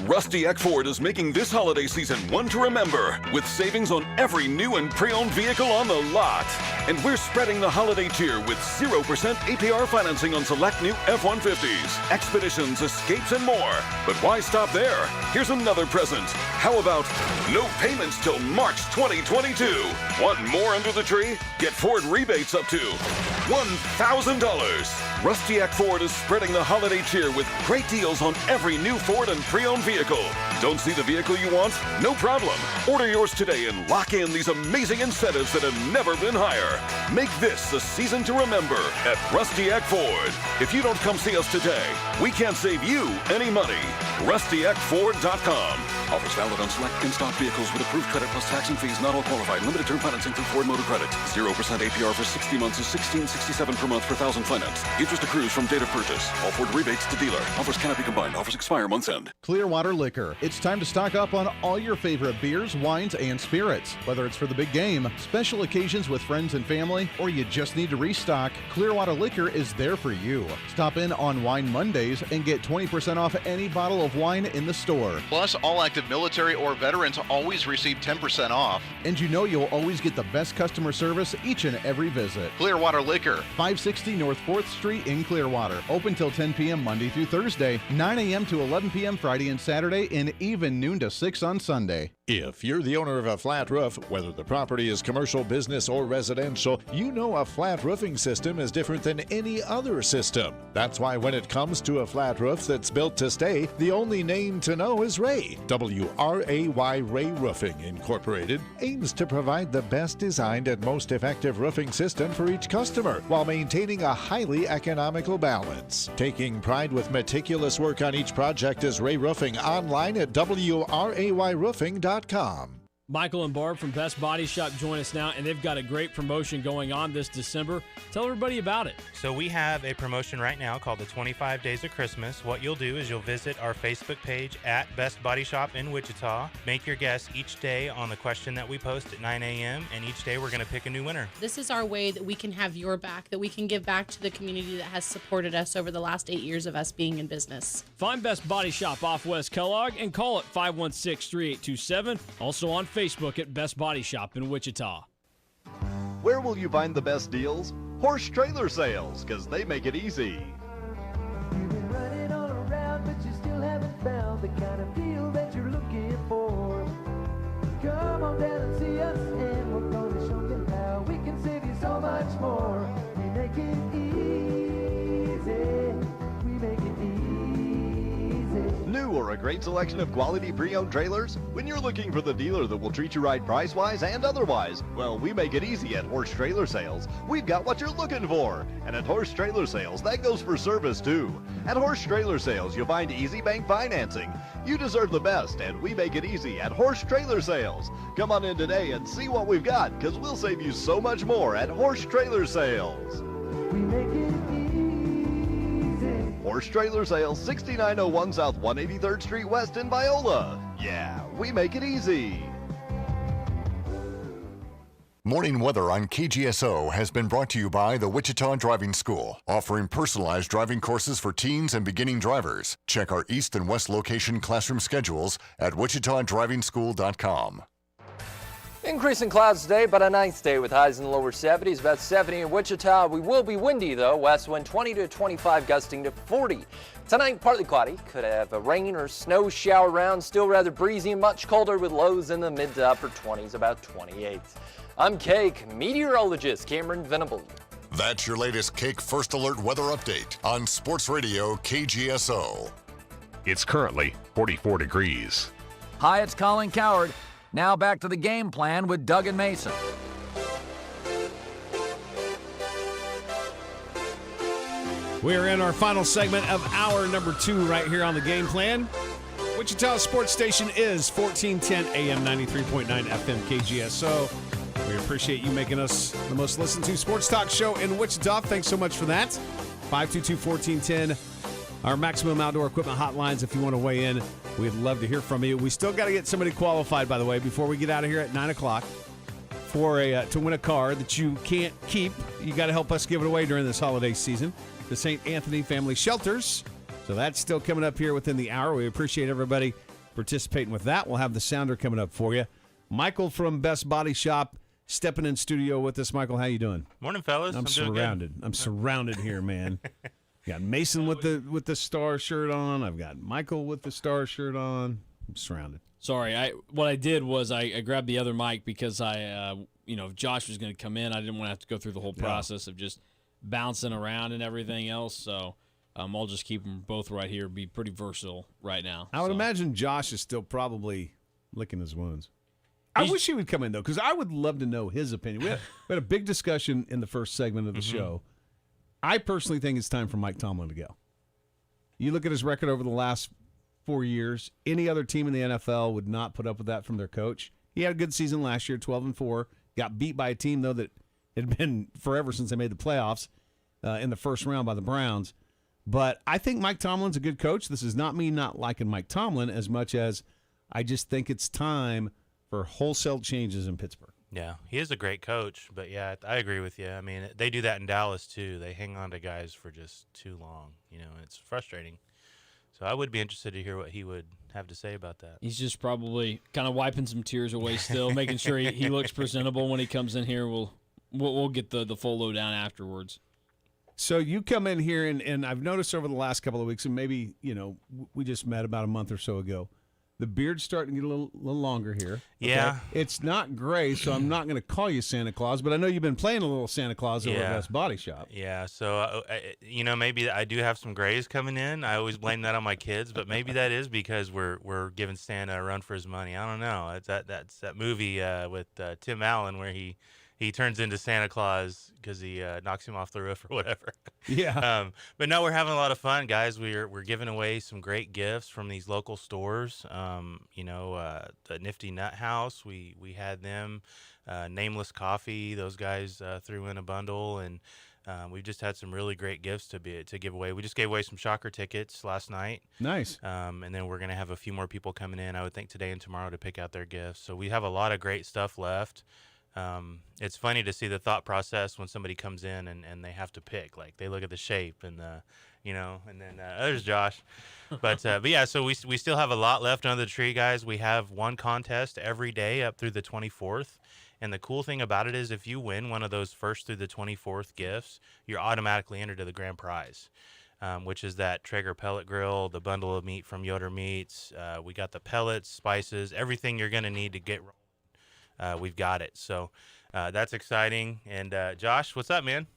Rusty Eck Ford is making this holiday season one to remember with savings on every new and pre-owned vehicle on the lot. And we're spreading the holiday cheer with 0% APR financing on select new F-150s, Expeditions, Escapes, and more. But why stop there? Here's another present. How about no payments till March 2022? Want more under the tree? Get Ford rebates up to $1,000. Rusty Eck Ford is spreading the holiday cheer with great deals on every new Ford and pre-owned vehicle. Don't see the vehicle you want? No problem. Order yours today and lock in these amazing incentives that have never been higher. Make this a season to remember at Rusty Eck Ford. If you don't come see us today, we can't save you any money. RustyEckFord.com. Offers valid on select in-stock vehicles with approved credit plus tax and fees. Not all qualified. Limited term financing through Ford Motor Credit. 0% APR for 60 months is $16.67 per month per thousand finance. Interest accrues from date of purchase. All Ford rebates to dealer. Offers cannot be combined. Offers expire month's end. Clearwater Liquor. It's time to stock up on all your favorite beers, wines, and spirits. Whether it's for the big game, special occasions with friends and family, or you just need to restock, Clearwater Liquor is there for you. Stop in on Wine Mondays and get 20% off any bottle of wine in the store. Plus, all active military or veterans always receive 10% off. And you know you'll always get the best customer service each and every visit. Clearwater Liquor. 560 North 4th Street in Clearwater. Open till 10 p.m. Monday through Thursday, 9 a.m. to 11 p.m. Friday and Saturday, and even noon to 6 on Sunday. If you're the owner of a flat roof, whether the property is commercial, business, or residential, you know a flat roofing system is different than any other system. That's why when it comes to a flat roof that's built to stay, the only name to know is Ray. W-R-A-Y Ray Roofing Incorporated aims to provide the best designed and most effective roofing system for each customer while maintaining a highly economical balance. Taking pride with meticulous work on each project is Ray Roofing, online at WRAYroofing.com. Michael and Barb from Best Body Shop join us now, and they've got a great promotion going on this December. Tell everybody about it. So we have a promotion right now called the 25 Days of Christmas. What you'll do is you'll visit our Facebook page at Best Body Shop in Wichita. Make your guess each day on the question that we post at 9 a.m., and each day we're going to pick a new winner. This is our way that we can have your back, that we can give back to the community that has supported us over the last 8 years of us being in business. Find Best Body Shop off West Kellogg and call it 516-3827. Also on Facebook at Best Body Shop in Wichita. Where will you find the best deals? Horse Trailer Sales, because they make it easy. You've been running all around, but you still haven't found the kind of deal that you're looking for. Come on down and see us, and we're going to show you how we can save you so much more. We make it easy. We make it easy. New or a great selection of quality pre-owned trailers? When you're looking for the dealer that will treat you right price-wise and otherwise, well, we make it easy at Horse Trailer Sales. We've got what you're looking for. And at Horse Trailer Sales, that goes for service too. At Horse Trailer Sales, you'll find easy bank financing. You deserve the best, and we make it easy at Horse Trailer Sales. Come on in today and see what we've got, because we'll save you so much more at Horse Trailer Sales. We make it easy. Horse Trailer Sales, 6901 South 183rd Street West in Viola. Yeah, we make it easy. Morning weather on KGSO has been brought to you by the Wichita Driving School, offering personalized driving courses for teens and beginning drivers. Check our East and West location classroom schedules at wichitadrivingschool.com. Increasing clouds today, but a nice day with highs in the lower 70s, about 70 in Wichita. We will be windy though, west wind 20 to 25, gusting to 40. Tonight, partly cloudy, could have a rain or snow shower around, still rather breezy and much colder with lows in the mid to upper 20s, about 28. I'm Cake meteorologist Cameron Venable. That's your latest Cake First Alert weather update on Sports Radio KGSO. It's currently 44 degrees. Hi, it's Colin Coward. Now back to the game plan with Doug and Mason. We are in our final segment of hour number 2 right here on the game plan. Wichita Sports Station is 1410 AM 93.9 FM KGSO. We appreciate you making us the most listened to sports talk show in Wichita. Thanks so much for that. 522-1410, our Maximum Outdoor Equipment hotlines if you want to weigh in. We'd love to hear from you. We still got to get somebody qualified, by the way, before we get out of here at 9 o'clock for to win a car that you can't keep. You got to help us give it away during this holiday season. The St. Anthony Family Shelters. So that's still coming up here within the hour. We appreciate everybody participating with that. We'll have the sounder coming up for you. Michael from Best Body Shop stepping in studio with us. Michael, how you doing? Morning, fellas. I'm doing surrounded. good. I'm surrounded here, man. Got Mason with the star shirt on. I've got Michael with the star shirt on. I'm surrounded. Sorry, what I did was I grabbed the other mic because if Josh was going to come in, I didn't want to have to go through the whole process of just bouncing around and everything else. So I'll just keep them both right here. Be pretty versatile right now. I would imagine Josh is still probably licking his wounds. I wish he would come in, though, because I would love to know his opinion. We had a big discussion in the first segment of the show. I personally think it's time for Mike Tomlin to go. You look at his record over the last 4 years, any other team in the NFL would not put up with that from their coach. He had a good season last year, 12-4. Got beat by a team, though, that had been forever since they made the playoffs in the first round by the Browns. But I think Mike Tomlin's a good coach. This is not me not liking Mike Tomlin as much as I just think it's time for wholesale changes in Pittsburgh. Yeah, he is a great coach, but yeah, I agree with you. I mean, they do that in Dallas too. They hang on to guys for just too long, and it's frustrating. So I would be interested to hear what he would have to say about that. He's just probably kind of wiping some tears away still, making sure he looks presentable when he comes in here. We'll get the full lowdown afterwards. So you come in here, and I've noticed over the last couple of weeks, and maybe, we just met about a month or so ago, the beard's starting to get a little longer here. Okay? Yeah. It's not gray, so I'm not going to call you Santa Claus, but I know you've been playing a little Santa Claus over at Best Body Shop. Yeah, so, maybe I do have some grays coming in. I always blame that on my kids, but maybe that is because we're giving Santa a run for his money. I don't know. It's that's that movie with Tim Allen where he turns into Santa Claus because he knocks him off the roof or whatever. Yeah. But no, we're having a lot of fun, guys. We're giving away some great gifts from these local stores. The Nifty Nut House, we had them. Nameless Coffee, those guys threw in a bundle, and we've just had some really great gifts to give away. We just gave away some Shocker tickets last night. Nice. And then we're going to have a few more people coming in, I would think, today and tomorrow to pick out their gifts. So we have a lot of great stuff left. It's funny to see the thought process when somebody comes in and they have to pick. Like, they look at the shape and and then there's Josh. But yeah, so we still have a lot left under the tree, guys. We have one contest every day up through the 24th. And the cool thing about it is if you win one of those first through the 24th gifts, you're automatically entered to the grand prize, which is that Traeger pellet grill, the bundle of meat from Yoder Meats. We got the pellets, spices, everything you're going to need to get rolling. We've got it. So that's exciting. And Josh, what's up, man?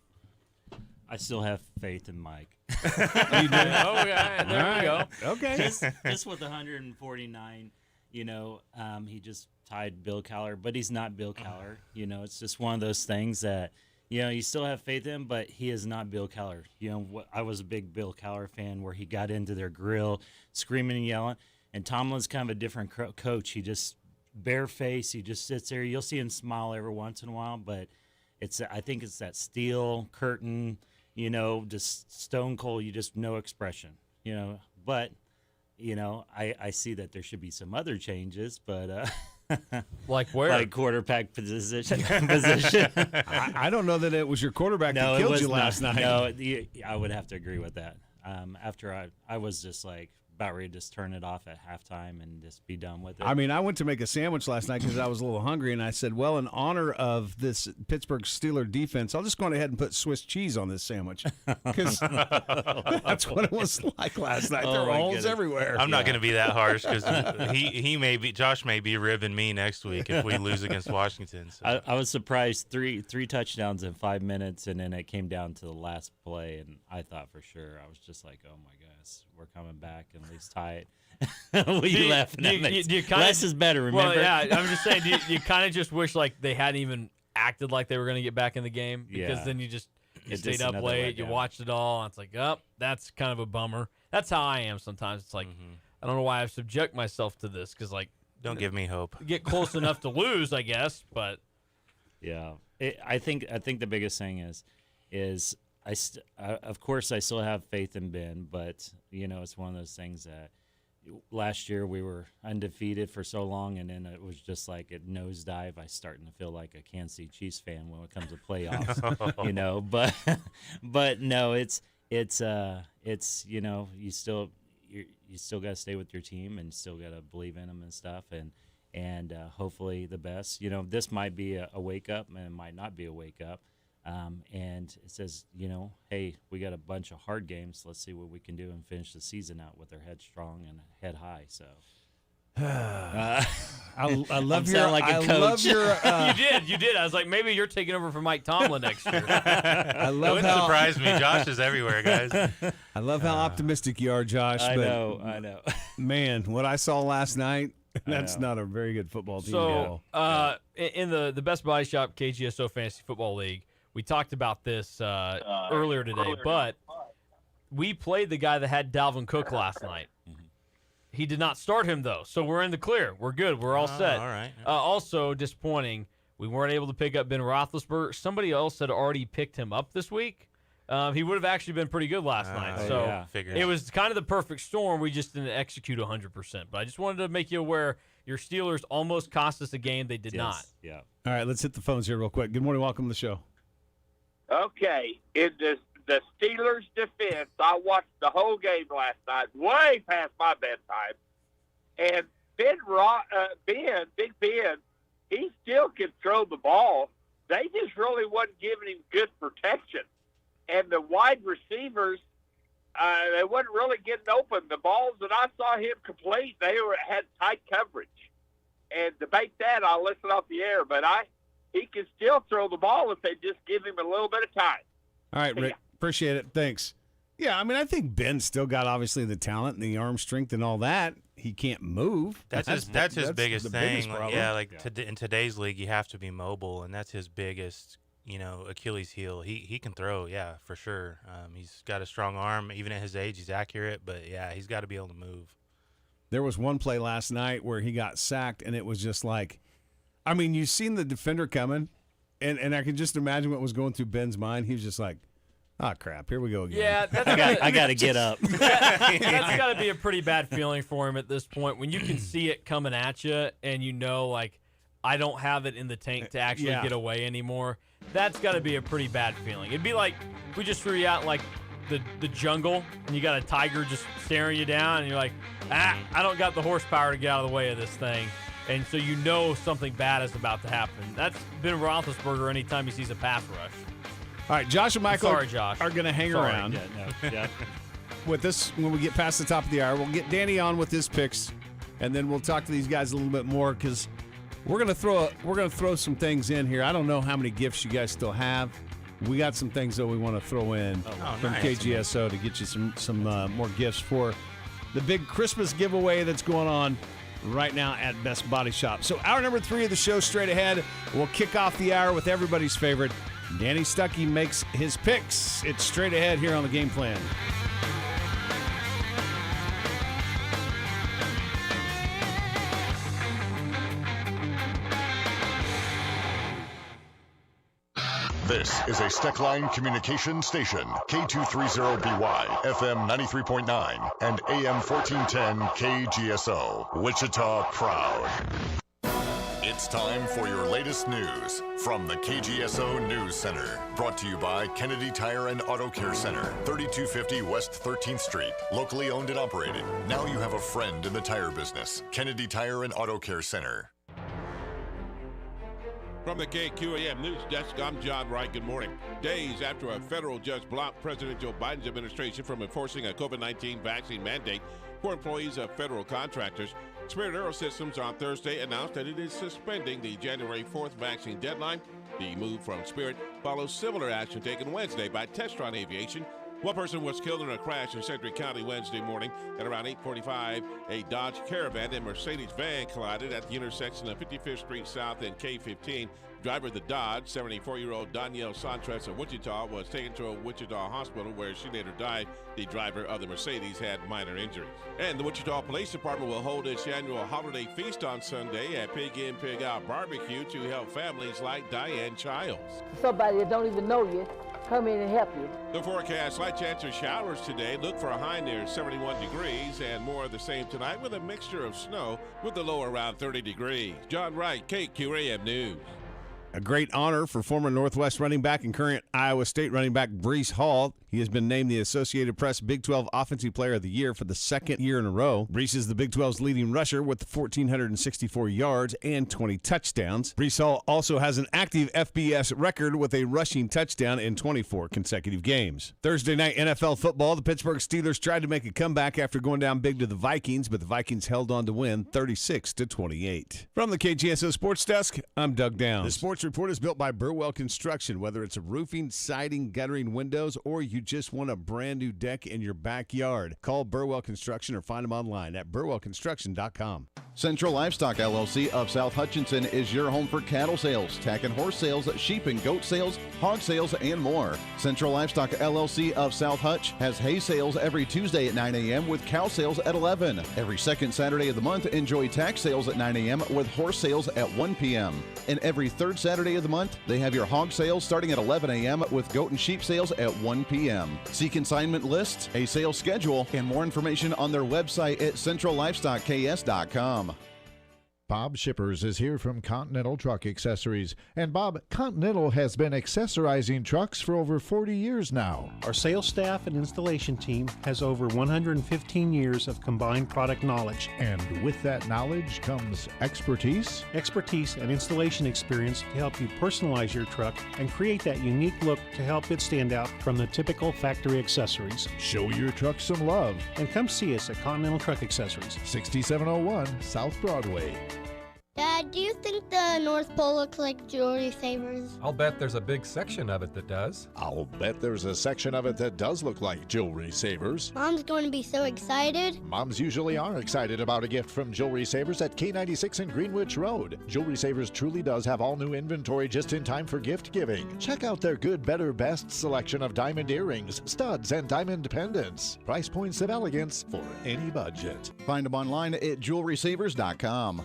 I still have faith in Mike. You do? Oh, yeah. There we go. Okay. Just with 149, he just tied Bill Cowher, but he's not Bill Cowher. It's just one of those things that, you still have faith in, but he is not Bill Cowher. I was a big Bill Cowher fan where he got into their grill, screaming and yelling. And Tomlin's kind of a different coach. He just bare face. He just sits there. You'll see him smile every once in a while, but I think it's that steel curtain, just stone cold. You just no expression, But I see that there should be some other changes, but like where? Like quarterback position. I don't know that it was your quarterback that killed you last night. No, I would have to agree with that. After I was just like about ready to just turn it off at halftime and just be done with it. I mean, I went to make a sandwich last night because I was a little hungry, and I said, well, in honor of this Pittsburgh Steelers defense, I'll just go ahead and put Swiss cheese on this sandwich because that's what it was like last night. There were holes everywhere. I'm not going to be that harsh because Josh may be ribbing me next week if we lose against Washington. So. I was surprised, three touchdowns in 5 minutes, and then it came down to the last play, and I thought for sure, I was just like, oh my gosh, we're coming back and at least tie it. We laughing at me. Less is better, remember? Well, yeah, I'm just saying, do you kind of just wish like they hadn't even acted like they were going to get back in the game? Because then you stayed up late, you watched it all, and it's like, oh, that's kind of a bummer. That's how I am sometimes. It's like, I don't know why I subject myself to this because, like, don't give me hope. Get close enough to lose, I guess, but. Yeah, I think the biggest thing is of course I still have faith in Ben, but it's one of those things that last year we were undefeated for so long, and then it was just like a nosedive. I starting to feel like a Kansas City Chiefs fan when it comes to playoffs, but no, it's you still got to stay with your team and still got to believe in them and stuff, and hopefully the best. This might be a wake up, and it might not be a wake up. And it says, hey, we got a bunch of hard games. Let's see what we can do and finish the season out with our head strong and head high. So, I love your. Like a coach. You did. I was like, maybe you're taking over for Mike Tomlin next year. I love it. Wouldn't surprise me. Josh is everywhere, guys. I love how optimistic you are, Josh. I know. Man, what I saw last night. That's not a very good football team. So, in the Best Body Shop KGSO Fantasy Football League, we talked about this earlier today, but we played the guy that had Dalvin Cook last night. He did not start him, though, so we're in the clear. We're good. We're all set. All right. Also, disappointing, we weren't able to pick up Ben Roethlisberger. Somebody else had already picked him up this week. He would have actually been pretty good last night. So it was kind of the perfect storm. We just didn't execute 100%. But I just wanted to make you aware your Steelers almost cost us a game. They did not. Yeah. All right, let's hit the phones here real quick. Good morning. Welcome to the show. Okay. In the Steelers' defense, I watched the whole game last night, way past my bedtime. And Big Ben, he still can throw the ball. They just really wasn't giving him good protection. And the wide receivers, they wasn't really getting open. The balls that I saw him complete, had tight coverage. And to make that, I'll listen off the air. But he can still throw the ball if they just give him a little bit of time. All right, Rick. Appreciate it. Thanks. Yeah, I mean, I think Ben's still got, obviously, the talent and the arm strength and all that. He can't move. That's his biggest thing. In today's league, you have to be mobile, and that's his biggest Achilles heel. He can throw, yeah, for sure. He's got a strong arm. Even at his age, he's accurate. But, yeah, he's got to be able to move. There was one play last night where he got sacked, and it was just like, I mean, you've seen the defender coming, and I can just imagine what was going through Ben's mind. He was just like, oh, crap, here we go again. Yeah, I got to get up. That's got to be a pretty bad feeling for him at this point when you can see it coming at you and like, I don't have it in the tank to actually get away anymore. That's got to be a pretty bad feeling. It'd be like if we just threw you out in like the jungle and you got a tiger just staring you down and you're like, I don't got the horsepower to get out of the way of this thing. And so something bad is about to happen. That's Ben Roethlisberger anytime he sees a pass rush. All right, Josh and Michael are going to hang around with us when we get past the top of the hour. We'll get Danny on with his picks, and then we'll talk to these guys a little bit more because we're going to throw some things in here. I don't know how many gifts you guys still have. We got some things that we want to throw in from KGSO to get you some more gifts for the big Christmas giveaway that's going on right now at Best Body Shop. So hour number 3 of the show straight ahead. We'll kick off the hour with everybody's favorite. Danny Stuckey makes his picks. It's straight ahead here on the Game Plan. This is a Steckline Communication Station, K230BY, FM 93.9, and AM 1410 KGSO, Wichita proud. It's time for your latest news from the KGSO News Center. Brought to you by Kennedy Tire and Auto Care Center, 3250 West 13th Street. Locally owned and operated. Now you have a friend in the tire business. Kennedy Tire and Auto Care Center. From the KQAM News Desk, I'm John Wright. Good morning. Days after a federal judge blocked President Joe Biden's administration from enforcing a COVID-19 vaccine mandate for employees of federal contractors, Spirit AeroSystems on Thursday announced that it is suspending the January 4th vaccine deadline. The move from Spirit follows similar action taken Wednesday by Textron Aviation. One person was killed in a crash in Sedgwick County Wednesday morning. At around 8:45, a Dodge Caravan and Mercedes van collided at the intersection of 55th Street South and K15. Driver of the Dodge, 74-year-old Danielle Santres of Wichita, was taken to a Wichita hospital where she later died. The driver of the Mercedes had minor injuries. And the Wichita Police Department will hold its annual holiday feast on Sunday at Pig In, Pig Out Barbecue to help families like Diane Childs. Somebody that don't even know you, come in and help you. The forecast, slight chance of showers today. Look for a high near 71 degrees and more of the same tonight with a mixture of snow with the low around 30 degrees. John Wright, KQAM News. A great honor for former Northwest running back and current Iowa State running back Breece Hall. He has been named the Associated Press Big 12 Offensive Player of the Year for the second year in a row. Breece is the Big 12's leading rusher with 1,464 yards and 20 touchdowns. Breece Hall also has an active FBS record with a rushing touchdown in 24 consecutive games. Thursday night NFL football, the Pittsburgh Steelers tried to make a comeback after going down big to the Vikings, but the Vikings held on to win 36-28. From the KGSO Sports Desk, I'm Doug Downs. The Sports Report is built by Burwell Construction. Whether it's a roofing, siding, guttering, windows, or you just want a brand new deck in your backyard, call Burwell Construction or find them online at burwellconstruction.com. Central Livestock LLC of South Hutchinson is your home for cattle sales, tack and horse sales, sheep and goat sales, hog sales, and more. Central Livestock LLC of South Hutch has hay sales every Tuesday at 9 a.m. with cow sales at 11. Every second Saturday of the month, enjoy tack sales at 9 a.m. with horse sales at 1 p.m. And every third Saturday of the month, they have your hog sales starting at 11 a.m. with goat and sheep sales at 1 p.m. See consignment lists, a sales schedule, and more information on their website at centrallivestockks.com. Bob Shippers is here from Continental Truck Accessories. And Bob, Continental has been accessorizing trucks for over 40 years now. Our sales staff and installation team has over 115 years of combined product knowledge. And with that knowledge comes expertise? Expertise and installation experience to help you personalize your truck and create that unique look to help it stand out from the typical factory accessories. Show your truck some love. And come see us at Continental Truck Accessories. 6701 South Broadway. Dad, do you think the North Pole looks like Jewelry Savers? I'll bet there's a big section of it that does. I'll bet there's a section of it that does look like Jewelry Savers. Mom's going to be so excited. Moms usually are excited about a gift from Jewelry Savers at K96 and Greenwich Road. Jewelry Savers truly does have all new inventory just in time for gift giving. Check out their good, better, best selection of diamond earrings, studs, and diamond pendants. Price points of elegance for any budget. Find them online at jewelrysavers.com.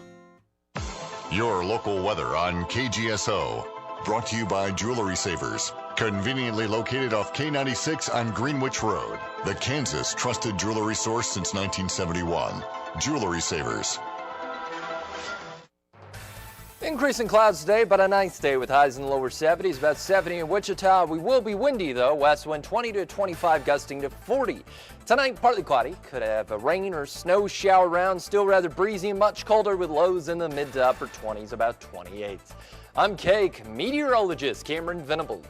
Your local weather on KGSO. Brought to you by Jewelry Savers. Conveniently located off K96 on Greenwich Road. The Kansas trusted jewelry source since 1971. Jewelry Savers. Increasing clouds today, but a nice day with highs in the lower 70s, about 70 in Wichita. We will be windy though, west wind 20 to 25, gusting to 40. Tonight, partly cloudy, could have a rain or snow shower around, still rather breezy and much colder with lows in the mid to upper 20s, about 28. I'm Cake meteorologist Cameron Venable.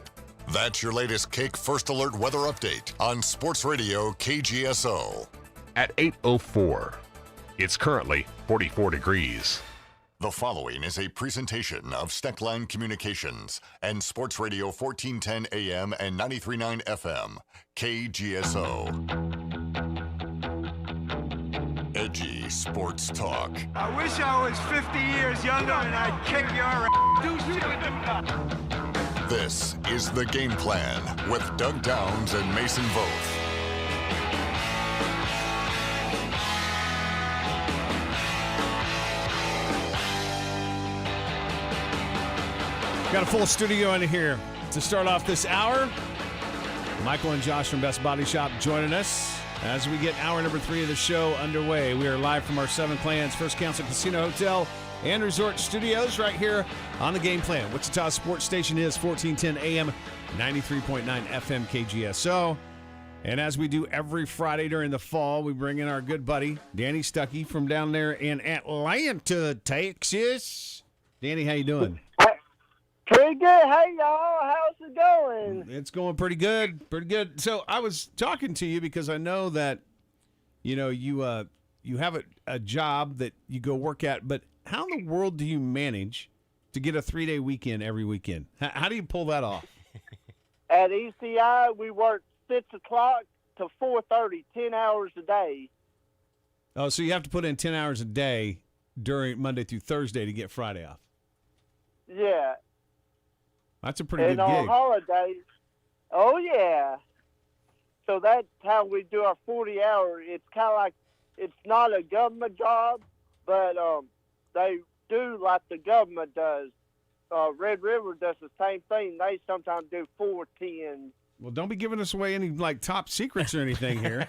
That's your latest Cake First Alert weather update on Sports Radio KGSO. At 8:04, it's currently 44 degrees. The following is a presentation of Steckline Communications and Sports Radio 1410 AM and 93.9 FM, KGSO. Edgy sports talk. I wish I was 50 years younger and I'd kick your ass. This is The Game Plan with Doug Downs and Mason Voth. Got a full studio in here to start off this hour. Michael and Josh from Best Body Shop joining us as we get hour number 3 of the show underway. We are live from our Seven Clans First Council Casino Hotel and Resort Studios right here on the Game Plan. Wichita Sports Station is 1410 AM, 93.9 FM KGSO. And as we do every Friday during the fall, we bring in our good buddy, Danny Stuckey from down there in Atlanta, Texas. Danny, how you doing? Pretty good. Hey, y'all. How's it going? It's going pretty good. Pretty good. So I was talking to you because I know that, you have a job that you go work at, but how in the world do you manage to get a 3-day weekend every weekend? How do you pull that off? At ECI, we work 6 o'clock to 4:30, 10 hours a day. Oh, so you have to put in 10 hours a day during Monday through Thursday to get Friday off. Yeah. That's a pretty and good on gig. holidays, oh, yeah. So that's how we do our 40-hour. It's kind of like, it's not a government job, but they do like the government does. Red River does the same thing. They sometimes do 4-10. Well, don't be giving us away any top secrets or anything here.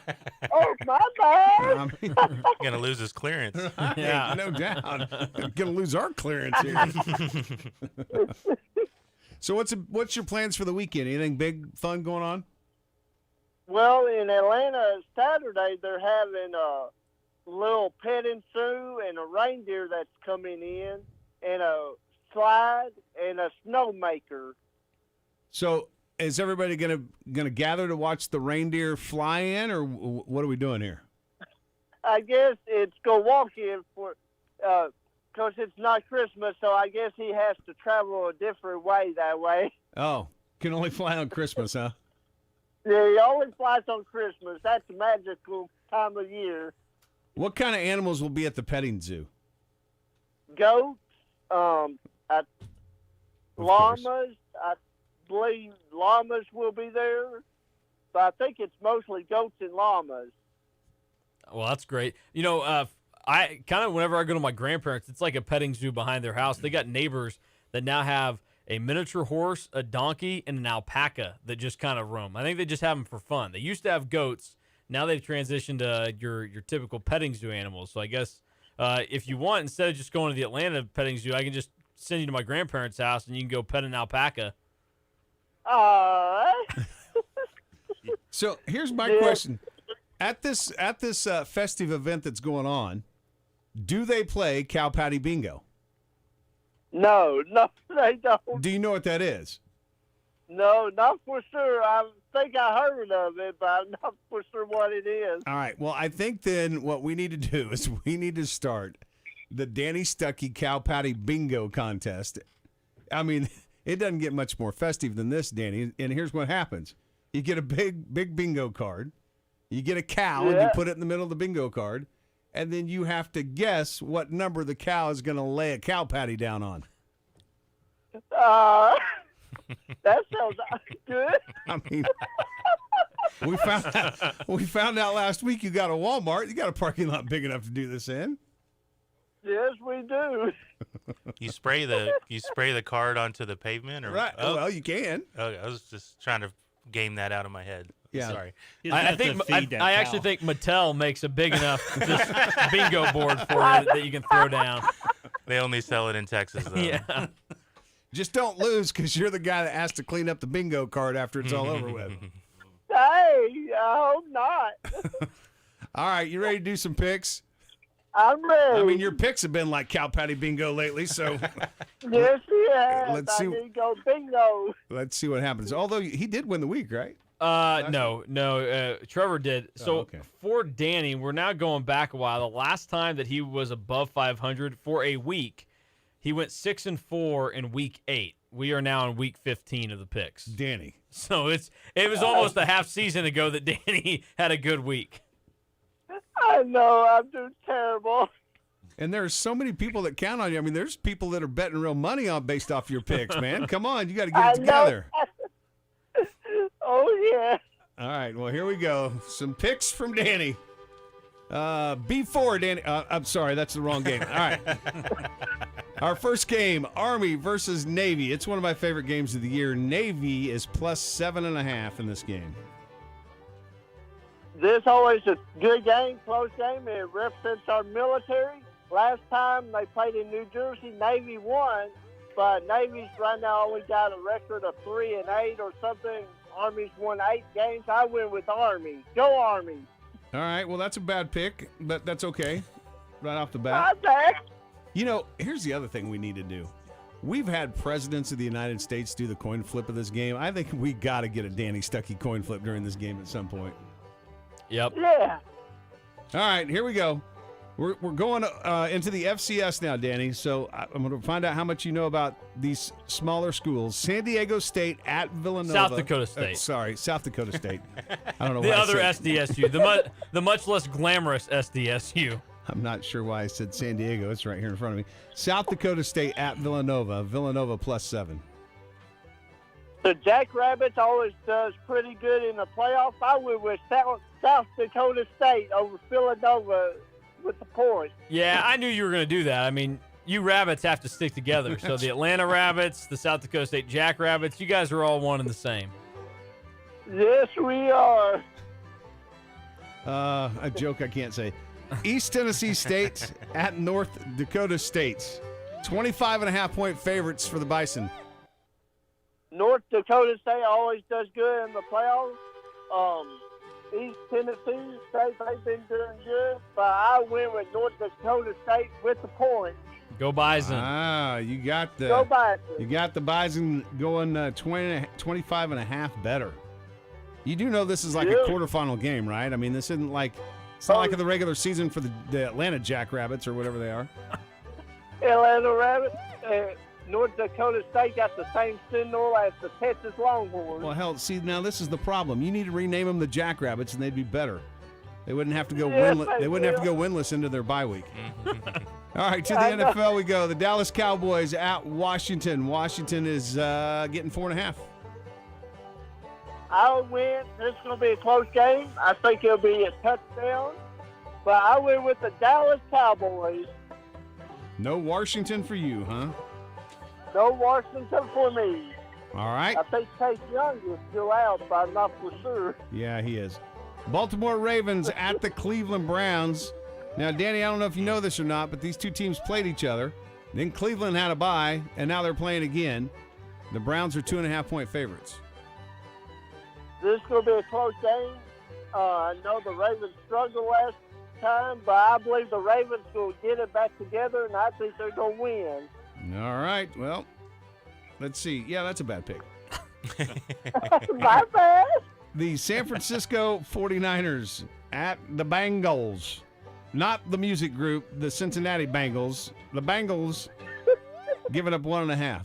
Oh, my bad. I mean, Gonna lose his clearance. yeah, no doubt. Gonna lose our clearance here. So what's your plans for the weekend? Anything big, fun going on? Well, in Atlanta, Saturday, they're having a little petting zoo and a reindeer that's coming in, and a slide and a snowmaker. So is everybody gonna gather to watch the reindeer fly in, or what are we doing here? I guess it's go walking for, because it's not Christmas, so I guess he has to travel a different way that way. Oh, can only fly on Christmas, huh? Yeah, he always flies on Christmas. That's a magical time of year. What kind of animals will be at the petting zoo? Goats, llamas. I believe llamas will be there, but I think it's mostly goats and llamas. Well, that's great. I kind of, whenever I go to my grandparents, it's like a petting zoo behind their house. They got neighbors that now have a miniature horse, a donkey, and an alpaca that just kind of roam. I think they just have them for fun. They used to have goats. Now they've transitioned to your typical petting zoo animals. So I guess if you want, instead of just going to the Atlanta petting zoo, I can just send you to my grandparents' house and you can go pet an alpaca. So here's my question: at this festive event that's going on, do they play Cow Patty Bingo? No, they don't. Do you know what that is? No, not for sure. I think I heard of it, but I'm not for sure what it is. All right. Well, I think then what we need to do is we need to start the Danny Stuckey Cow Patty Bingo contest. I mean, it doesn't get much more festive than this, Danny. And here's what happens. You get a big bingo card. You get a cow, and you put it in the middle of the bingo card. And then you have to guess what number the cow is going to lay a cow patty down on. That sounds good. I mean, we found out last week you got a Walmart. You got a parking lot big enough to do this in. Yes, we do. You spray the card onto the pavement, or right? Oh, well, you can. Okay, I was just trying to game that out of my head. Yeah. Sorry. I actually think Mattel makes a big enough just bingo board for you that you can throw down. They only sell it in Texas, though. Yeah. Just don't lose, because you're the guy that has to clean up the bingo card after it's all over with. Hey, I hope not. All right, you ready to do some picks? I'm ready. I mean, your picks have been like Cow Patty Bingo lately, so. Yes, he has. Let's see. I need to go bingo. Let's see what happens. Although he did win the week, right? No. Trevor did. So okay. For Danny, we're now going back a while. The last time that he was above 500 for a week, he went 6-4 in week 8. We are now in week 15 of the picks. Danny. So it was almost a half season ago that Danny had a good week. I know, I'm doing terrible. And there's so many people that count on you. I mean, there's people that are betting real money on based off your picks, man. Come on, you got to get it together. Oh, yeah. All right, well, here we go. Some picks from Danny. B4, Danny. I'm sorry, that's the wrong game. All right. Our first game, Army versus Navy. It's one of my favorite games of the year. Navy is plus 7.5 in this game. This always a good game, close game. It represents our military. last time they played in New Jersey, Navy won, but Navy's right now only got a record of 3-8 or something. Army's won 8 games. I went with Army. Go Army. All right, well, that's a bad pick, but that's okay. Right off the bat. Okay. You know, here's the other thing we need to do. We've had presidents of the United States do the coin flip of this game. I think we got to get a Danny Stuckey coin flip during this game at some point. Yep. Yeah. All right, here we go. We're going into the FCS now, Danny. So I'm going to find out how much you know about these smaller schools. San Diego State at Villanova. South Dakota State. South Dakota State. I don't know The why other I said. SDSU, the much less glamorous SDSU. I'm not sure why I said San Diego. It's right here in front of me. South Dakota State at Villanova. Villanova +7. The Jackrabbits always does pretty good in the playoffs. I went with South Dakota State over Villanova with the points. Yeah, I knew you were going to do that. I mean, you Rabbits have to stick together. So the Atlanta Rabbits, the South Dakota State Jackrabbits, you guys are all one and the same. Yes, we are. A joke I can't say. East Tennessee State at North Dakota State. 25.5-point favorites for the Bison. North Dakota State always does good in the playoffs. East Tennessee State, they've been doing good, but I went with North Dakota State with the points. Go Bison. Ah, you got the Go Bison. You got the Bison going 25.5 better. You do know this is like a quarterfinal game, right? I mean, this isn't like it's not like the regular season for the Atlanta Jackrabbits or whatever they are. Atlanta Rabbits. North Dakota State got the same signal as the Texas Longhorns. Well, hell, see, now this is the problem. You need to rename them the Jackrabbits, and they'd be better. They wouldn't have to go winless. They wouldn't have to go winless into their bye week. All right, to the NFL we go. The Dallas Cowboys at Washington. Washington is getting 4.5. I win. This is going to be a close game. I think it'll be a touchdown. But I win with the Dallas Cowboys. No Washington for you, huh? No Washington for me. All right. I think Chase Young is still out, but I'm not for sure. Yeah, he is. Baltimore Ravens at the Cleveland Browns. Now, Danny, I don't know if you know this or not, but these two teams played each other. Then Cleveland had a bye, and now they're playing again. The Browns are 2.5-point favorites. This is going to be a close game. I know the Ravens struggled last time, but I believe the Ravens will get it back together, and I think they're going to win. All right. Well, let's see. Yeah, that's a bad pick. My bad. The San Francisco 49ers at the Bengals. Not the music group, the Cincinnati Bengals. The Bengals giving up 1.5.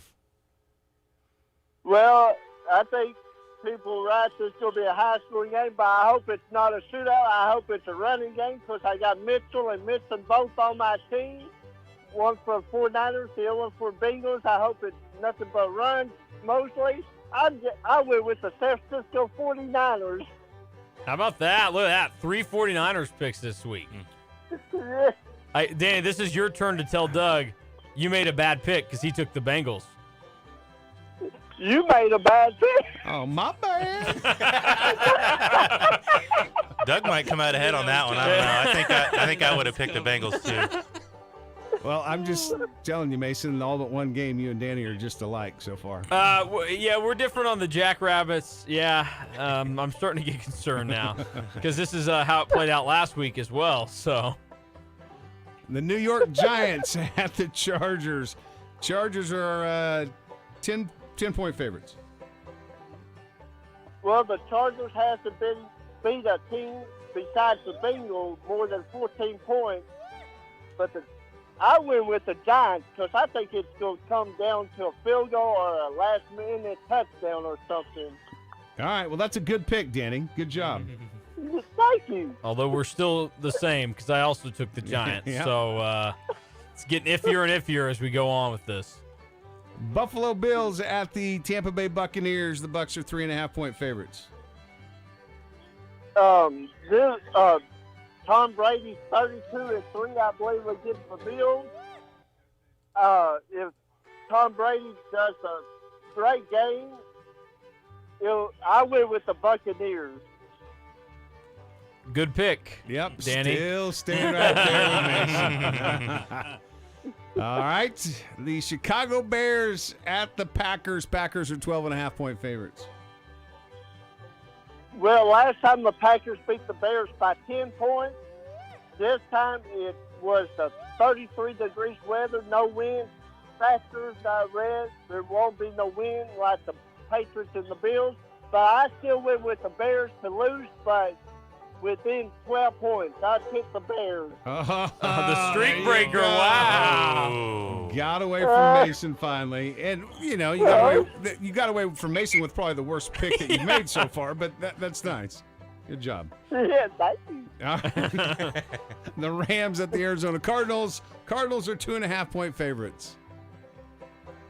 Well, I think people are right. This is going to be a high-scoring game, but I hope it's not a shootout. I hope it's a running game because I got Mitchell and Mixon both on my team. One for 49ers, the other one for Bengals. I hope it's nothing but runs, mostly. I went with the San Francisco 49ers. How about that? Look at that. 3 49ers picks this week. Danny, this is your turn to tell Doug you made a bad pick because he took the Bengals. You made a bad pick. Oh, my bad. Doug might come out ahead on that one. I don't know. I think I would have picked the Bengals too. Well, I'm just telling you, Mason, in all but one game, you and Danny are just alike so far. Yeah, we're different on the Jackrabbits. Yeah, I'm starting to get concerned now because this is how it played out last week as well. So, the New York Giants at the Chargers. Chargers are 10-point favorites. Well, the Chargers hasn't beat a team besides the Bengals more than 14 points, but I went with the Giants because I think it's going to come down to a field goal or a last-minute touchdown or something. All right, well, that's a good pick, Danny. Good job. Thank you. Although we're still the same because I also took the Giants. Yeah. So it's getting iffier and iffier as we go on with this. Buffalo Bills at the Tampa Bay Buccaneers. The Bucs are 3.5-point favorites. Tom Brady's 32-3, I believe, will get the Bills. If Tom Brady does a great game, I went with the Buccaneers. Good pick. Yep, Danny. still staying right there with Mason. All right, the Chicago Bears at the Packers. Packers are 12.5-point favorites. Well, last time the Packers beat the Bears by 10 points. This time it was 33 degrees weather, no wind. Factors I read there won't be no wind like the Patriots and the Bills. But I still went with the Bears to lose, but within 12 points. I picked the Bears. The streak breaker. Wow. Got away from Mason finally. And, you know, you got away from Mason with probably the worst pick that you've made so far, but that's nice. Good job. Yeah, thank you. The Rams at the Arizona Cardinals. Cardinals are 2.5-point favorites.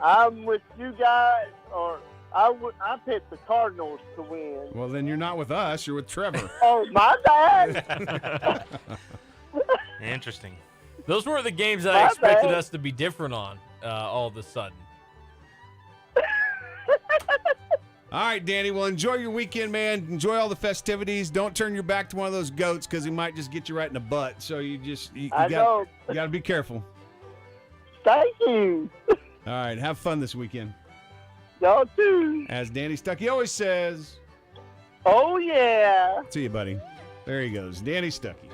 I'm with you guys, or I picked the Cardinals to win. Well, then you're not with us. You're with Trevor. Oh, my bad. Interesting. Those were the games that I expected us to be different on all of a sudden. All right, Danny. Well, enjoy your weekend, man. Enjoy all the festivities. Don't turn your back to one of those goats because he might just get you right in the butt. So you got to be careful. Thank you. All right, have fun this weekend. Y'all too. As Danny Stuckey always says. Oh, yeah. See you, buddy. There he goes. Danny Stuckey.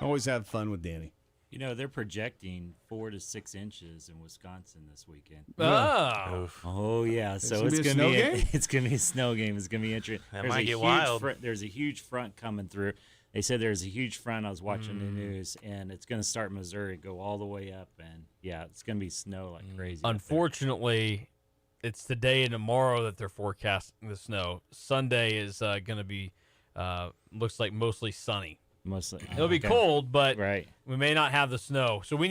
Always have fun with Danny. You know, they're projecting 4 to 6 inches in Wisconsin this weekend. Oh, yeah. So it's gonna be it's gonna be a snow game. It's gonna be interesting. That might get wild. There's a huge front coming through. They said there's a huge front. I was watching the news, and it's gonna start in Missouri, go all the way up, and yeah, it's gonna be snow like crazy. Unfortunately, it's today and tomorrow that they're forecasting the snow. Sunday is gonna be looks like mostly sunny. Mostly. It'll be cold, but right. we may not have the snow. So we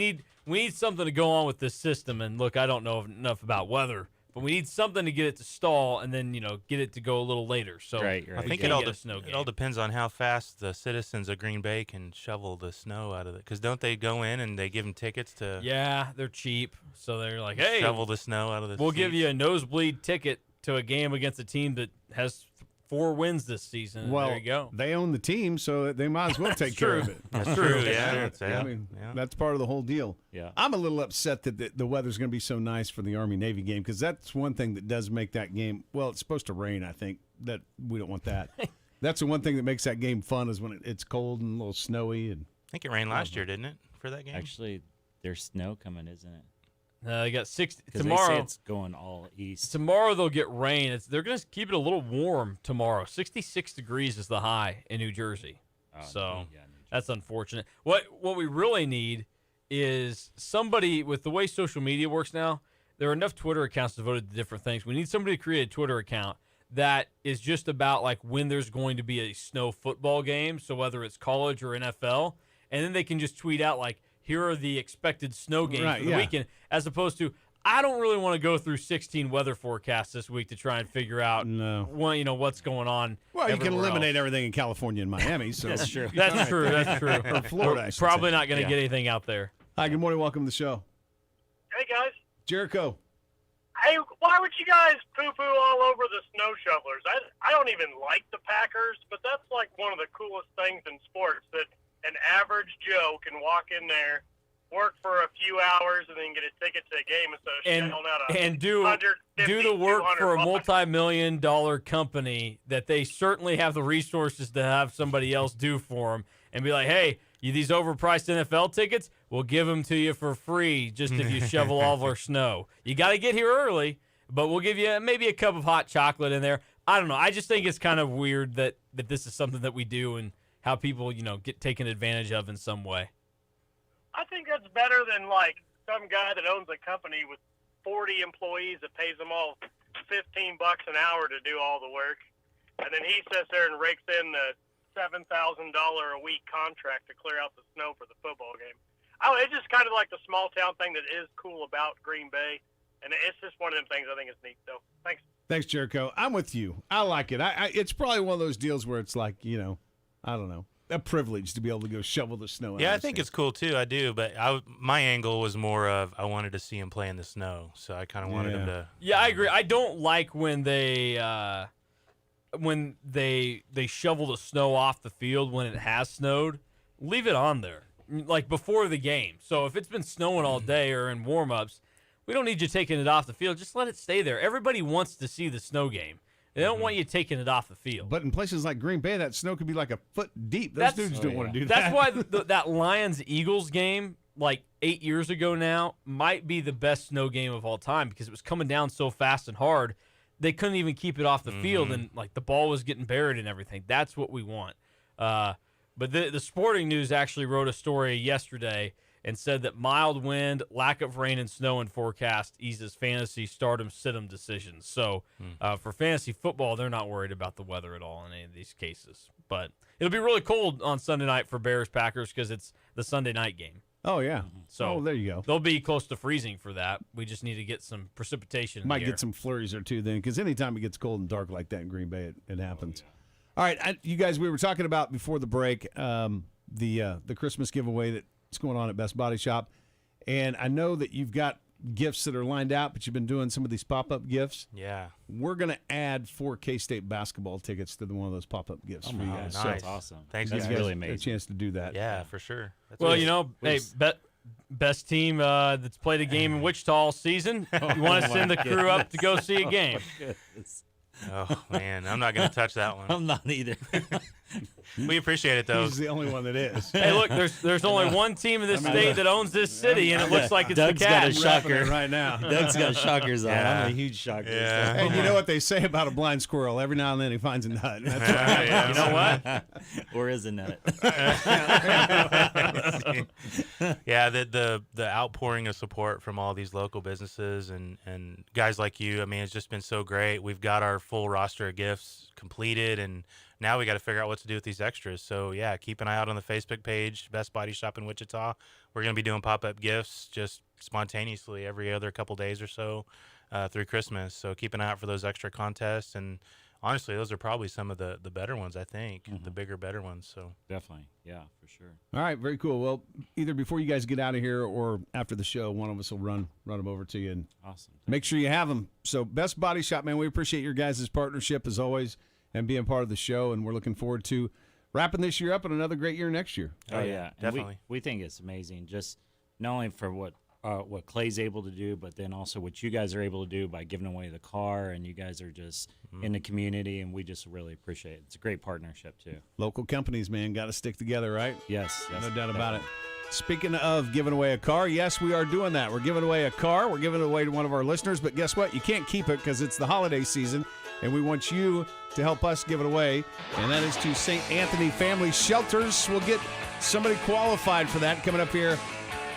need something to go on with this system. And look, I don't know enough about weather, but we need something to get it to stall and then, get it to go a little later. So right. I think it all depends on how fast the citizens of Green Bay can shovel the snow out of it. Because don't they go in and they give them tickets to? Yeah, they're cheap, so they're like, hey, shovel the snow out of the. We'll seats. give you a nosebleed ticket to a game against a team that has 4 wins this season. Well, there you go. They own the team, so they might as well take care of it. That's true. That's part of the whole deal. Yeah. I'm a little upset that the weather's going to be so nice for the Army-Navy game because that's one thing that does make that game. Well, it's supposed to rain. I think that we don't want that. That's the one thing that makes that game fun is when it's cold and a little snowy. And I think it rained last year, didn't it, for that game? Actually, there's snow coming, isn't it? They got 60 tomorrow. They say it's going all east. Tomorrow they'll get rain. They're going to keep it a little warm tomorrow. 66 degrees is the high in New Jersey. That's unfortunate. What we really need is somebody with the way social media works now. There are enough Twitter accounts devoted to different things. We need somebody to create a Twitter account that is just about like when there's going to be a snow football game. So whether it's college or NFL, and then they can just tweet out like, here are the expected snow games for the weekend, as opposed to, I don't really want to go through 16 weather forecasts this week to try and figure out what's going on. Well, you can eliminate everything in California and Miami. So That's true. That's true. Or Florida, We're probably not going to get anything out there. Hi, good morning. Welcome to the show. Hey, guys. Jericho. Hey, why would you guys poo-poo all over the snow shovelers? I don't even like the Packers, but that's like one of the coolest things in sports that an average Joe can walk in there, work for a few hours, and then get a ticket to a game instead of shelling out and do the work for a multi-million-dollar company that they certainly have the resources to have somebody else do for them, and be like, hey, these overpriced NFL tickets, we'll give them to you for free just if you shovel all of our snow. You got to get here early, but we'll give you maybe a cup of hot chocolate in there. I don't know. I just think it's kind of weird that this is something that we do and how people, get taken advantage of in some way. I think that's better than like some guy that owns a company with 40 employees that pays them all $15 an hour to do all the work, and then he sits there and rakes in the $7,000 a week contract to clear out the snow for the football game. It's just kind of like the small town thing that is cool about Green Bay, and it's just one of them things I think is neat. So thanks. Thanks, Jericho. I'm with you. I like it. It's probably one of those deals where it's like, I don't know, a privilege to be able to go shovel the snow out. Yeah, I think it's cool too. I do, but my angle was more of I wanted to see him play in the snow, so I kind of wanted him to. Yeah, I agree. I don't like when they when they shovel the snow off the field when it has snowed, leave it on there, like before the game. So if it's been snowing all day or in warm-ups, we don't need you taking it off the field. Just let it stay there. Everybody wants to see the snow game. They don't want you taking it off the field. But in places like Green Bay, that snow could be like a foot deep. Those dudes don't want to do that. That's why that Lions-Eagles game, like 8 years ago now, might be the best snow game of all time because it was coming down so fast and hard, they couldn't even keep it off the field, and like the ball was getting buried and everything. That's what we want. But the Sporting News actually wrote a story yesterday and said that mild wind, lack of rain and snow in forecast eases fantasy stardom sit-em decisions. So for fantasy football, they're not worried about the weather at all in any of these cases. But it'll be really cold on Sunday night for Bears-Packers because it's the Sunday night game. Oh, yeah. So there you go. They'll be close to freezing for that. We just need to get some precipitation in Might the air. get some flurries or two then, because anytime it gets cold and dark like that in Green Bay, it happens. All right, you guys, we were talking about before the break the Christmas giveaway that's going on at Best Body Shop, and I know that you've got gifts that are lined out, but you've been doing some of these pop-up gifts. Yeah. We're going to add 4 K-State basketball tickets to one of those pop-up gifts for you guys. Nice. That's awesome. Thanks, you guys. guys really get a amazing. chance to do that. Yeah, for sure. That's Well, awesome. hey, best team that's played a game in Wichita all season. You want to send the crew up to go see a game. Oh, man, I'm not going to touch that one. I'm not either. We appreciate it, though. He's the only one that is. Hey, look, there's only one team in this state that owns this city, and it looks like it's Doug's the got a Cats. shocker right now. Doug's got shockers on. Yeah. I'm a huge shocker. Yeah. And you know what they say about a blind squirrel? Every now and then he finds a nut. That's right. Yeah. You know what? Or is a nut. Yeah, the outpouring of support from all these local businesses and guys like you, I mean, it's just been so great. We've got our full roster of gifts completed, and now we got to figure out what to do with these extras. So, yeah, keep an eye out on the Facebook page, Best Body Shop in Wichita. We're going to be doing pop-up gifts just spontaneously every other couple days or so through Christmas. So keep an eye out for those extra contests. And honestly, those are probably some of the better ones, I think, the bigger, better ones. So Definitely. Yeah, for sure. All right, very cool. Well, either before you guys get out of here or after the show, one of us will run them over to you and Awesome. make sure you have them. So, Best Body Shop, man, we appreciate your guys' partnership as always and being part of the show, and we're looking forward to wrapping this year up and another great year next year. Oh, yeah. And definitely. We think it's amazing, just not only for what Clay's able to do, but then also what you guys are able to do by giving away the car, and you guys are just in the community, and we just really appreciate it. It's a great partnership, too. Local companies, man, got to stick together, right? Yes. No doubt about it. Speaking of giving away a car, yes, we are doing that. We're giving away a car. We're giving it away to one of our listeners, but guess what? You can't keep it because it's the holiday season, and we want you to help us give it away, and that is to St. Anthony Family Shelters. We'll get somebody qualified for that coming up here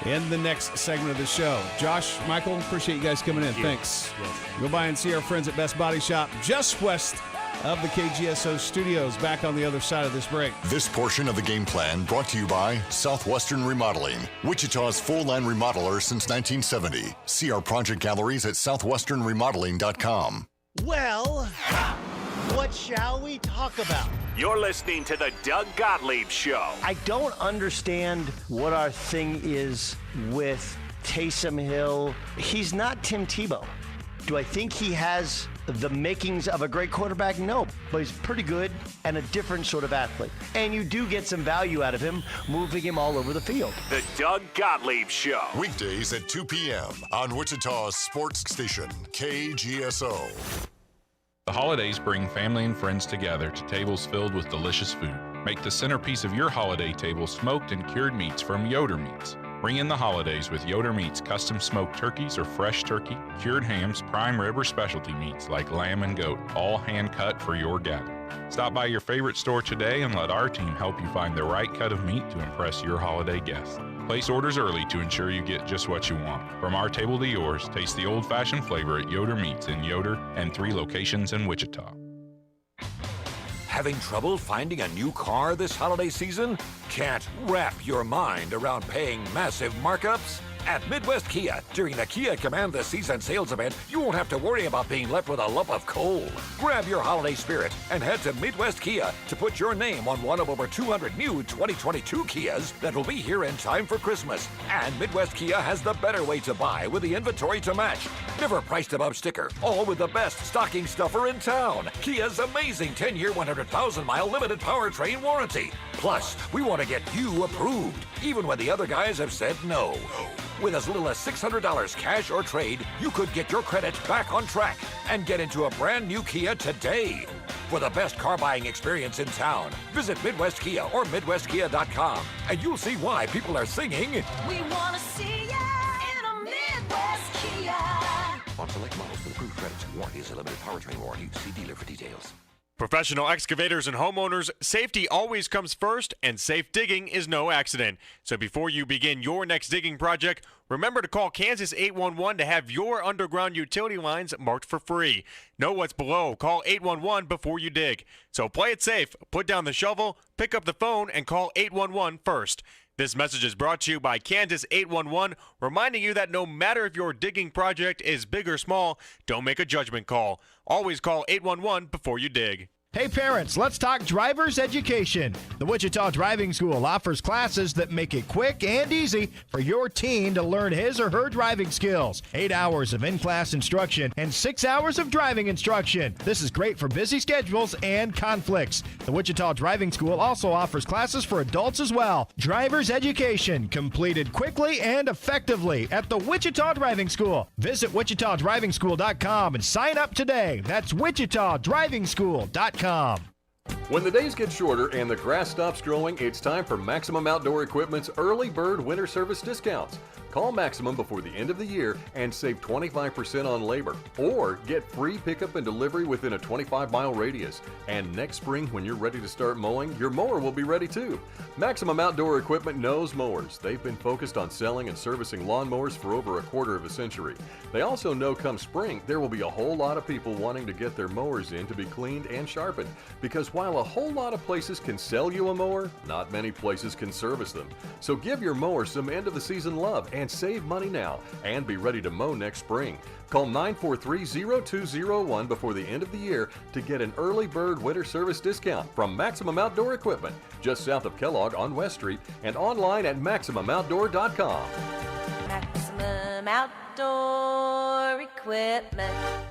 in the next segment of the show. Josh, Michael, appreciate you guys coming in. Thanks. Yes. Go by and see our friends at Best Body Shop just west of the KGSO studios. Back on the other side of this break. This portion of the game plan brought to you by Southwestern Remodeling, Wichita's full-line remodeler since 1970. See our project galleries at southwesternremodeling.com. Well, what shall we talk about? You're listening to the Doug Gottlieb Show. I don't understand what our thing is with Taysom Hill. He's not Tim Tebow. Do I think he has the makings of a great quarterback? No, but he's pretty good and a different sort of athlete. And you do get some value out of him, moving him all over the field. The Doug Gottlieb Show. Weekdays at 2 p.m. on Wichita's sports station, KGSO. The holidays bring family and friends together to tables filled with delicious food. Make the centerpiece of your holiday table smoked and cured meats from Yoder Meats. Bring in the holidays with Yoder Meats custom smoked turkeys or fresh turkey, cured hams, prime rib, or specialty meats like lamb and goat, all hand cut for your gathering. Stop by your favorite store today and let our team help you find the right cut of meat to impress your holiday guests. Place orders early to ensure you get just what you want. From our table to yours, taste the old-fashioned flavor at Yoder Meats in Yoder and 3 locations in Wichita. Having trouble finding a new car this holiday season? Can't wrap your mind around paying massive markups? At Midwest Kia, during the Kia Command This Season sales event, you won't have to worry about being left with a lump of coal. Grab your holiday spirit and head to Midwest Kia to put your name on one of over 200 new 2022 Kias that will be here in time for Christmas. And Midwest Kia has the better way to buy with the inventory to match. Never priced above sticker, all with the best stocking stuffer in town. Kia's amazing 10-year, 100,000-mile limited powertrain warranty. Plus, we want to get you approved, even when the other guys have said no. With as little as $600 cash or trade, you could get your credit back on track and get into a brand new Kia today. For the best car buying experience in town, visit Midwest Kia or MidwestKia.com, and you'll see why people are singing, "We want to see ya in a Midwest Kia." On select models with approved credits, warranty is a limited powertrain warranty. See dealer for details. Professional excavators and homeowners, safety always comes first, and safe digging is no accident. So before you begin your next digging project, remember to call Kansas 811 to have your underground utility lines marked for free. Know what's below. Call 811 before you dig. So play it safe. Put down the shovel, pick up the phone, and call 811 first. This message is brought to you by Kansas 811, reminding you that no matter if your digging project is big or small, don't make a judgment call. Always call 811 before you dig. Hey parents, let's talk driver's education. The Wichita Driving School offers classes that make it quick and easy for your teen to learn his or her driving skills. 8 hours of in-class instruction and 6 hours of driving instruction. This is great for busy schedules and conflicts. The Wichita Driving School also offers classes for adults as well. Driver's education completed quickly and effectively at the Wichita Driving School. Visit wichitadrivingschool.com and sign up today. That's wichitadrivingschool.com. When the days get shorter and the grass stops growing, it's time for Maximum Outdoor Equipment's Early Bird Winter Service discounts. Call Maximum before the end of the year and save 25% on labor, or get free pickup and delivery within a 25-mile radius. And next spring, when you're ready to start mowing, your mower will be ready too. Maximum Outdoor Equipment knows mowers. They've been focused on selling and servicing lawnmowers for over a quarter of a century. They also know come spring, there will be a whole lot of people wanting to get their mowers in to be cleaned and sharpened. Because while a whole lot of places can sell you a mower, not many places can service them. So give your mower some end-of-the-season love and save money now and be ready to mow next spring. Call 943-0201 before the end of the year to get an early bird winter service discount from Maximum Outdoor Equipment, just south of Kellogg on West Street and online at MaximumOutdoor.com. Maximum Outdoor Equipment.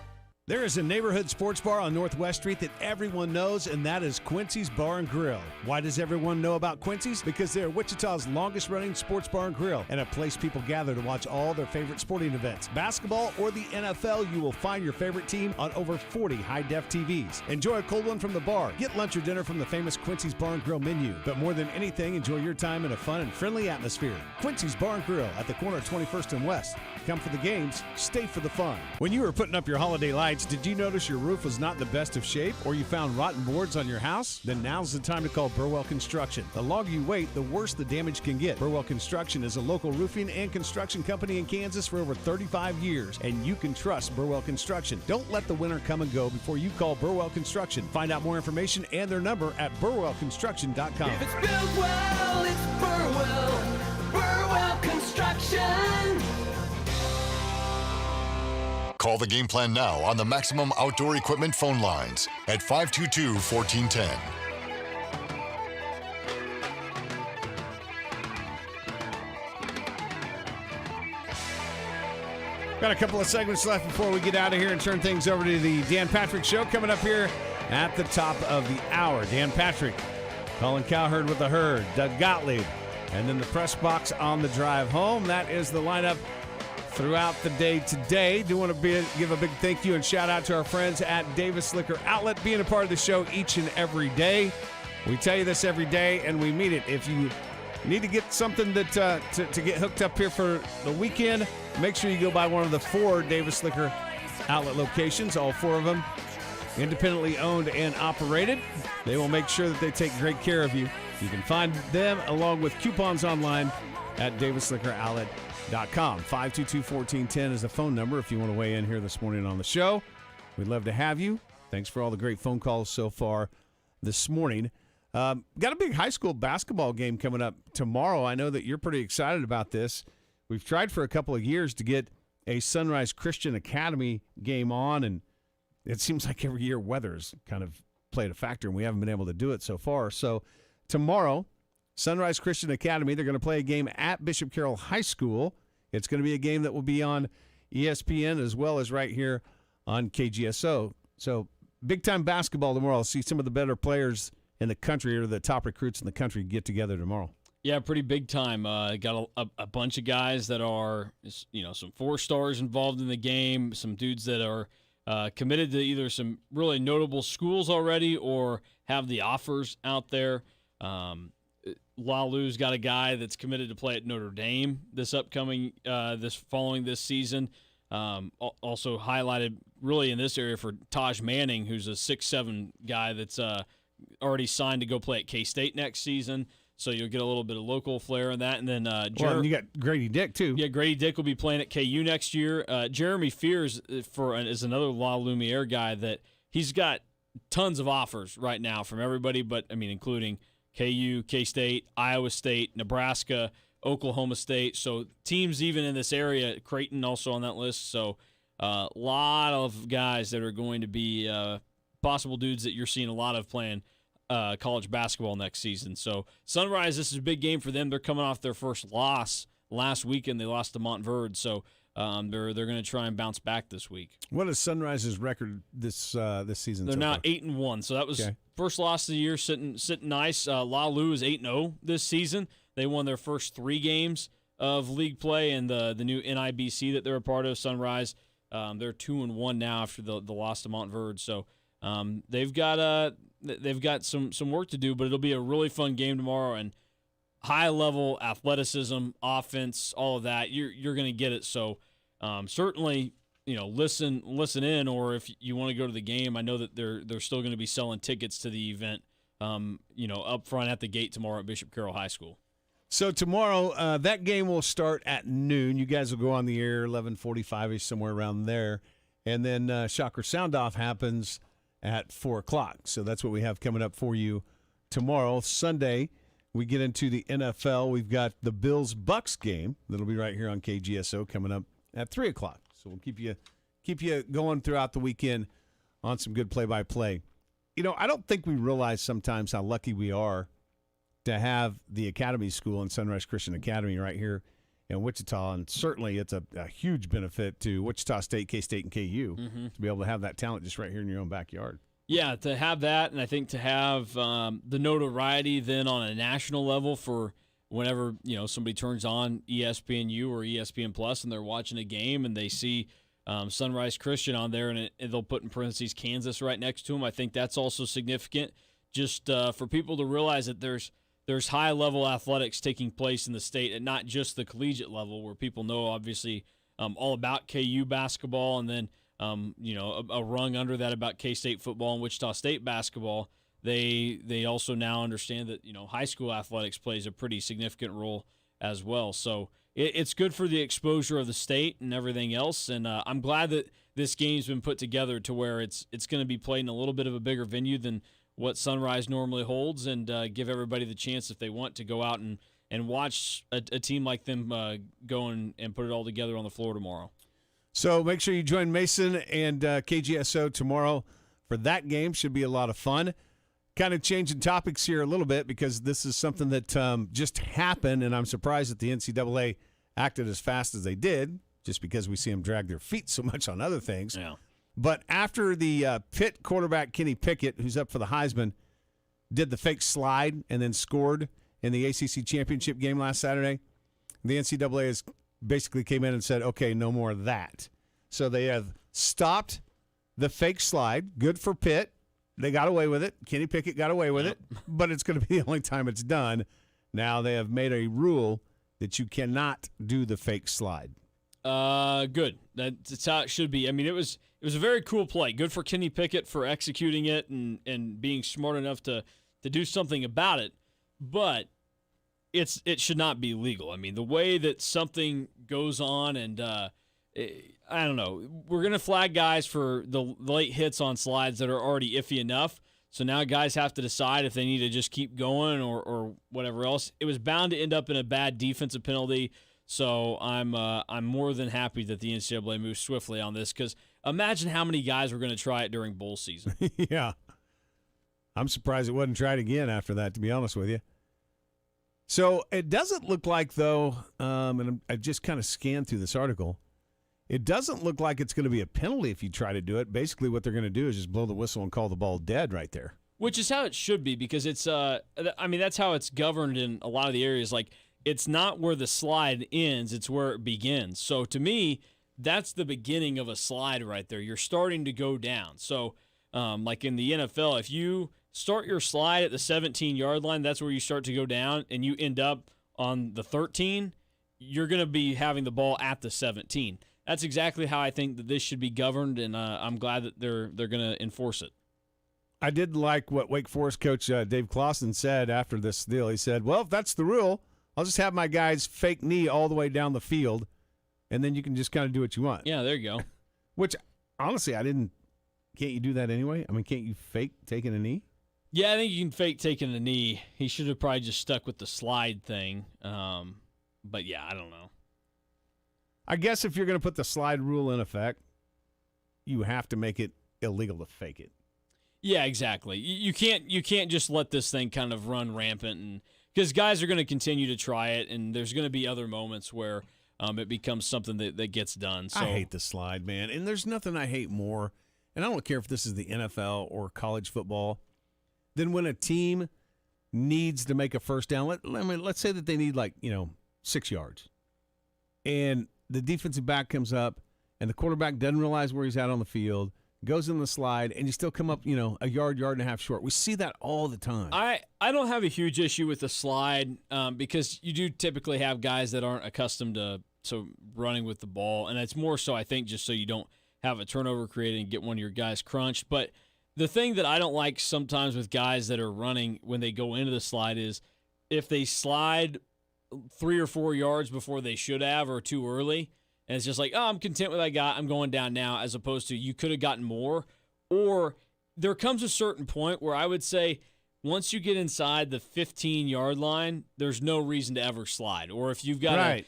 There is a neighborhood sports bar on Northwest Street that everyone knows, and that is Quincy's Bar and Grill. Why does everyone know about Quincy's? Because they're Wichita's longest-running sports bar and grill, and a place people gather to watch all their favorite sporting events. Basketball or the NFL, you will find your favorite team on over 40 high-def TVs. Enjoy a cold one from the bar. Get lunch or dinner from the famous Quincy's Bar and Grill menu. But more than anything, enjoy your time in a fun and friendly atmosphere. Quincy's Bar and Grill at the corner of 21st and West. Come for the games, stay for the fun. When you were putting up your holiday lights, did you notice your roof was not in the best of shape, or you found rotten boards on your house? Then now's the time to call Burwell Construction. The longer you wait, the worse the damage can get. Burwell Construction is a local roofing and construction company in Kansas for over 35 years, and you can trust Burwell Construction. Don't let the winter come and go before you call Burwell Construction. Find out more information and their number at burwellconstruction.com. If it's built well, it's Burwell. Burwell Construction. Call the game plan now on the Maximum Outdoor Equipment phone lines at 522-1410. Got a couple of segments left before we get out of here and turn things over to the Dan Patrick Show coming up here at the top of the hour. Dan Patrick, Colin Cowherd with the herd, Doug Gottlieb, and then the press box on the drive home. That is the lineup throughout the day today. Do want to give a big thank you and shout out to our friends at Davis Liquor Outlet, being a part of the show each and every day. We tell you this every day, and we mean it. If you need to get something that to get hooked up here for the weekend, make sure you go by one of the 4 Davis Liquor Outlet locations, all 4 of them independently owned and operated. They will make sure that they take great care of you. You can find them along with coupons online at davisliquoroutlet.com. 522-1410 is the phone number if you want to weigh in here this morning on the show. We'd love to have you. Thanks for all the great phone calls so far this morning. Got a big high school basketball game coming up tomorrow. I know that you're pretty excited about this. we've tried for a couple of years to get a Sunrise Christian Academy game on, and it seems like every year weather's kind of played a factor, and we haven't been able to do it so far. So tomorrow, Sunrise Christian Academy, they're going to play a game at Bishop Carroll High School. It's going to be a game that will be on ESPN as well as right here on KGSO. So big-time basketball tomorrow. I'll see some of the better players in the country, or the top recruits in the country, get together tomorrow. Yeah, pretty big time. Got a bunch of guys that are, some 4-stars involved in the game, some dudes that are committed to either some really notable schools already or have the offers out there. Lalu's got a guy that's committed to play at Notre Dame this upcoming, following this season. Also highlighted really in this area for Taj Manning, who's a 6'7" guy that's already signed to go play at K-State next season. So you'll get a little bit of local flair in that. And then and you got Grady Dick, too. Yeah, Grady Dick will be playing at KU next year. Jeremy Fears is another La Lumiere guy that he's got tons of offers right now from everybody, but, including KU, K-State, Iowa State, Nebraska, Oklahoma State. So teams even in this area, Creighton also on that list. So a lot of guys that are going to be possible dudes that you're seeing a lot of playing college basketball next season. So Sunrise, this is a big game for them. They're coming off their first loss last weekend. They lost to Montverde, so they're going to try and bounce back this week. What is Sunrise's record this season? They're now 8-1, so that was first loss of the year, sitting nice. Lalu is 8-0 this season. They won their first 3 games of league play and the new NIBC that they're a part of. Sunrise, they're 2-1 now after the loss to Montverde. So they've got some work to do, but it'll be a really fun game tomorrow, and high level athleticism, offense, all of that. You're going to get it. So certainly, listen in, or if you want to go to the game, I know that they're still going to be selling tickets to the event, up front at the gate tomorrow at Bishop Carroll High School. So tomorrow, that game will start at noon. You guys will go on the air 11:45ish, somewhere around there, and then Shocker Sound Off happens at 4 o'clock. So that's what we have coming up for you tomorrow. Sunday, we get into the NFL. We've got the Bills-Bucks game that'll be right here on KGSO coming up at 3 o'clock. So we'll keep you going throughout the weekend on some good play-by-play. I don't think we realize sometimes how lucky we are to have the Academy School and Sunrise Christian Academy right here in Wichita, and certainly it's a huge benefit to Wichita State, K-State, and KU to be able to have that talent just right here in your own backyard. Yeah, to have that, and I think to have the notoriety then on a national level for whenever somebody turns on ESPNU or ESPN Plus and they're watching a game and they see Sunrise Christian on there and they'll put in parentheses Kansas right next to them. I think that's also significant, just for people to realize that there's high-level athletics taking place in the state, and not just the collegiate level, where people know, obviously, all about KU basketball, and then, a rung under that about K-State football and Wichita State basketball. They also now understand that, high school athletics plays a pretty significant role as well. So it's good for the exposure of the state and everything else, and I'm glad that this game's been put together to where it's going to be played in a little bit of a bigger venue than what Sunrise normally holds, and give everybody the chance, if they want, to go out and watch a team like them go and put it all together on the floor tomorrow. So make sure you join Mason and KGSO tomorrow for that game. Should be a lot of fun. Kind of changing topics here a little bit, because this is something that just happened, and I'm surprised that the NCAA acted as fast as they did, just because we see them drag their feet so much on other things. Yeah. But after the Pitt quarterback, Kenny Pickett, who's up for the Heisman, did the fake slide and then scored in the ACC championship game last Saturday, the NCAA has basically came in and said, okay, no more of that. So they have stopped the fake slide. Good for Pitt. They got away with it. Kenny Pickett got away with it, but it's going to be the only time it's done. Now they have made a rule that you cannot do the fake slide. Good. That's how it should be. It was a very cool play. Good for Kenny Pickett for executing it and being smart enough to do something about it. But it should not be legal. The way that something goes on, and I don't know. We're going to flag guys for the late hits on slides that are already iffy enough. So now guys have to decide if they need to just keep going or whatever else. It was bound to end up in a bad defensive penalty. So I'm more than happy that the NCAA moved swiftly on this, because imagine how many guys were going to try it during bowl season. Yeah. I'm surprised it wasn't tried again after that, to be honest with you. So it doesn't look like, though, and I just kind of scanned through this article, it doesn't look like it's going to be a penalty if you try to do it. Basically, what they're going to do is just blow the whistle and call the ball dead right there. Which is how it should be, because it's that's how it's governed in a lot of the areas. Like, it's not where the slide ends, it's where it begins. So to me, that's the beginning of a slide right there. You're starting to go down. So like in the NFL, if you start your slide at the 17-yard line, that's where you start to go down, and you end up on the 13, you're going to be having the ball at the 17. That's exactly how I think that this should be governed, and I'm glad that they're going to enforce it. I did like what Wake Forest coach Dave Clawson said after this deal. He said, well, if that's the rule, I'll just have my guys fake knee all the way down the field, and then you can just kind of do what you want. Yeah, there you go. Which, honestly, can't you do that anyway? I mean, can't you fake taking a knee? Yeah, I think you can fake taking a knee. He should have probably just stuck with the slide thing. But, yeah, I don't know. I guess if you're going to put the slide rule in effect, you have to make it illegal to fake it. Yeah, exactly. You can't just let this thing kind of run rampant, and because guys are going to continue to try it, and there's going to be other moments where it becomes something that gets done. So I hate the slide, man, and there's nothing I hate more, and I don't care if this is the NFL or college football, than when a team needs to make a first down. Let's say that they need 6 yards, and the defensive back comes up, and the quarterback doesn't realize where he's at on the field, goes in the slide, and you still come up, a yard and a half short. We see that all the time. I don't have a huge issue with the slide because you do typically have guys that aren't accustomed to running with the ball, and it's more so, I think, just so you don't have a turnover created and get one of your guys crunched. But the thing that I don't like sometimes with guys that are running when they go into the slide is if they slide 3 or 4 yards before they should have or too early, and it's just like, oh, I'm content with what I got, I'm going down now, as opposed to you could have gotten more. Or there comes a certain point where I would say once you get inside the 15-yard line, there's no reason to ever slide. Or if you've got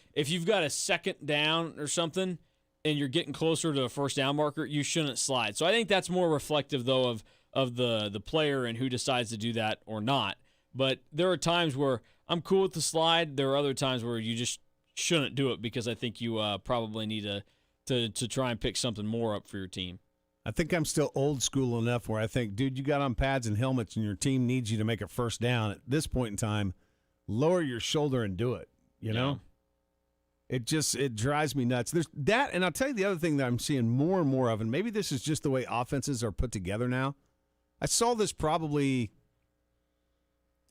a second down or something and you're getting closer to a first down marker, you shouldn't slide. So I think that's more reflective, though, of the player and who decides to do that or not. But there are times where I'm cool with the slide. There are other times where you just shouldn't do it, because I think you probably need to try and pick something more up for your team. I think I'm still old school enough where I think, dude, you got on pads and helmets and your team needs you to make a first down. At this point in time, lower your shoulder and do it, you know? It drives me nuts. There's that, and I'll tell you the other thing that I'm seeing more and more of, and maybe this is just the way offenses are put together now. I saw this probably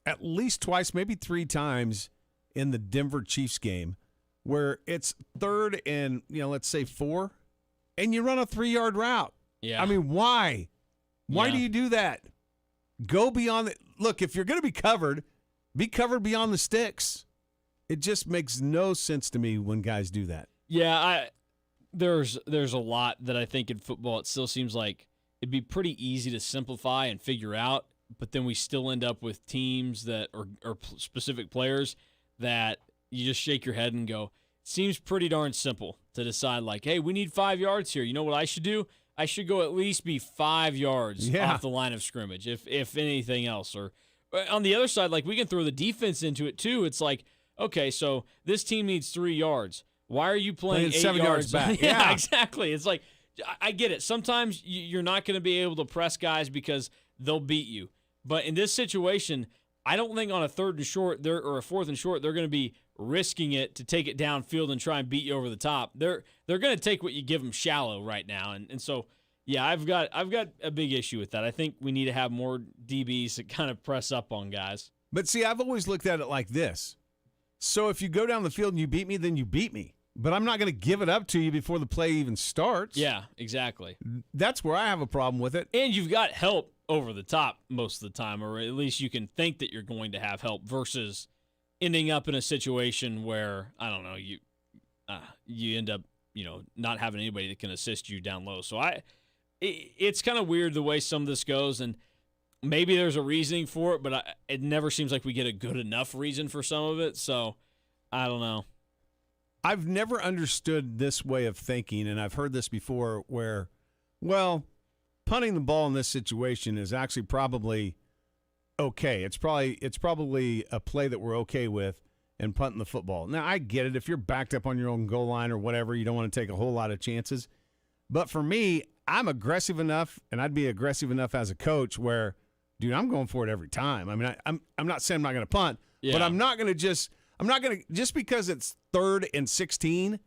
at least twice, maybe 3 times in the Denver Chiefs game, where it's 3rd and, let's say 4, and you run a 3-yard route. Yeah. I mean, why? Why do you do that? Go beyond the – look, if you're going to be covered beyond the sticks. It just makes no sense to me when guys do that. Yeah, there's a lot that I think in football it still seems like it'd be pretty easy to simplify and figure out, but then we still end up with teams that or specific players that you just shake your head and go, it seems pretty darn simple to decide, like, hey, we need 5 yards here. You know what I should do? I should go at least be 5 yards off the line of scrimmage, if anything else. Or on the other side, like, we can throw the defense into it too. It's like, okay, so this team needs 3 yards. Why are you playing 8 7 yards back? Yeah, exactly. It's like, I get it. Sometimes you're not going to be able to press guys because they'll beat you. But in this situation, I don't think on a 3rd and short or a 4th and short they're going to be risking it to take it downfield and try and beat you over the top. They're going to take what you give them shallow right now, and so yeah, I've got a big issue with that. I think we need to have more DBs that kind of press up on guys. But see, I've always looked at it like this. So if you go down the field and you beat me, then you beat me. But I'm not going to give it up to you before the play even starts. Yeah, exactly. That's where I have a problem with it. And you've got help over the top most of the time, or at least you can think that you're going to have help versus ending up in a situation where, I don't know, you end up, not having anybody that can assist you down low. So it's kind of weird the way some of this goes, and maybe there's a reasoning for it, but it never seems like we get a good enough reason for some of it. So I don't know. I've never understood this way of thinking, and I've heard this before where, well, punting the ball in this situation is actually probably okay. It's probably a play that we're okay with, and punting the football. Now, I get it. If you're backed up on your own goal line or whatever, you don't want to take a whole lot of chances. But for me, I'm aggressive enough, and I'd be aggressive enough as a coach where, dude, I'm going for it every time. I mean, I'm not saying I'm not going to punt, but I'm not going to just because it's 3rd and 16,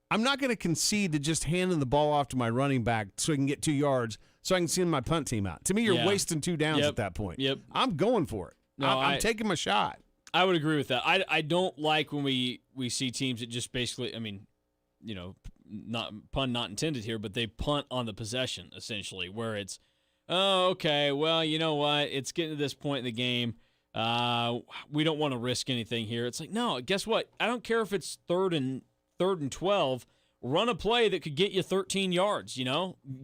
I'm not going to concede to just handing the ball off to my running back so he can get 2 yards so I can send my punt team out. To me, you're wasting 2 downs at that point. Yep. I'm going for it. No, I'm taking my shot. I would agree with that. I don't like when we see teams that just basically, I mean, not pun not intended here, but they punt on the possession essentially, where it's, oh, okay, well, you know what? It's getting to this point in the game. We don't want to risk anything here. It's like, no, guess what? I don't care if it's 3rd and 12. Run a play that could get you 13 yards,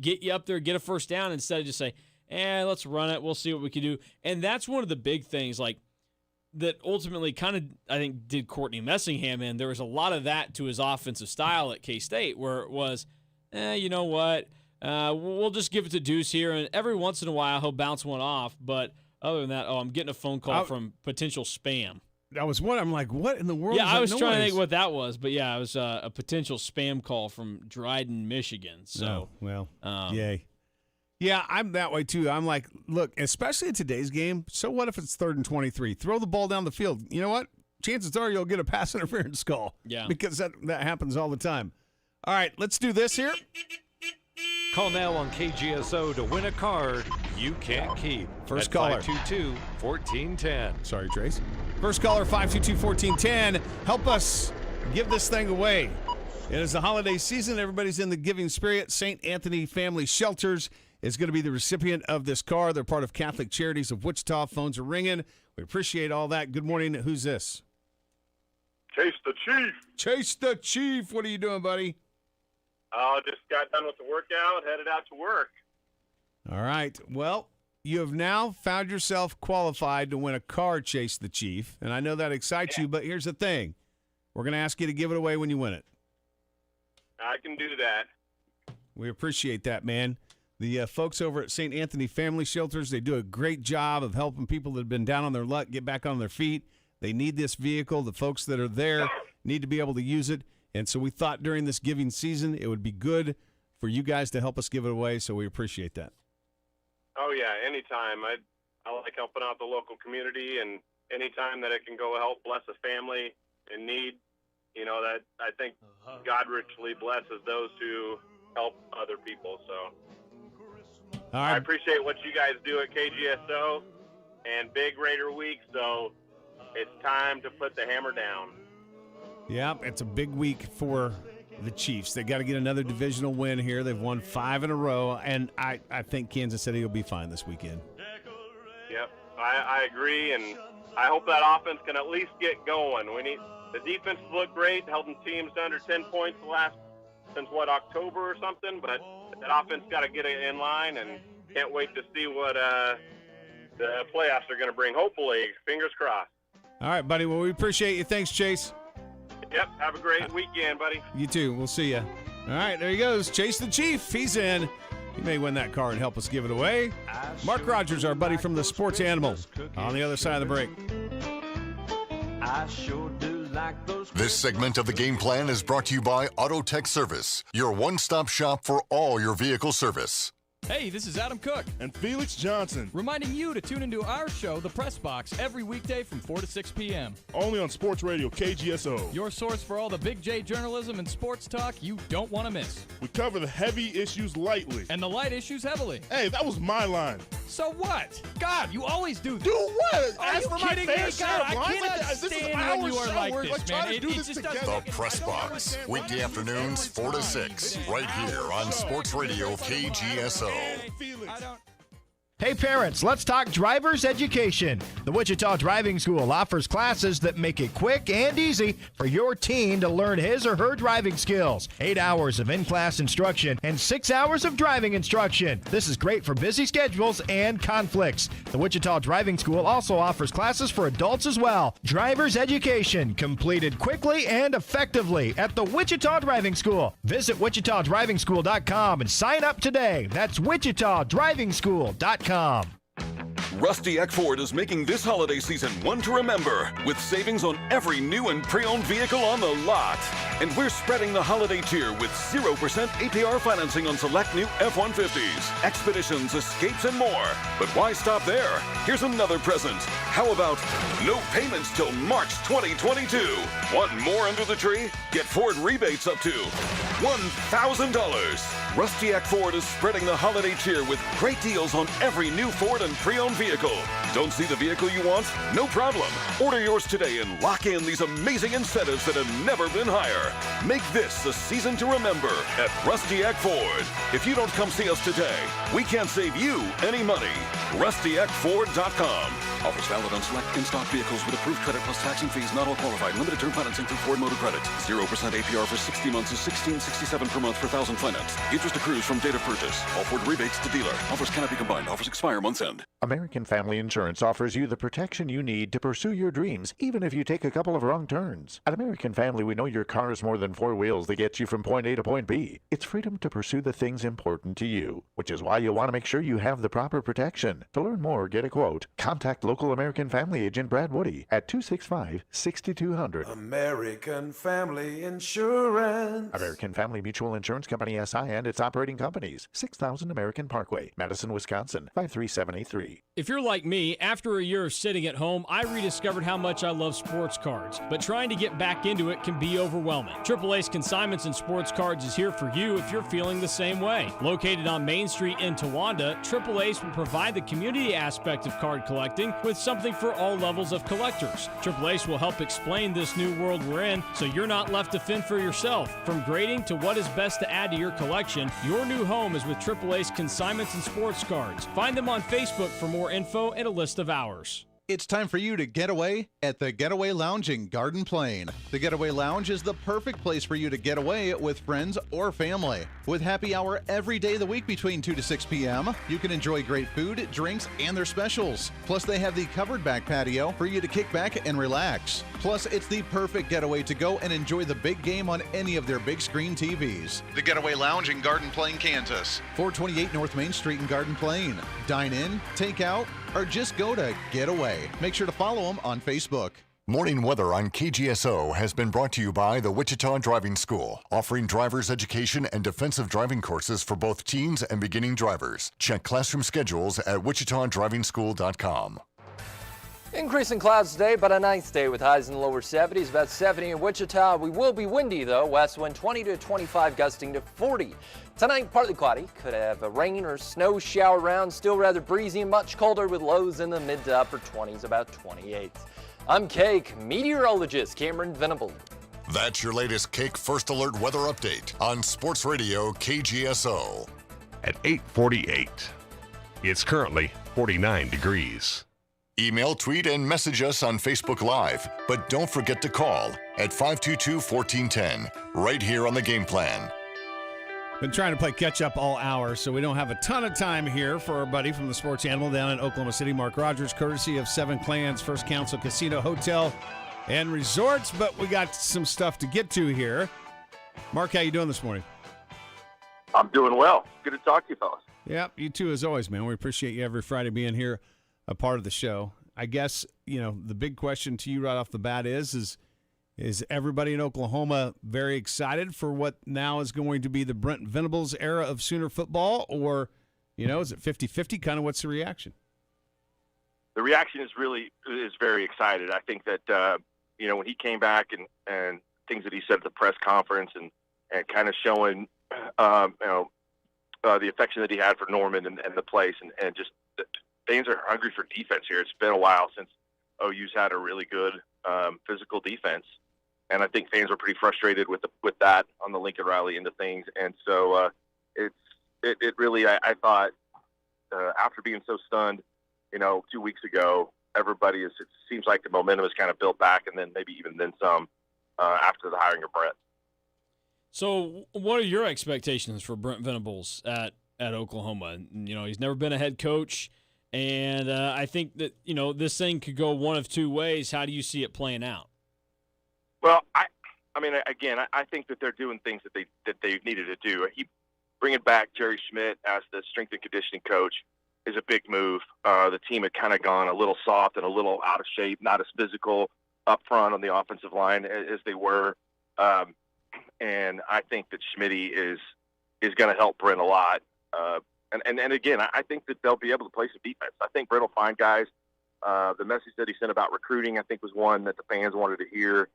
get you up there, get a first down instead of just say, let's run it. We'll see what we can do. And that's one of the big things, like, that ultimately kind of, I think, did Courtney Messingham in. There was a lot of that to his offensive style at K-State where it was, you know what, we'll just give it to Deuce here, and every once in a while he'll bounce one off. But other than that, I'm getting a phone call from potential spam. That was what I'm like, what in the world? Yeah, is that I was trying to noise? think what that was, but yeah, it was a potential spam call from Dryden, Michigan. So, yay. Yeah, I'm that way too. I'm like, look, especially in today's game, so what if it's 3rd and 23? Throw the ball down the field. You know what? Chances are you'll get a pass interference call. Yeah. Because that happens all the time. All right, let's do this here. Call now on KGSO to win a card you can't keep. First at caller. 522-1410. Sorry, Trace. First caller, 522-1410. Help us give this thing away. It is the holiday season. Everybody's in the giving spirit. St. Anthony Family Shelters is going to be the recipient of this car. They're part of Catholic Charities of Wichita. Phones are ringing. We appreciate all that. Good morning. Who's this? Chase the Chief. Chase the Chief. What are you doing, buddy? Just got done with the workout, headed out to work. All right. Well, you have now found yourself qualified to win a car, Chase the Chief. And I know that excites you, but here's the thing. We're going to ask you to give it away when you win it. I can do that. We appreciate that, man. The folks over at St. Anthony Family Shelters, they do a great job of helping people that have been down on their luck get back on their feet. They need this vehicle. The folks that are there need to be able to use it. And so we thought during this giving season it would be good for you guys to help us give it away, so we appreciate that. Oh, yeah, anytime. I like helping out the local community, and anytime that it can go help bless a family in need, that I think God richly blesses those who help other people. So all right. I appreciate what you guys do at KGSO and Big Raider Week, so it's time to put the hammer down. Yeah, it's a big week for the Chiefs. They got to get another divisional win here. They've won 5 in a row, and I think Kansas City will be fine this weekend. Yep, I agree, and I hope that offense can at least get going. The defense look great, holding teams to under 10 points since October or something, but that offense got to get it in line, and can't wait to see what the playoffs are going to bring. Hopefully, fingers crossed. All right, buddy. Well, we appreciate you. Thanks, Chase. Yep, have a great weekend, buddy. You too. We'll see you. All right, there he goes. Chase the Chief. He's in. He may win that car and help us give it away. Mark Rogers, our buddy from the Sports Animal, on the other side of the break. I sure do like those. This segment of the game plan is brought to you by Auto Tech Service, your one-stop shop for all your vehicle service. Hey, this is Adam Cook and Felix Johnson, reminding you to tune into our show, The Press Box, every weekday from 4 to 6 p.m. Only on Sports Radio KGSO. Your source for all the Big J journalism and sports talk you don't want to miss. We cover the heavy issues lightly. And the light issues heavily. Hey, that was my line. So what? God, you always do that. Do what? Are you kidding me? God, I cannot stand when you are like this, man. It just The Press Box, weekday afternoons 4 to 6, right here on Sports Radio KGSO. Hey parents, let's talk driver's education. The Wichita Driving School offers classes that make it quick and easy for your teen to learn his or her driving skills. 8 hours of in-class instruction and 6 hours of driving instruction. This is great for busy schedules and conflicts. The Wichita Driving School also offers classes for adults as well. Driver's education completed quickly and effectively at the Wichita Driving School. Visit wichitadrivingschool.com and sign up today. That's wichitadrivingschool.com. Rusty Eck Ford is making this holiday season one to remember with savings on every new and pre-owned vehicle on the lot. And we're spreading the holiday cheer with 0% APR financing on select new F-150s, Expeditions, Escapes, and more. But why stop there? Here's another present. How about no payments till March 2022? Want more under the tree? Get Ford rebates up to $1,000. Rusty Eck Ford is spreading the holiday cheer with great deals on every new Ford and pre-owned vehicle. Don't see the vehicle you want? No problem. Order yours today and lock in these amazing incentives that have never been higher. Make this a season to remember at Rusty Eck Ford. If you don't come see us today, we can't save you any money. RustyEckFord.com. Offers valid on select in-stock vehicles with approved credit plus tax and fees. Not all qualified. Limited term financing through Ford Motor Credit. 0% APR for 60 months is $16.67 per month per thousand finance. Interest accrues from date of purchase. All Ford rebates to dealer. Offers cannot be combined. Offers expire month's end. American Family Insurance offers you the protection you need to pursue your dreams, even if you take a couple of wrong turns. At American Family, we know your car is more than four wheels that get you from point A to point B. It's freedom to pursue the things important to you, which is why you'll want to make sure you have the proper protection. To learn more, get a quote. Contact local American Family agent Brad Woody at 265-6200. American Family Insurance. American Family Mutual Insurance Company SI and its operating companies. 6000 American Parkway, Madison, Wisconsin, 53783. If you're like me, after a year of sitting at home, I rediscovered how much I love sports cards. But trying to get back into it can be overwhelming. Triple Ace Consignments and Sports Cards is here for you if you're feeling the same way. Located on Main Street in Towanda, Triple Ace will provide the community aspect of card collecting with something for all levels of collectors. Triple Ace will help explain this new world we're in so you're not left to fend for yourself. From grading to what is best to add to your collection, your new home is with Triple Ace Consignments and Sports Cards. Find them on Facebook for more info and a list of hours. It's time for you to get away at the Getaway Lounge in Garden Plain. The Getaway Lounge is the perfect place for you to get away with friends or family. With happy hour every day of the week between 2 to 6 p.m., you can enjoy great food, drinks, and their specials. Plus, they have the covered back patio for you to kick back and relax. Plus, it's the perfect getaway to go and enjoy the big game on any of their big screen TVs. The Getaway Lounge in Garden Plain, Kansas. 428 North Main Street in Garden Plain. Dine in, take out, or just go to Getaway. Make sure to follow them on Facebook. Morning weather on KGSO has been brought to you by the Wichita Driving School, offering driver's education and defensive driving courses for both teens and beginning drivers. Check classroom schedules at wichitadrivingschool.com. Increasing clouds today, but a nice day with highs in the lower 70s, about 70 in Wichita. We will be windy, though. West wind 20 to 25, gusting to 40. Tonight, partly cloudy. Could have a rain or snow shower around. Still rather breezy and much colder with lows in the mid to upper 20s, about 28. I'm Cake meteorologist Cameron Venable. That's your latest Cake First Alert weather update on Sports Radio KGSO. At 8:48, it's currently 49 degrees. Email, tweet, and message us on Facebook Live. But don't forget to call at 522-1410, right here on the Game Plan. Been trying to play catch-up all hour, so we don't have a ton of time here for our buddy from the Sports Animal down in Oklahoma City, Mark Rogers, courtesy of Seven Clans First Council Casino, Hotel, and Resorts. But we got some stuff to get to here. Mark, how you doing this morning? I'm doing well. Good to talk to you, fellas. Yep, you too, as always, man. We appreciate you every Friday being here, a part of the show. I guess, you know, the big question to you right off the bat is everybody in Oklahoma very excited for what now is going to be the Brent Venables era of Sooner football? Or, you know, is it 50-50? Kind of what's the reaction? The reaction is very excited. I think that, you know, when he came back and things that he said at the press conference and kind of showing, the affection that he had for Norman and the place and just fans are hungry for defense here. It's been a while since OU's had a really good physical defense. And I think fans were pretty frustrated with that on the Lincoln Riley end of things. And so it really, I thought after being so stunned, 2 weeks ago, it seems like the momentum is kind of built back, and then maybe even then some after the hiring of Brett. So what are your expectations for Brent Venables at Oklahoma? He's never been a head coach, and I think that, this thing could go one of two ways. How do you see it playing out? Well, I think that they're doing things that they needed to do. Bringing back Jerry Schmidt as the strength and conditioning coach is a big move. The team had kind of gone a little soft and a little out of shape, not as physical up front on the offensive line as they were. And I think that Schmitty is going to help Brent a lot. And again, I think that they'll be able to play some defense. I think Brent will find guys. The message that he sent about recruiting, I think, was one that the fans wanted to hear,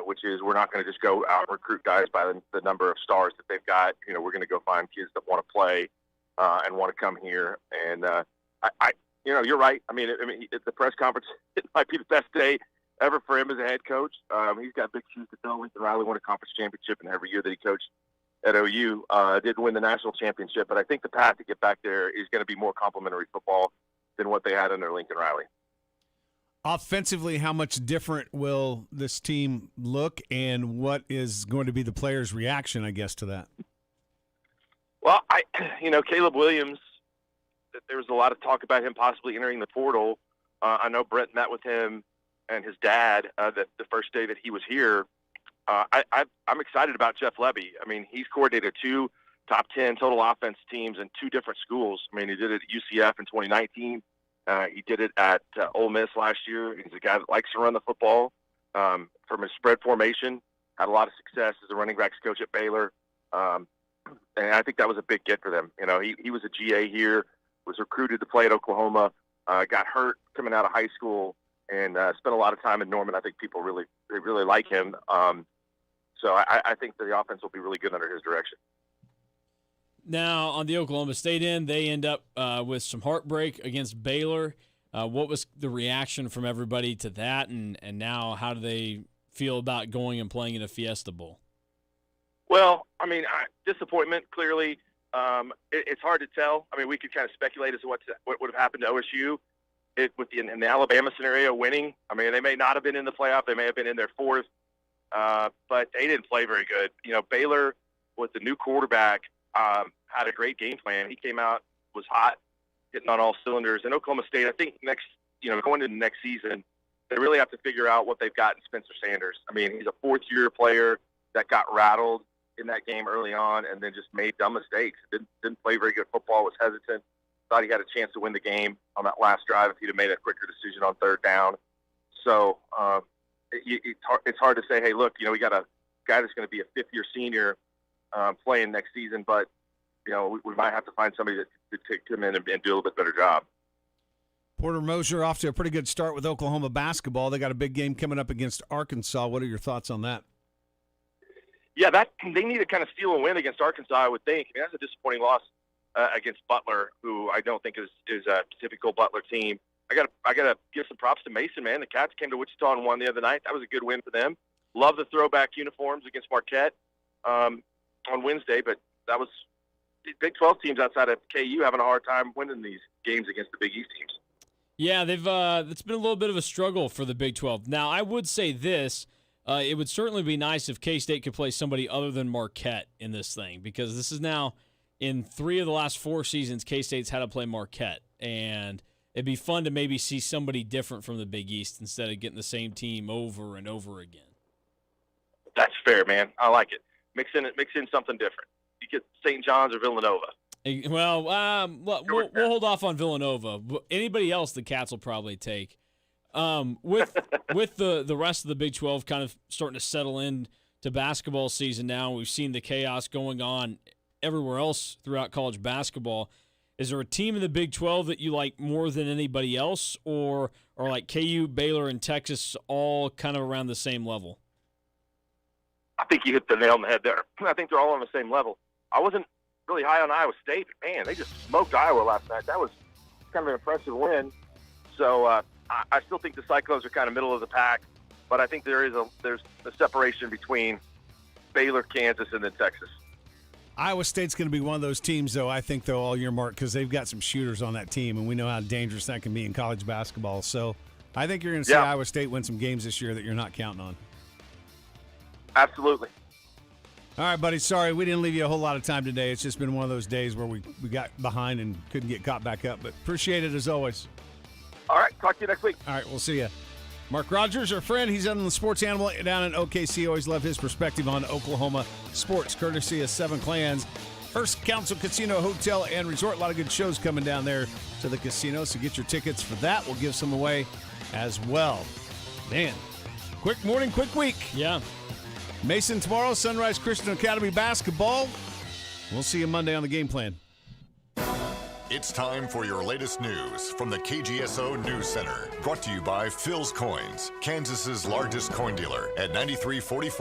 which is we're not going to just go out and recruit guys by the number of stars that they've got. We're going to go find kids that want to play and want to come here. And you're right. At the press conference, it might be the best day ever for him as a head coach. He's got big shoes to fill. Lincoln Riley won a conference championship in every year that he coached at OU. Didn't win the national championship, but I think the path to get back there is going to be more complimentary football than what they had under Lincoln Riley. Offensively, how much different will this team look, and what is going to be the players' reaction, I guess, to that? Well, Caleb Williams, there was a lot of talk about him possibly entering the portal. I know Brett met with him and his dad the first day that he was here. I'm excited about Jeff Lebby. He's coordinated 2 top 10 total offense teams in 2 different schools. He did it at UCF in 2019. He did it at Ole Miss last year. He's a guy that likes to run the football from his spread formation. Had a lot of success as a running backs coach at Baylor. And I think that was a big get for them. He was a GA here, was recruited to play at Oklahoma, got hurt coming out of high school, and spent a lot of time in Norman. I think people really like him. So I think the offense will be really good under his direction. Now, on the Oklahoma State end, they end up with some heartbreak against Baylor. What was the reaction from everybody to that, and now how do they feel about going and playing in a Fiesta Bowl? Well, disappointment, clearly. It's hard to tell. We could kind of speculate as to what would have happened to OSU in the Alabama scenario winning. They may not have been in the playoff. They may have been in their 4th. But they didn't play very good. Baylor, with the new quarterback, had a great game plan. He came out, was hot, hitting on all cylinders. And Oklahoma State, I think going into the next season, they really have to figure out what they've got in Spencer Sanders. He's a 4th-year player that got rattled in that game early on and then just made dumb mistakes. Didn't play very good football, was hesitant, thought he had a chance to win the game on that last drive if he'd have made a quicker decision on 3rd down. So it's hard to say, hey, look, we got a guy that's going to be a 5th-year senior playing next season, but we might have to find somebody that could come in and do a little bit better job. Porter Moser off to a pretty good start with Oklahoma basketball. They got a big game coming up against Arkansas. What are your thoughts on that? Yeah, they need to kind of steal a win against Arkansas, I would think. That's a disappointing loss against Butler, who I don't think is a typical Butler team. I gotta give some props to Mason, man. The Cats came to Wichita and won the other night. That was a good win for them. Love the throwback uniforms against Marquette on Wednesday, but that was Big 12 teams outside of KU having a hard time winning these games against the Big East teams. Yeah, it's been a little bit of a struggle for the Big 12. Now, I would say this. It would certainly be nice if K-State could play somebody other than Marquette in this thing, because this is now in 3 of the last 4 seasons K-State's had to play Marquette, and it'd be fun to maybe see somebody different from the Big East instead of getting the same team over and over again. That's fair, man. I like it. Mix in something different. You get St. John's or Villanova. Well, we'll hold off on Villanova. Anybody else the Cats will probably take. With the rest of the Big 12 kind of starting to settle in to basketball season now, we've seen the chaos going on everywhere else throughout college basketball. Is there a team in the Big 12 that you like more than anybody else, or like KU, Baylor, and Texas all kind of around the same level? I think you hit the nail on the head there. I think they're all on the same level. I wasn't really high on Iowa State, but man, they just smoked Iowa last night. That was kind of an impressive win. So I still think the Cyclones are kind of middle of the pack, but I think there's a separation between Baylor, Kansas, and then Texas. Iowa State's going to be one of those teams, though, I think, though, all year, Mark, because they've got some shooters on that team, and we know how dangerous that can be in college basketball. So I think you're going to see Iowa State win some games this year that you're not counting on. Absolutely. All right, buddy. Sorry, we didn't leave you a whole lot of time today. It's just been one of those days where we got behind and couldn't get caught back up, but appreciate it as always. All right. Talk to you next week. All right. We'll see you. Mark Rogers, our friend, he's on the Sports Animal down in OKC. Always love his perspective on Oklahoma sports, courtesy of Seven Clans, First Council Casino, Hotel, and Resort. A lot of good shows coming down there to the casino, so get your tickets for that. We'll give some away as well. Man, quick morning, quick week. Yeah. Mason tomorrow, Sunrise Christian Academy basketball. We'll see you Monday on the Game Plan. It's time for your latest news from the KGSO News Center. Brought to you by Phil's Coins, Kansas's largest coin dealer at 9344